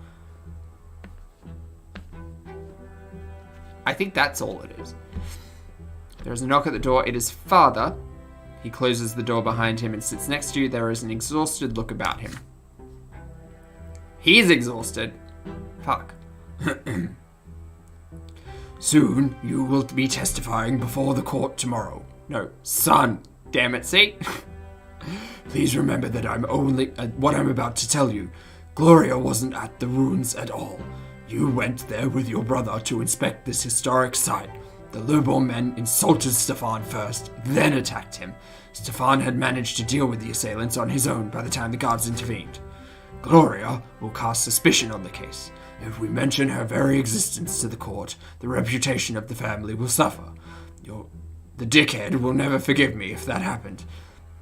I think that's all it is. There is a knock at the door. It is Father. He closes the door behind him and sits next to you. There is an exhausted look about him. He's exhausted. Fuck. Soon you will be testifying before the court tomorrow. No, son. Damn it, see? Please remember that I'm only what I'm about to tell you. Gloria wasn't at the ruins at all. You went there with your brother to inspect this historic site. The lowborn men insulted Stefan first, then attacked him. Stefan had managed to deal with the assailants on his own by the time the guards intervened. Gloria will cast suspicion on the case. If we mention her very existence to the court, the reputation of the family will suffer. The dickhead will never forgive me if that happened.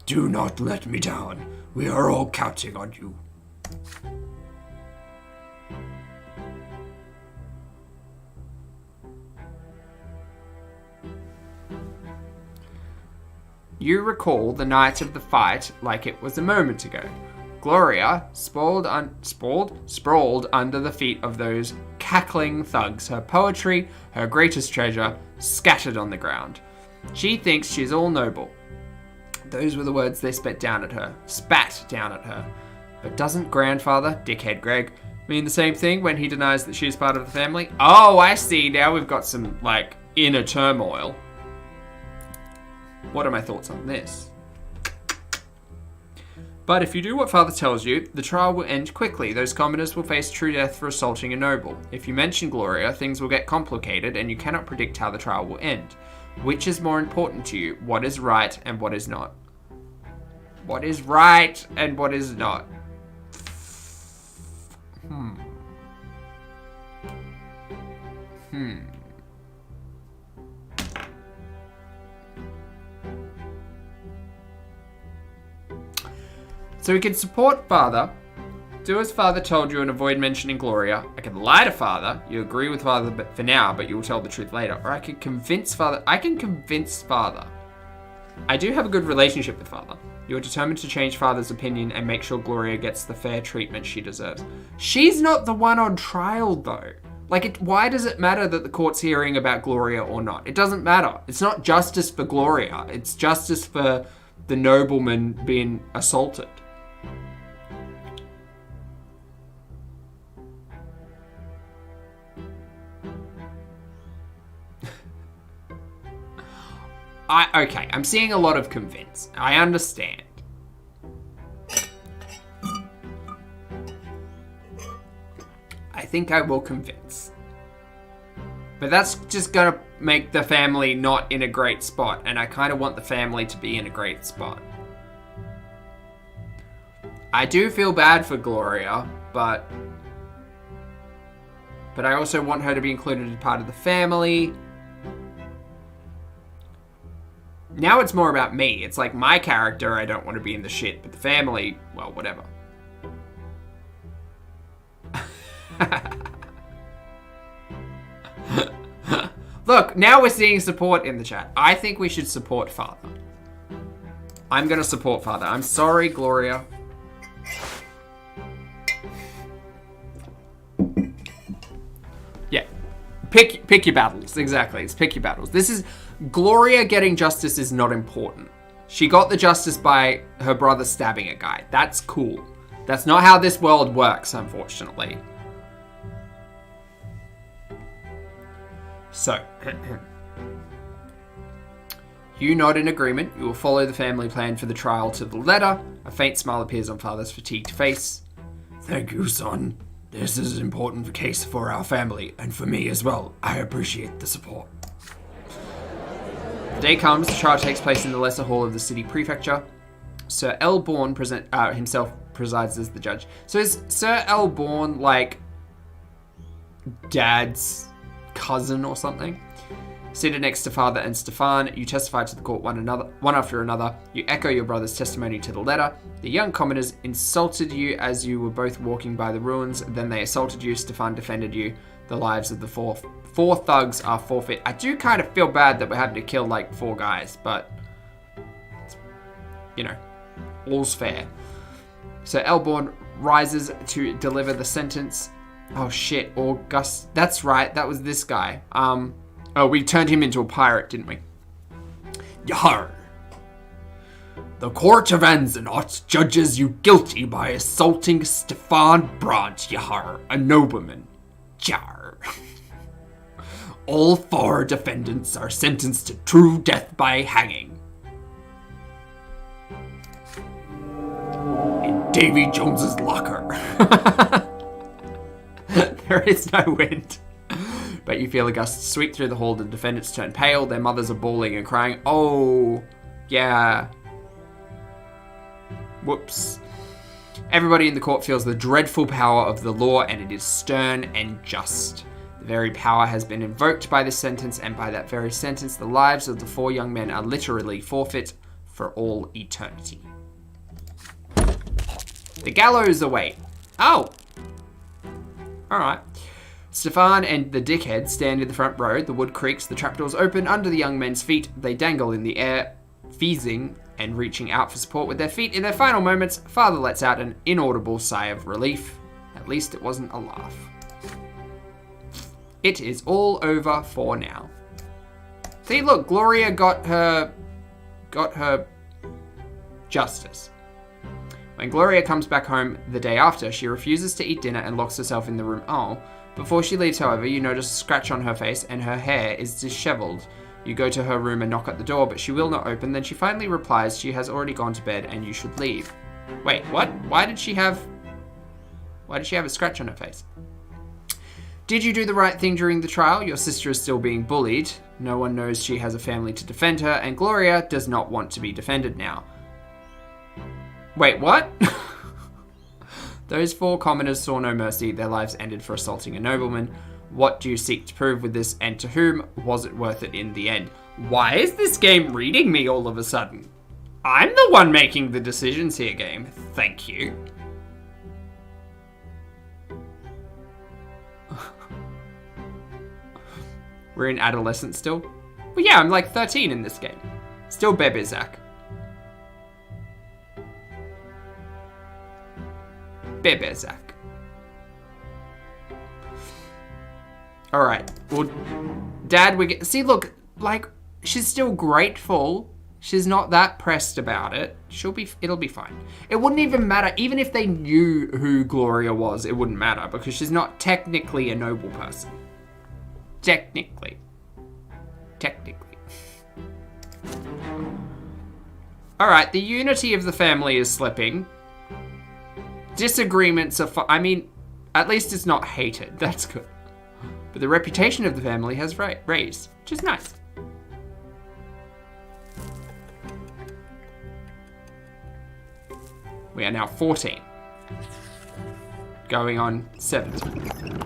Do not let me down. We are all counting on you. You recall the night of the fight like it was a moment ago. Gloria, sprawled under the feet of those cackling thugs, her poetry, her greatest treasure, scattered on the ground. She thinks she's all noble. Those were the words they spat down at her. But doesn't grandfather, dickhead Greg, mean the same thing when he denies that she's part of the family? Oh, I see. Now we've got some, inner turmoil. What are my thoughts on this? But if you do what Father tells you, the trial will end quickly. Those commoners will face true death for assaulting a noble. If you mention Gloria, things will get complicated and you cannot predict how the trial will end. Which is more important to you? What is right and what is not? What is right and what is not? So we can support Father, do as Father told you and avoid mentioning Gloria. I can lie to Father, you agree with Father for now, but you will tell the truth later. Or I can convince Father. I do have a good relationship with Father. You are determined to change Father's opinion and make sure Gloria gets the fair treatment she deserves. She's not the one on trial though. Why does it matter that the court's hearing about Gloria or not? It doesn't matter. It's not justice for Gloria. It's justice for the nobleman being assaulted. Okay, I'm seeing a lot of convince. I understand. I think I will convince. But that's just gonna make the family not in a great spot, and I kind of want the family to be in a great spot. I do feel bad for Gloria, but I also want her to be included as part of the family. Now it's more about me. It's like my character, I don't want to be in the shit, but the family, well, whatever. Look, now we're seeing support in the chat. I think we should support Father. I'm gonna support Father. I'm sorry, Gloria. Yeah. Pick your battles. Exactly. It's pick your battles. This is... Gloria getting justice is not important. She got the justice by her brother stabbing a guy. That's cool. That's not how this world works, unfortunately. So, you nod in agreement. You will follow the family plan for the trial to the letter. A faint smile appears on Father's fatigued face. Thank you, son. This is an important case for our family, and for me as well. I appreciate the support. The day comes, the trial takes place in the lesser hall of the city prefecture. Sir L. Bourne himself presides as the judge. So is Sir L. Bourne Dad's cousin or something. Seated next to Father and Stefan, you testify to the court one after another. You echo your brother's testimony to the letter. The young commoners insulted you as you were both walking by the ruins. Then they assaulted you. Stefan defended you. The lives of the four thugs are forfeit. I do kind of feel bad that we're having to kill like 4 guys, but you know, all's fair. So Elborn rises to deliver the sentence. Oh shit, August. That's right, that was this guy. Oh, we turned him into a pirate, didn't we? Yar! The court of Anzanot judges you guilty by assaulting Stefan Brante, Yar, a nobleman. Jar. All 4 defendants are sentenced to true death by hanging. In Davy Jones's locker. There is no wind. But you feel a gust sweep through the hall. The defendants turn pale. Their mothers are bawling and crying. Oh, yeah. Whoops. Everybody in the court feels the dreadful power of the law, and it is stern and just. The very power has been invoked by this sentence, and by that very sentence, the lives of the 4 young men are literally forfeit for all eternity. The gallows await. Oh. Alright. Stefan and the dickhead stand in the front row. The wood creaks, the trapdoors open under the young men's feet. They dangle in the air, wheezing and reaching out for support with their feet. In their final moments, Father lets out an inaudible sigh of relief. At least it wasn't a laugh. It is all over for now. See, look, Gloria got her justice. When Gloria comes back home the day after, she refuses to eat dinner and locks herself in the room. Oh. Before she leaves, however, you notice a scratch on her face and her hair is disheveled. You go to her room and knock at the door, but she will not open. Then she finally replies she has already gone to bed and you should leave. Wait, what? Why did she have a scratch on her face? Did you do the right thing during the trial? Your sister is still being bullied. No one knows she has a family to defend her, and Gloria does not want to be defended now. Wait, what? Those 4 commoners saw no mercy. Their lives ended for assaulting a nobleman. What do you seek to prove with this, and to whom? Was it worth it in the end? Why is this game reading me all of a sudden? I'm the one making the decisions here, game. Thank you. We're in Adolescent still? Well, yeah, I'm like 13 in this game. Still Bebe Zach. Bebe Zach. Alright. Well, Dad, see, look, like, she's still grateful. She's not that pressed about it. It'll be fine. It wouldn't even matter, even if they knew who Gloria was, it wouldn't matter, because she's not technically a noble person. Technically. Alright, the unity of the family is slipping. Disagreements are I mean, at least it's not hated. That's good. But the reputation of the family has raised, which is nice. We are now 14. Going on 17.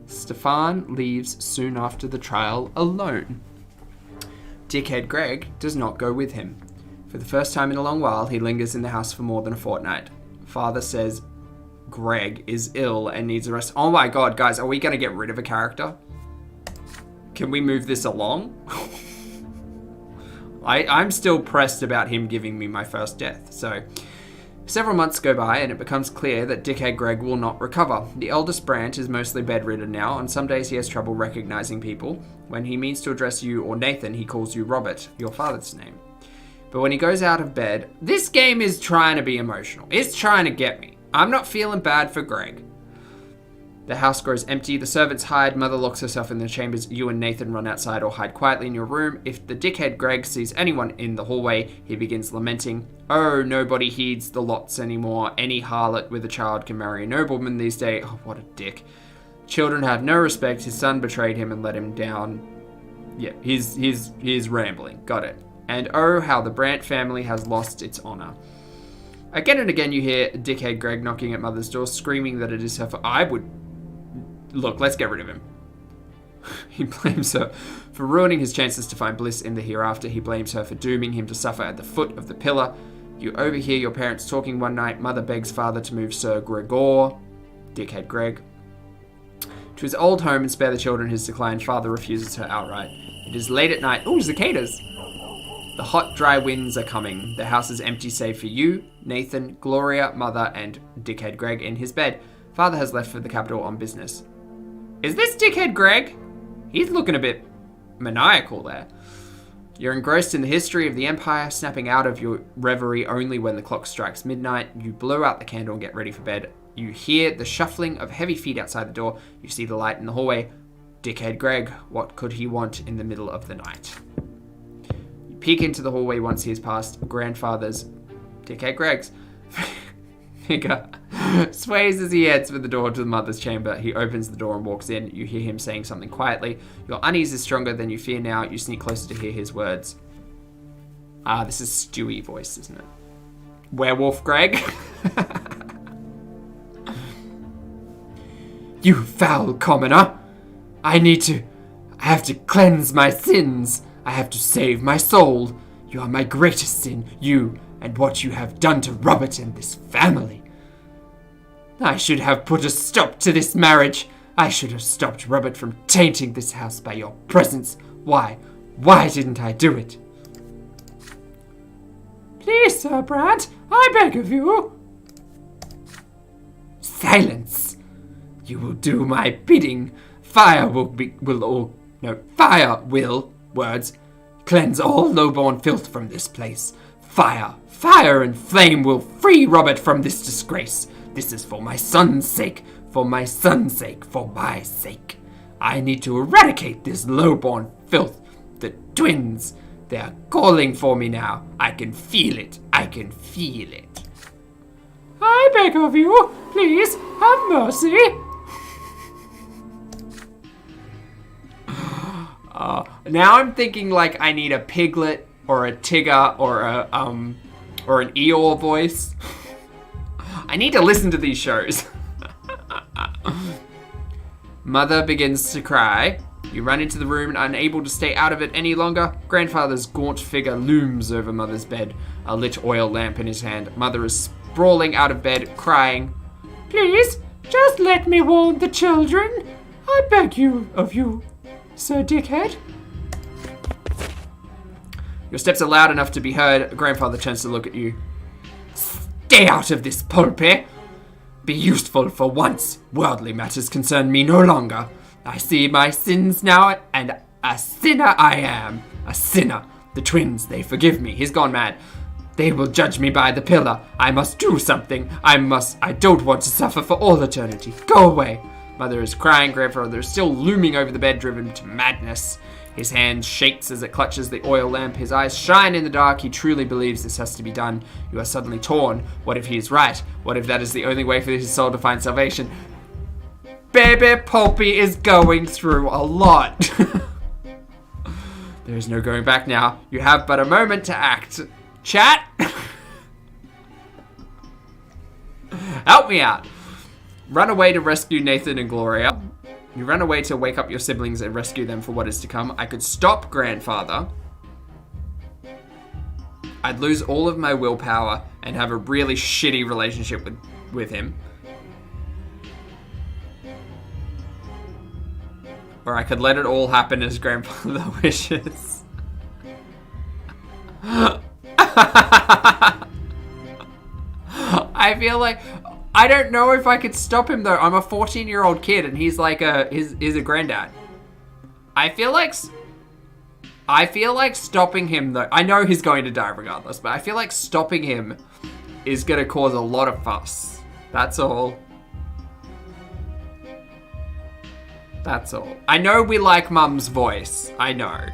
Stefan leaves soon after the trial alone. Dickhead Greg does not go with him. For the first time in a long while, he lingers in the house for more than a fortnight. Father says Greg is ill and needs a rest. Oh my god, guys, are we going to get rid of a character? Can we move this along? I'm still pressed about him giving me my first death, so... Several months go by and it becomes clear that Dickhead Greg will not recover. The eldest Brante is mostly bedridden now, and some days he has trouble recognizing people. When he means to address you or Nathan, he calls you Robert, your father's name. But when he goes out of bed, this game is trying to be emotional. It's trying to get me. I'm not feeling bad for Greg. The house grows empty, the servants hide, Mother locks herself in the chambers, you and Nathan run outside or hide quietly in your room. If the dickhead Greg sees anyone in the hallway, he begins lamenting. Oh, nobody heeds the lots anymore. Any harlot with a child can marry a nobleman these days. Oh, what a dick. Children have no respect, his son betrayed him and let him down. Yeah, he's rambling, got it. And oh, how the Brant family has lost its honor. Again and again you hear dickhead Greg knocking at Mother's door, screaming that it is her Look, let's get rid of him. He blames her for ruining his chances to find bliss in the hereafter. He blames her for dooming him to suffer at the foot of the pillar. You overhear your parents talking one night. Mother begs father to move Sir Gregor, dickhead Greg, to his old home and spare the children his decline. Father refuses her outright. It is late at night. Ooh, cicadas. The hot, dry winds are coming. The house is empty save for you, Nathan, Gloria, Mother, and dickhead Greg in his bed. Father has left for the capital on business. Is this dickhead Greg? He's looking a bit maniacal there. You're engrossed in the history of the Empire, snapping out of your reverie only when the clock strikes midnight. You blow out the candle and get ready for bed. You hear the shuffling of heavy feet outside the door. You see the light in the hallway. Dickhead Greg, what could he want in the middle of the night? You peek into the hallway once he has passed. Grandfather's, dickhead Greg's, figure sways as he heads for the door to the mother's chamber. He opens the door and walks in. You hear him saying something quietly. Your unease is stronger than you fear now. You sneak closer to hear his words. This is Stewie voice, isn't it? Werewolf Greg? You foul commoner! I have to cleanse my sins. I have to save my soul. You are my greatest sin, you, and what you have done to Robert and this family. I should have put a stop to this marriage. I should have stopped Robert from tainting this house by your presence. Why didn't I do it? Please, Sir Brant, I beg of you. Silence. You will do my bidding. Fire will cleanse all lowborn filth from this place. Fire and flame will free Robert from this disgrace. This is for my son's sake, for my sake. I need to eradicate this lowborn filth. The twins, they are calling for me now. I can feel it. I beg of you, please, have mercy. Now I'm thinking like I need a Piglet or a Tigger or an Eeyore voice. I need to listen to these shows. Mother begins to cry. You run into the room, unable to stay out of it any longer. Grandfather's gaunt figure looms over Mother's bed, a lit oil lamp in his hand. Mother is sprawling out of bed, crying. Please, just let me warn the children. I beg of you, Sir Dickhead. Your steps are loud enough to be heard. Grandfather turns to look at you. Stay out of this, Pulpy. Be useful for once. Worldly matters concern me no longer. I see my sins now, and a sinner I am. A sinner. The twins, they forgive me. He's gone mad. They will judge me by the pillar. I must do something. I don't want to suffer for all eternity. Go away. Mother is crying. Grandfather is still looming over the bed, driven to madness. His hand shakes as it clutches the oil lamp. His eyes shine in the dark. He truly believes this has to be done. You are suddenly torn. What if he is right? What if that is the only way for his soul to find salvation? Baby Pulpy is going through a lot. There is no going back now. You have but a moment to act. Chat? Help me out. Run away to rescue Nathan and Gloria. You run away to wake up your siblings and rescue them for what is to come. I could stop Grandfather. I'd lose all of my willpower and have a really shitty relationship with him. Or I could let it all happen as Grandfather wishes. I feel like... I don't know if I could stop him though. I'm a 14-year-old kid and he's like he's a granddad. I feel like stopping him though. I know he's going to die regardless, but I feel like stopping him is going to cause a lot of fuss. That's all. That's all. I know we like Mum's voice. I know.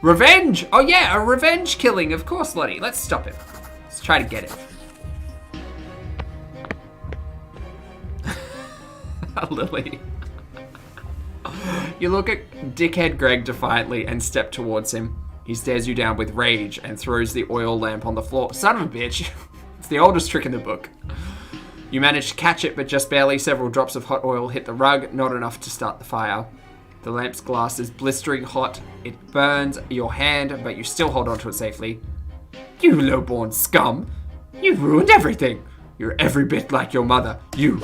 Revenge! Oh yeah, a revenge killing. Of course, Lottie. Let's stop him. Let's try to get him. Lily. You look at dickhead Greg defiantly and step towards him. He stares you down with rage and throws the oil lamp on the floor. Son of a bitch. It's the oldest trick in the book. You manage to catch it, but just barely. Several drops of hot oil hit the rug, not enough to start the fire. The lamp's glass is blistering hot. It burns your hand, but you still hold onto it safely. You low-born scum! You've ruined everything! You're every bit like your mother. You!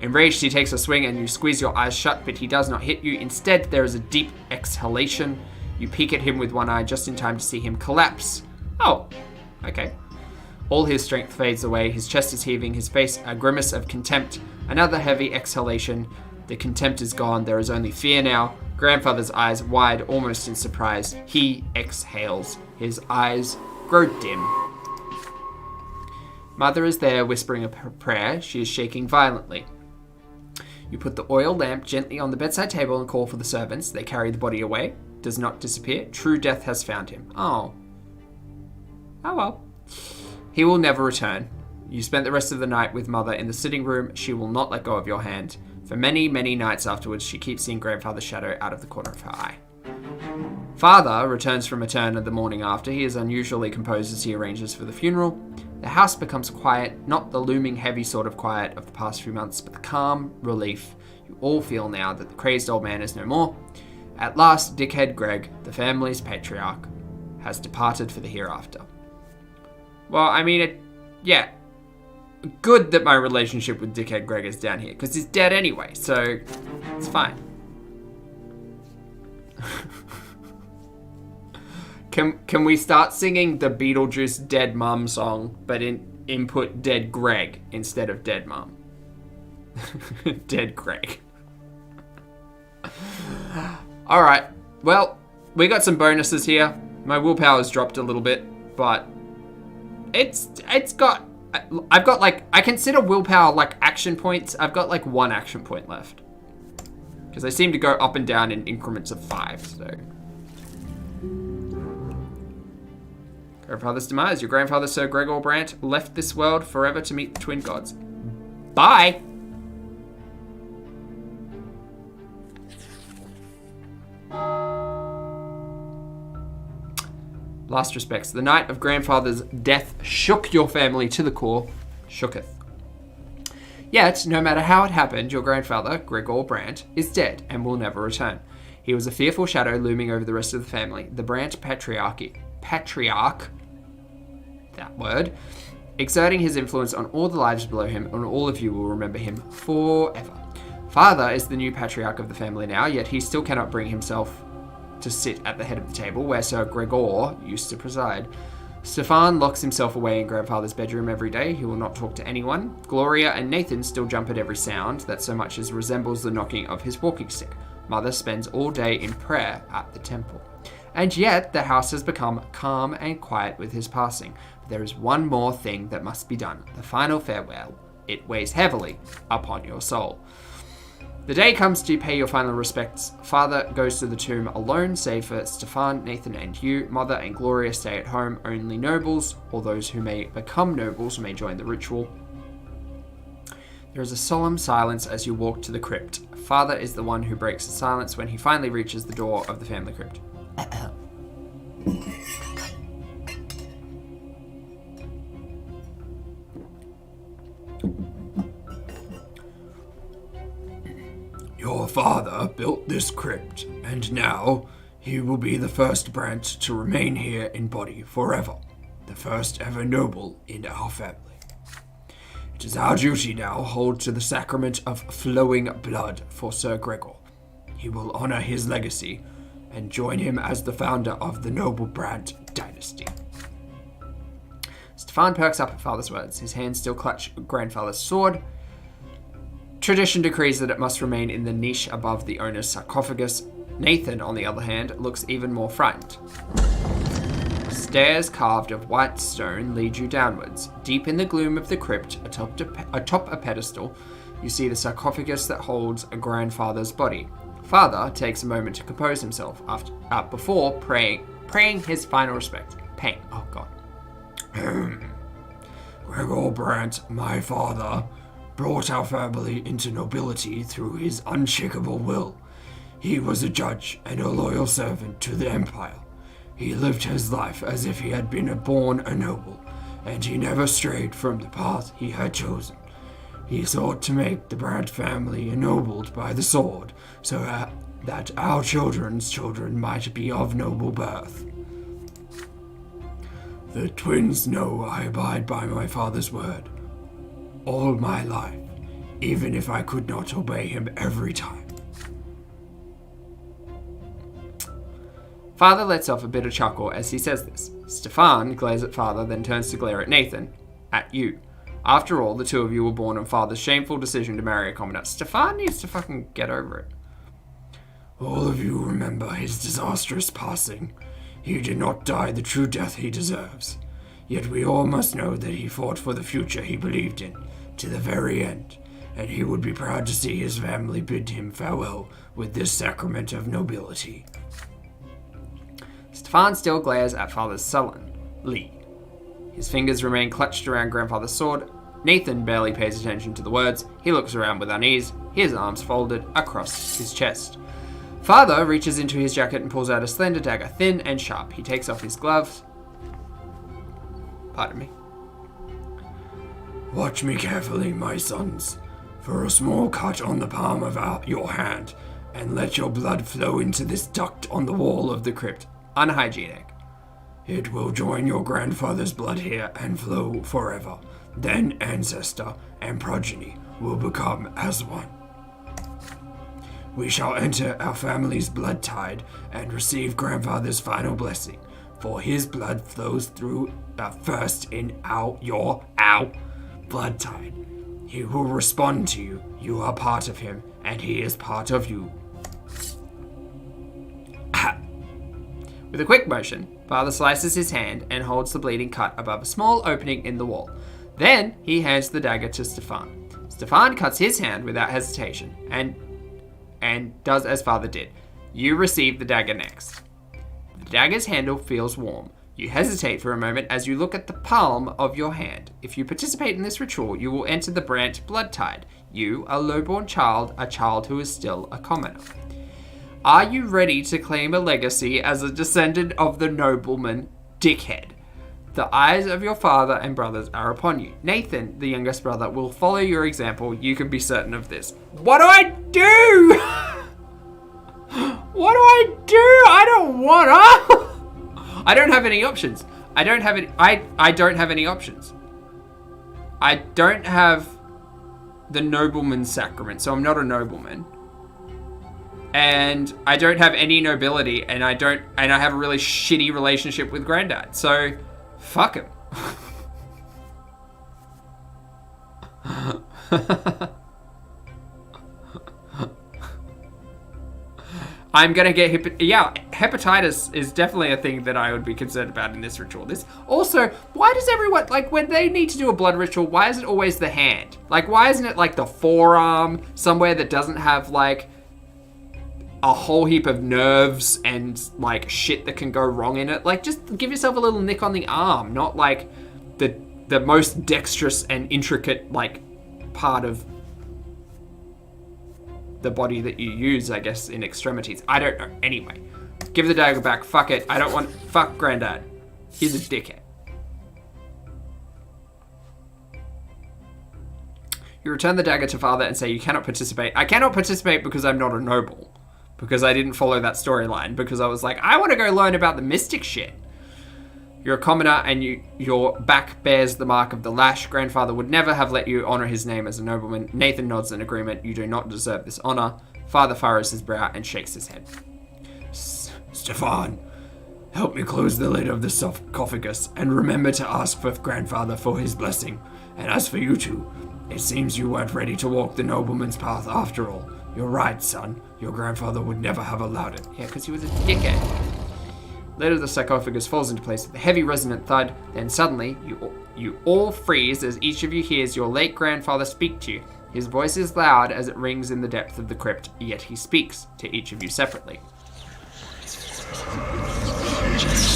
Enraged, he takes a swing and you squeeze your eyes shut, but he does not hit you. Instead, there is a deep exhalation. You peek at him with one eye just in time to see him collapse. Oh, okay. All his strength fades away. His chest is heaving, his face a grimace of contempt. Another heavy exhalation. The contempt is gone. There is only fear now. Grandfather's eyes wide, almost in surprise. He exhales. His eyes grow dim. Mother is there, whispering a prayer. She is shaking violently. You put the oil lamp gently on the bedside table and call for the servants. They carry the body away. Does not disappear. True death has found him. Oh well. He will never return. You spent the rest of the night with Mother in the sitting room. She will not let go of your hand. For many, many nights afterwards, she keeps seeing Grandfather's shadow out of the corner of her eye. Father returns from a turn the morning after. He is unusually composed as he arranges for the funeral. The house becomes quiet, not the looming heavy sort of quiet of the past few months, but the calm relief you all feel now that the crazed old man is no more. At last, Dickhead Greg, the family's patriarch, has departed for the hereafter. Well, I mean, good that my relationship with Dickhead Greg is down here, because he's dead anyway, so it's fine. Can we start singing the Beetlejuice Dead Mum song, but input Dead Greg instead of Dead Mum? Dead Greg. Alright, well, we got some bonuses here. My willpower's dropped a little bit, but I've got like, I consider willpower like action points. I've got like 1 action point left. Because they seem to go up and down in increments of 5, so. Grandfather's demise. Your grandfather, Sir Gregor Brante, left this world forever to meet the twin gods. Bye! Last respects. The night of grandfather's death shook your family to the core. Shooketh. Yet, no matter how it happened, your grandfather, Gregor Brante, is dead and will never return. He was a fearful shadow looming over the rest of the family. The Brante patriarch, that word, exerting his influence on all the lives below him, and all of you will remember him forever. Father is the new patriarch of the family now, yet he still cannot bring himself to sit at the head of the table where Sir Gregor used to preside. Stefan locks himself away in grandfather's bedroom every day. He will not talk to anyone. Gloria and Nathan still jump at every sound that so much as resembles the knocking of his walking stick. Mother spends all day in prayer at the temple. And yet the house has become calm and quiet with his passing. But there is one more thing that must be done. The final farewell. It weighs heavily upon your soul. The day comes to pay your final respects. Father goes to the tomb alone, save for Stefan, Nathan, and you. Mother and Gloria stay at home. Only nobles, or those who may become nobles, may join the ritual. There is a solemn silence as you walk to the crypt. Father is the one who breaks the silence when he finally reaches the door of the family crypt. Your father built this crypt, and now he will be the first Brante to remain here in body forever, the first ever noble in our family. It is our duty now hold to the sacrament of flowing blood for Sir Gregor. He will honor his legacy and join him as the founder of the noble Brante dynasty. Stefan perks up at father's words. His hands still clutch grandfather's sword. Tradition decrees that it must remain in the niche above the owner's sarcophagus. Nathan, on the other hand, looks even more frightened. Stairs carved of white stone lead you downwards. Deep in the gloom of the crypt, atop a pedestal, you see the sarcophagus that holds a grandfather's body. Father takes a moment to compose himself before praying his final respect. Oh God. Gregor Brante, my father, brought our family into nobility through his unshakable will. He was a judge and a loyal servant to the Empire. He lived his life as if he had been born a noble, and he never strayed from the path he had chosen. He sought to make the Brante family ennobled by the sword, so that our children's children might be of noble birth. The twins know I abide by my father's word all my life, even if I could not obey him every time. Father lets off a bitter chuckle as he says this. Stefan glares at Father, then turns to glare at Nathan. At you. After all, the two of you were born on Father's shameful decision to marry a commoner. Stefan needs to fucking get over it. All of you remember his disastrous passing. He did not die the true death he deserves. Yet we all must know that he fought for the future he believed in, to the very end, and he would be proud to see his family bid him farewell with this sacrament of nobility. Stefan still glares at Father sullenly. His fingers remain clutched around Grandfather's sword. Nathan barely pays attention to the words. He looks around with unease, his arms folded across his chest. Father reaches into his jacket and pulls out a slender dagger, thin and sharp. He takes off his gloves. Pardon me. Watch me carefully, my sons, for a small cut on the palm of your hand, and let your blood flow into this duct on the wall of the crypt. Unhygienic. It will join your grandfather's blood here and flow forever. Then ancestor and progeny will become as one. We shall enter our family's blood tide and receive grandfather's final blessing, for his blood flows through first in your blood tide. He will respond to you. You are part of him, and he is part of you. With a quick motion, Father slices his hand and holds the bleeding cut above a small opening in the wall. Then he hands the dagger to Stefan. Stefan cuts his hand without hesitation and does as Father did. You receive the dagger next. The dagger's handle feels warm. You hesitate for a moment as you look at the palm of your hand. If you participate in this ritual, you will enter the Brante blood tide. You, a lowborn child, a child who is still a commoner. Are you ready to claim a legacy as a descendant of the nobleman, dickhead? The eyes of your father and brothers are upon you. Nathan, the youngest brother, will follow your example. You can be certain of this. What do I do? What do I do? I don't wanna. I don't have any options. I don't have any options. I don't have the nobleman's sacrament, so I'm not a nobleman. And I don't have any nobility, and I have a really shitty relationship with Granddad. So, fuck him. I'm gonna get hepatitis is definitely a thing that I would be concerned about in this ritual. Also, why does everyone, like, when they need to do a blood ritual, why is it always the hand? Like, why isn't it like the forearm, somewhere that doesn't have like a whole heap of nerves and like shit that can go wrong in it? Like, just give yourself a little nick on the arm, not like the most dexterous and intricate like part of the body that you use, I guess, in extremities. I don't know. Anyway, give the dagger back. Fuck it. Fuck Granddad. He's a dickhead. You return the dagger to Father and say you cannot participate. I cannot participate because I'm not a noble. Because I didn't follow that storyline. Because I was like, I want to go learn about the mystic shit. You're a commoner and your back bears the mark of the lash. Grandfather would never have let you honor his name as a nobleman. Nathan nods in agreement. You do not deserve this honor. Father furrows his brow and shakes his head. Stefan, help me close the lid of the sarcophagus and remember to ask for Grandfather for his blessing. And as for you two, it seems you weren't ready to walk the nobleman's path after all. You're right, son. Your grandfather would never have allowed it. Yeah, because he was a dickhead. Later, the sarcophagus falls into place with a heavy resonant thud. Then suddenly, you all freeze as each of you hears your late grandfather speak to you. His voice is loud as it rings in the depth of the crypt, yet he speaks to each of you separately.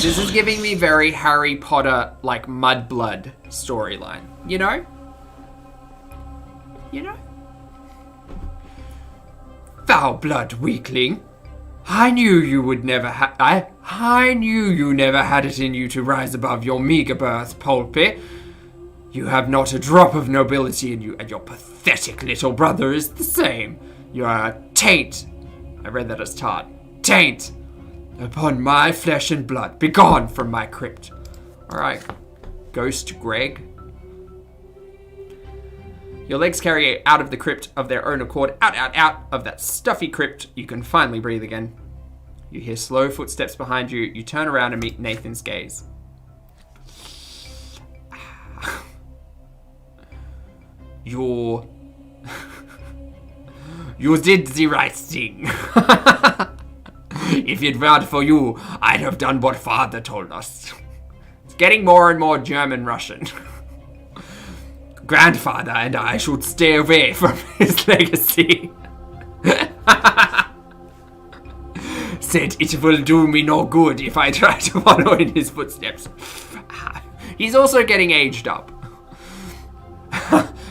This is giving me very Harry Potter, like, Mudblood storyline. You know? You know? Foul blood, weakling. I knew you would never I knew you never had it in you to rise above your meager birth, Pulpy. You have not a drop of nobility in you, and your pathetic little brother is the same. You are a taint. I read that as tart. Taint. Upon my flesh and blood. Begone from my crypt. Alright. Ghost Greg. Your legs carry you out of the crypt of their own accord. Out of that stuffy crypt. You can finally breathe again. You hear slow footsteps behind you. You turn around and meet Nathan's gaze. You did the right thing. If it weren't for you, I'd have done what Father told us. It's getting more and more German-Russian. Grandfather and I should stay away from his legacy. Said it will do me no good if I try to follow in his footsteps. He's also getting aged up.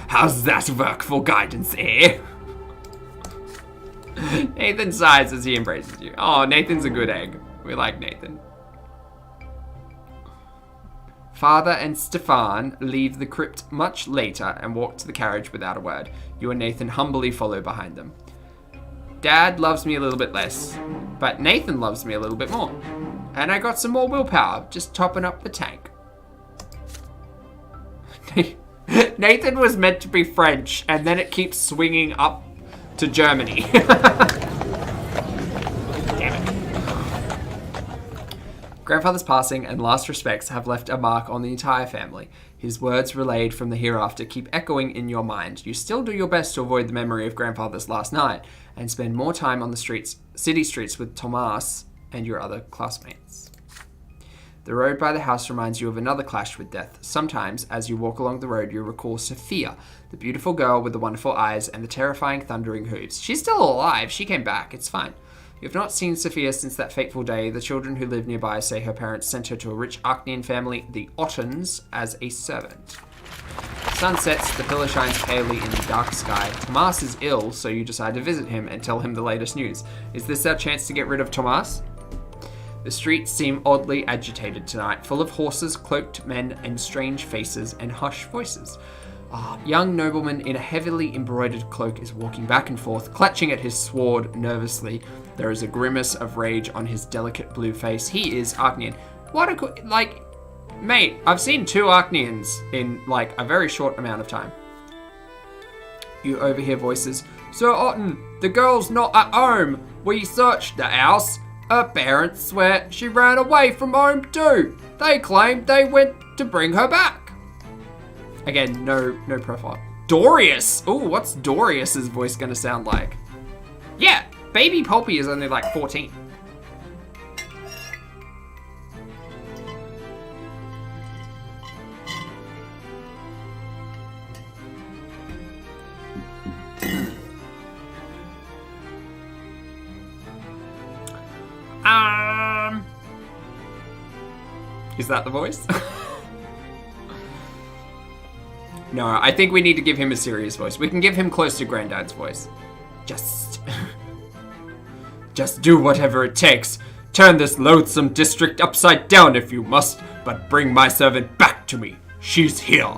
How's that work for guidance, eh? Nathan sighs as he embraces you. Oh, Nathan's a good egg. We like Nathan. Father and Stefan leave the crypt much later and walk to the carriage without a word. You and Nathan humbly follow behind them. Dad loves me a little bit less, but Nathan loves me a little bit more. And I got some more willpower, just topping up the tank. Nathan was meant to be French, and then it keeps swinging up to Germany. Damn it. Grandfather's passing and last respects have left a mark on the entire family. His words relayed from the hereafter keep echoing in your mind. You still do your best to avoid the memory of Grandfather's last night and spend more time on the city streets with Tomas and your other classmates. The road by the house reminds you of another clash with death. Sometimes, as you walk along the road, you recall Sofia, the beautiful girl with the wonderful eyes and the terrifying thundering hooves. She's still alive. She came back. It's fine. You have not seen Sofia since that fateful day. The children who live nearby say her parents sent her to a rich Arcnian family, the Ottons, as a servant. Sun sets, the pillar shines palely in the dark sky. Tomas is ill, so you decide to visit him and tell him the latest news. Is this our chance to get rid of Tomas? The streets seem oddly agitated tonight, full of horses, cloaked men, and strange faces and hushed voices. A young nobleman in a heavily embroidered cloak is walking back and forth, clutching at his sword nervously. There is a grimace of rage on his delicate blue face. He is Arcnian. Mate, I've seen 2 Arcnians in, a very short amount of time. You overhear voices. Sir Otten, the girl's not at home. We searched the house. Her parents swear she ran away from home too. They claimed they went to bring her back. Again, no profile. Dorius! Ooh, what's Dorius's voice gonna sound like? Yeah, baby Pulpy is only 14. Is that the voice? No, I think we need to give him a serious voice. We can give him close to Granddad's voice. Just do whatever it takes. Turn this loathsome district upside down if you must, but bring my servant back to me. She's here.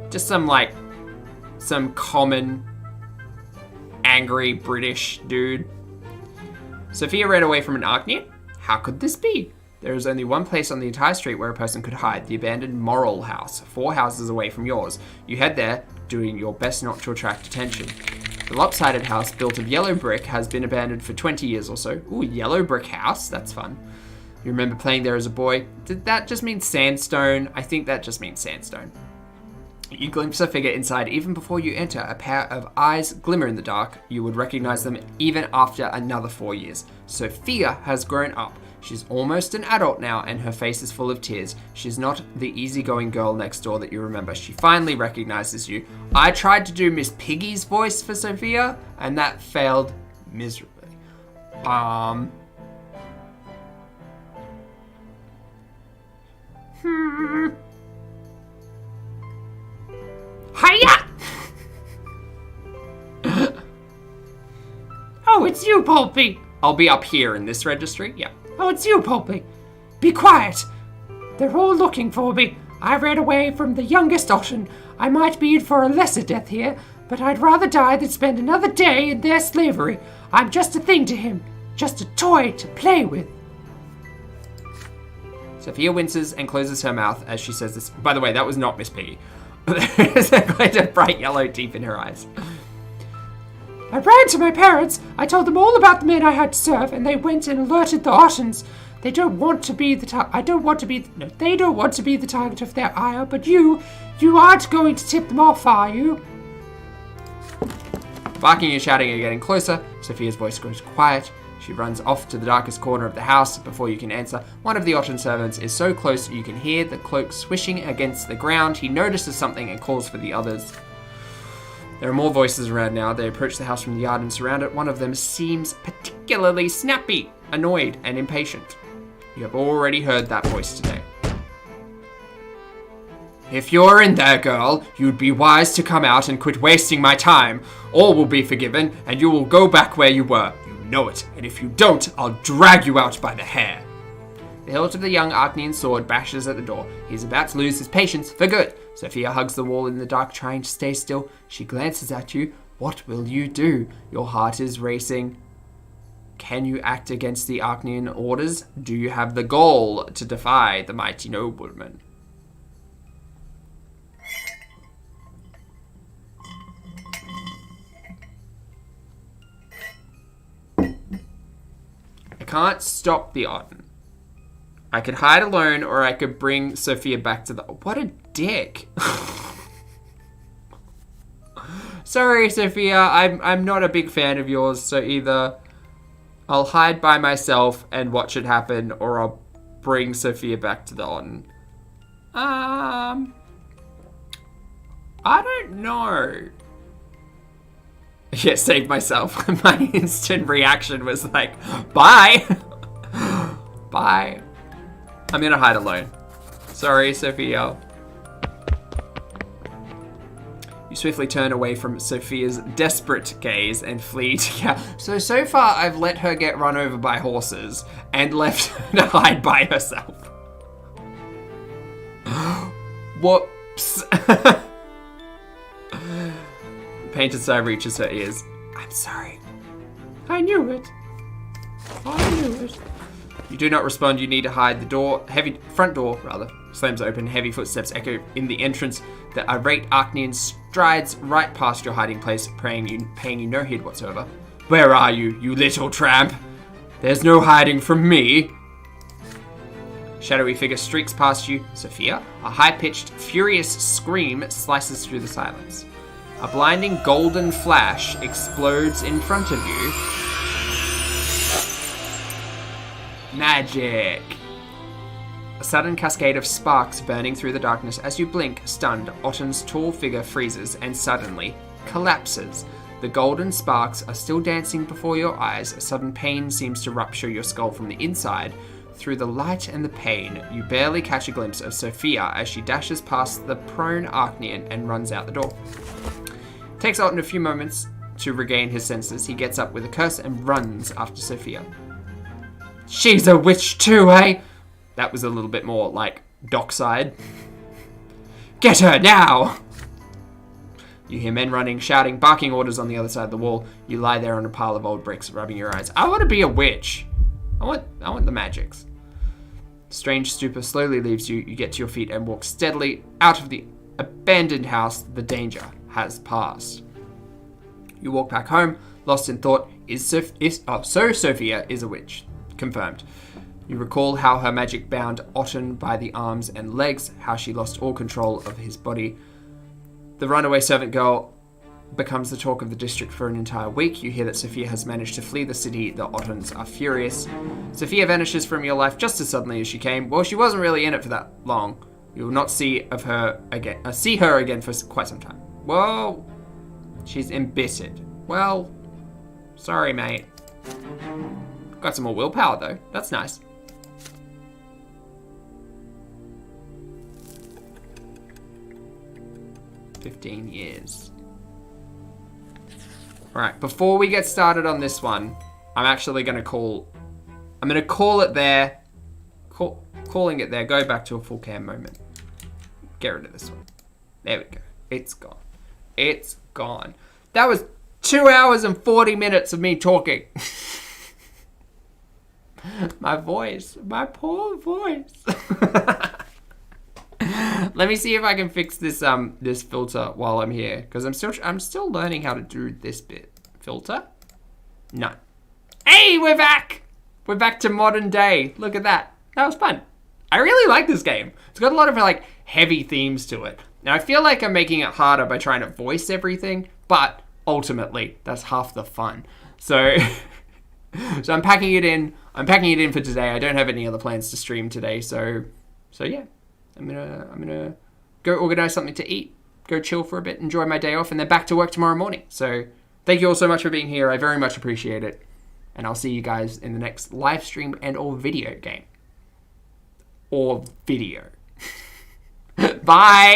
Just some common, angry British dude. Sofia ran away from an Arcnian? How could this be? There is only one place on the entire street where a person could hide, the abandoned Moral House, 4 houses away from yours. You head there, doing your best not to attract attention. The lopsided house, built of yellow brick, has been abandoned for 20 years or so. Ooh, yellow brick house? That's fun. You remember playing there as a boy? Did that just mean sandstone? I think that just means sandstone. You glimpse a figure inside even before you enter. A pair of eyes glimmer in the dark. You would recognize them even after another 4 years. Sofia has grown up. She's almost an adult now, and her face is full of tears. She's not the easygoing girl next door that you remember. She finally recognizes you. I tried to do Miss Piggy's voice for Sofia, and that failed miserably. Hiya! Oh, it's you, Pulpy. I'll be up here in this registry. Yeah. Oh, it's you, Pulpy. Be quiet. They're all looking for me. I ran away from the youngest Otten. I might be in for a lesser death here, but I'd rather die than spend another day in their slavery. I'm just a thing to him, just a toy to play with. Sofia winces and closes her mouth as she says this. By the way, that was not Miss Piggy. There's a glint of bright yellow deep in her eyes. I ran to my parents. I told them all about the men I had to serve, and they went and alerted the Ottens. They don't want to be the they don't want to be the target of their ire, but you aren't going to tip them off, are you? Barking and shouting are getting closer. Sofia's voice grows quiet. She runs off to the darkest corner of the house before you can answer. One of the Otten servants is so close you can hear the cloak swishing against the ground. He notices something and calls for the others. There are more voices around now. They approach the house from the yard and surround it. One of them seems particularly snappy, annoyed, and impatient. You have already heard that voice today. If you're in there, girl, you'd be wise to come out and quit wasting my time. All will be forgiven, and you will go back where you were. You know it, and if you don't, I'll drag you out by the hair. The hilt of the young Arknian sword bashes at the door. He's about to lose his patience for good. Sofia hugs the wall in the dark, trying to stay still. She glances at you. What will you do? Your heart is racing. Can you act against the Arknian orders? Do you have the gall to defy the mighty nobleman? I can't stop the Otten. I could hide alone, or I could bring Sofia back to the... What a dick. Sorry, Sofia. I'm not a big fan of yours, so either I'll hide by myself and watch it happen, or I'll bring Sofia back to the Otten. I don't know. Yeah, save myself. My instant reaction was like, bye. Bye. I'm gonna hide alone. Sorry, Sofia. You swiftly turn away from Sofia's desperate gaze and flee to So far, I've let her get run over by horses and left her to hide by herself. Whoops. Painted sigh reaches her ears. I'm sorry. I knew it. I knew it. You do not respond. You need to hide. The door, front door, slams open. Heavy footsteps echo in the entrance. The irate Arknian strides right past your hiding place, paying you no heed whatsoever. Where are you, you little tramp? There's no hiding from me. Shadowy figure streaks past you. Sofia, a high-pitched, furious scream slices through the silence. A blinding golden flash explodes in front of you. Magic! A sudden cascade of sparks burning through the darkness. As you blink, stunned, Otten's tall figure freezes and suddenly collapses. The golden sparks are still dancing before your eyes. A sudden pain seems to rupture your skull from the inside. Through the light and the pain, you barely catch a glimpse of Sofia as she dashes past the prone Arknian and runs out the door. It takes Otten a few moments to regain his senses. He gets up with a curse and runs after Sofia. She's a witch too, eh? That was a little bit more like dockside. Get her now! You hear men running, shouting, barking orders on the other side of the wall. You lie there on a pile of old bricks, rubbing your eyes. I want to be a witch. I want the magics. Strange stupor slowly leaves you. You get to your feet and walk steadily out of the abandoned house. The danger has passed. You walk back home, lost in thought. So Sofia is a witch. Confirmed. You recall how her magic bound Otten by the arms and legs, how she lost all control of his body. The runaway servant girl becomes the talk of the district for an entire week. You hear that Sofia has managed to flee the city. The Ottens are furious. Sofia vanishes from your life just as suddenly as she came. Well, she wasn't really in it for that long. You will not see her again for quite some time. Well, she's embittered. Well, sorry, mate. Got some more willpower, though. That's nice. $15 years. Alright, before we get started on this one, I'm actually going to call it there. Calling it there. Go back to a full cam moment. Get rid of this one. There we go. It's gone. It's gone. That was 2 hours and 40 minutes of me talking. My voice. My poor voice. Let me see if I can fix this this filter while I'm here, because I'm still learning how to do this bit. Filter? No. Hey, we're back! We're back to modern day. Look at that. That was fun. I really like this game. It's got a lot of like heavy themes to it. Now I feel like I'm making it harder by trying to voice everything, but ultimately that's half the fun. So so I'm packing it in. I'm packing it in for today. I don't have any other plans to stream today, so yeah. I'm gonna go organize something to eat, go chill for a bit, enjoy my day off, and then back to work tomorrow morning. So thank you all so much for being here. I very much appreciate it. And I'll see you guys in the next live stream and or video game. Or video. Bye!